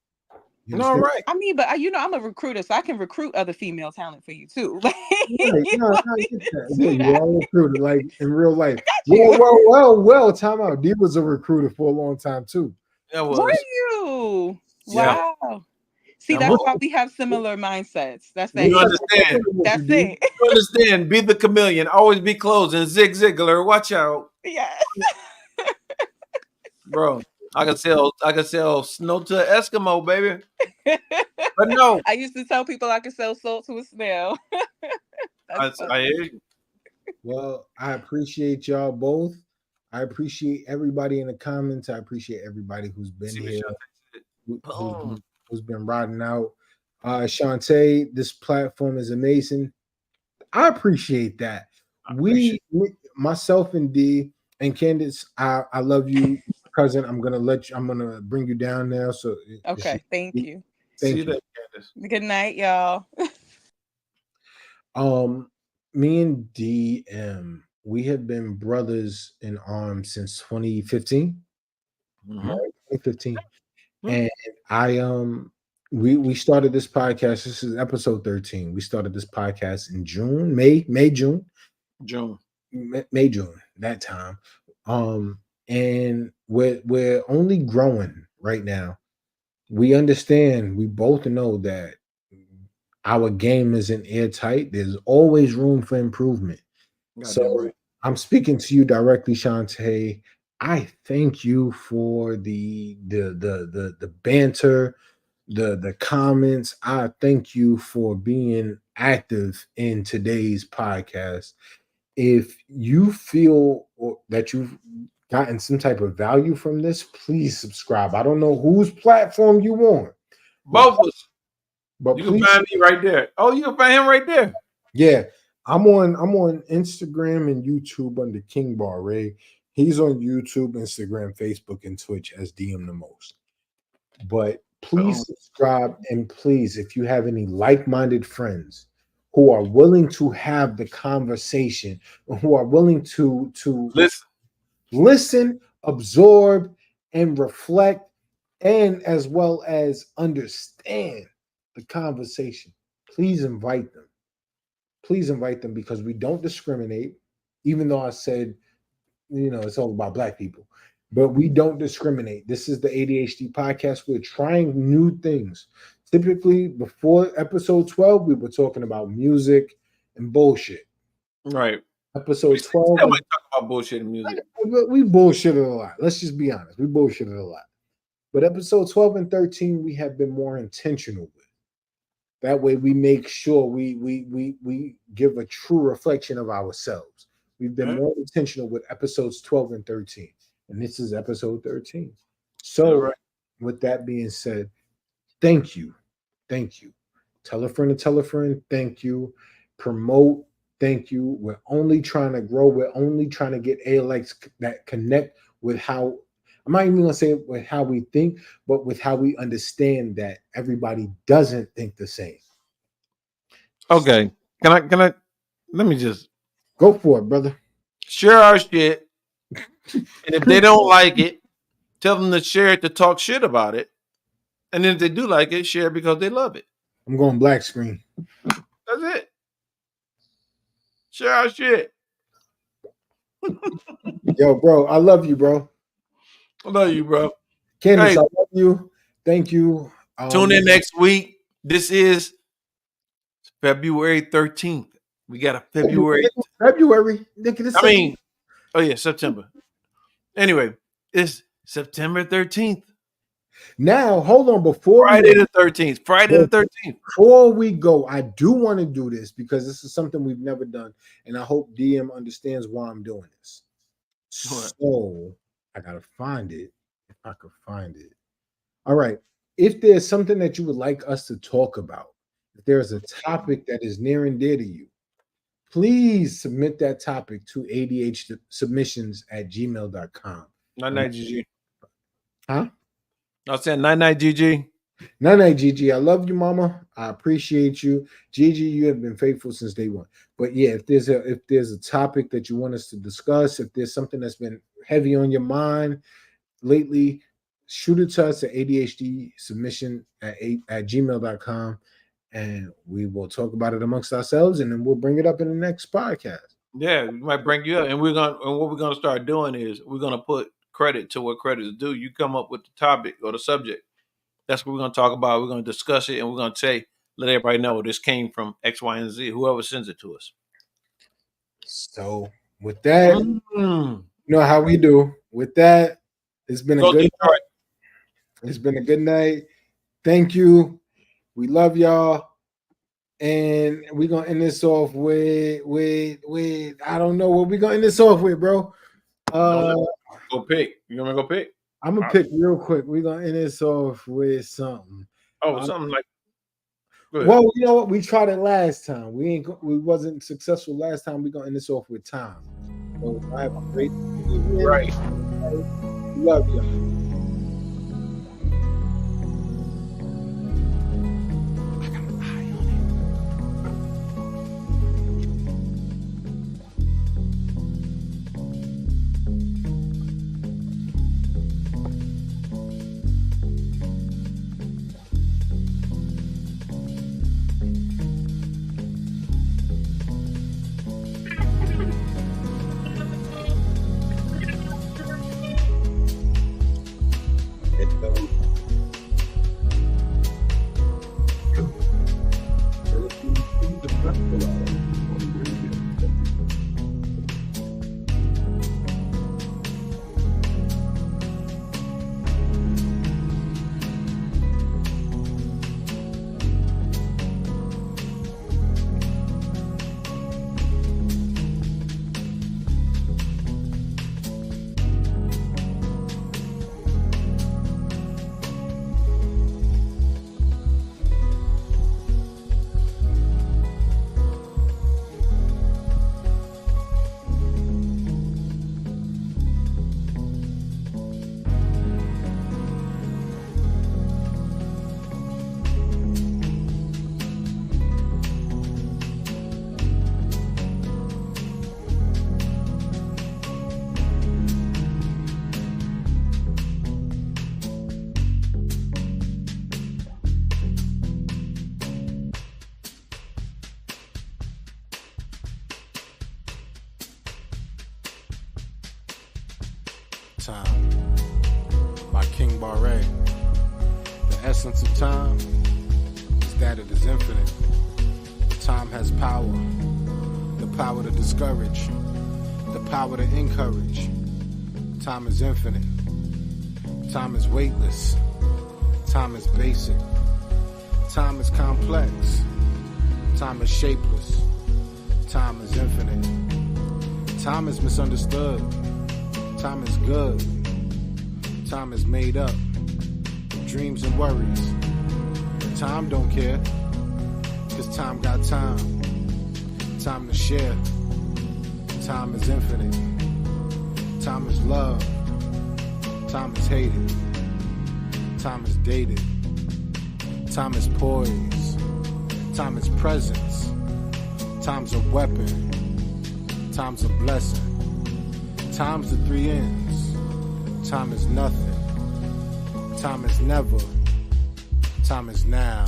You All understand? right. I mean, but I'm a recruiter, so I can recruit other female talent for you too. Right. No, I get that. Yeah, you that. are a recruiter, like in real life. I got you. Well. Time out. Dee was a recruiter for a long time too. That Were was. you? Yeah. Wow. See, I'm that's on. why we have similar mindsets. That's that. You understand? That's it. You understand? Be the chameleon. Always be closing. Zig Ziglar. Watch out, Yes. bro. I can sell snow to an Eskimo, baby. But no, I used to tell people I could sell salt to a snail. That's I hear you. Well, I appreciate y'all both. I appreciate everybody in the comments. I appreciate everybody who's been See what here, Shantae said. who's been riding out. Shantae, this platform is amazing. I appreciate that. Myself and Dee and Candace, I love you, cousin. I'm gonna bring you down now. So okay. Thank you. Thank See you. that, Candace. Good night, y'all. Me and DM, we have been brothers in arms since 2015. Mhm. Right? 2015. Mhm. And we started this podcast. This is episode 13. We started this podcast in June, June, that time. And we're only growing right now. we understand, we both know that our game isn't airtight. There's always room for improvement. Goddamn So right. I'm speaking to you directly, Shantae. I thank you for the banter, the comments. I thank you for being active in today's podcast. If you feel that you've gotten some type of value from this, please subscribe. I don't know whose platform you on, but Both of us. You can please, find me right there. Oh, you can find him right there. yeah. I'm on Instagram and YouTube under King Bar Ray. He's on YouTube, Instagram, Facebook, and Twitch as DM the most. But please subscribe, and please, if you have any like-minded friends who are willing to have the conversation, who are willing to listen, absorb, and reflect, and as well as understand the conversation, please invite them. Please invite them, because we don't discriminate, even though I said, it's all about black people, but we don't discriminate. This is the ADHD podcast. We're trying new things. Typically, before episode 12, we were talking about music and bullshit. Right. Episode 12, Still might talk about bullshit and music. we bullshitted a lot. Let's just be honest. We bullshitted a lot. But episode 12 and 13, we have been more intentional with. That way, we make sure we give a true reflection of ourselves. We've been more intentional with episodes 12 and 13, and this is episode 13. So, with that being said, thank you. Tell a friend to tell a friend. Thank you. Promote. Thank you. We're only trying to grow. We're only trying to get ALX that connect with how. I'm not even going to say with how we think, but with how we understand that everybody doesn't think the same. Okay. Can I let me just go for it, brother. Share our shit. And if they don't like it, tell them to share it to talk shit about it. And then if they do like it, share it because they love it. I'm going black screen. That's it. Share our shit. Yo, bro, I love you, bro. I love you, bro. Candace, I love you. Thank you. Tune in next week. This is February 13th. We got a February. September. Anyway, it's September 13th. Now, hold on. Friday the 13th. Friday the 13th. Before we go, I do want to do this because this is something we've never done. And I hope DM understands why I'm doing this. So I got to find it. If I could find it. All right. If there's something that you would like us to talk about, if there's a topic that is near and dear to you, please submit that topic to adhsubmissions@gmail.com. 99GG. Huh? I said 99GG. 99GG. I love you, mama. I appreciate you. Gigi, you have been faithful since day one. But yeah, if there's a topic that you want us to discuss, if there's something that's been heavy on your mind lately, shoot it to us at adhdsubmission@gmail.com. And we will talk about it amongst ourselves, and then we'll bring it up in the next podcast. Yeah, we might bring you up, and what we're gonna start doing is we're gonna put credit to what credit is due. You come up with the topic or the subject. That's what we're gonna talk about. We're gonna discuss it, and we're gonna let everybody know this came from X, Y, and Z. Whoever sends it to us. So with that, you know how we do. With that, it's been a good night. It's been a good night. Thank you. We love y'all. And we're gonna end this off with I don't know what we're gonna end this off with, bro. Go pick. You want me to go pick? I'm gonna pick real quick. We're gonna end this off with something. Something like. Well, you know what? We tried it last time. We wasn't successful last time. We're gonna end this off with time. So I have a great right. Love y'all. Time by King Barré. The essence of time is that it is infinite. Time has power, the power to discourage, the power to encourage. Time is infinite. Time is weightless. Time is basic. Time is complex. Time is shapeless. Time is infinite. Time is misunderstood. Time is good. Time is made up. Dreams and worries. Time don't care. Cause time got time. Time to share. Time is infinite. Time is love. Time is hated. Time is dated. Time is poise. Time is presence. Time's a weapon. Time's a blessing. Time's the three ends. Time is nothing. Time is never. Time is now.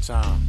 Time.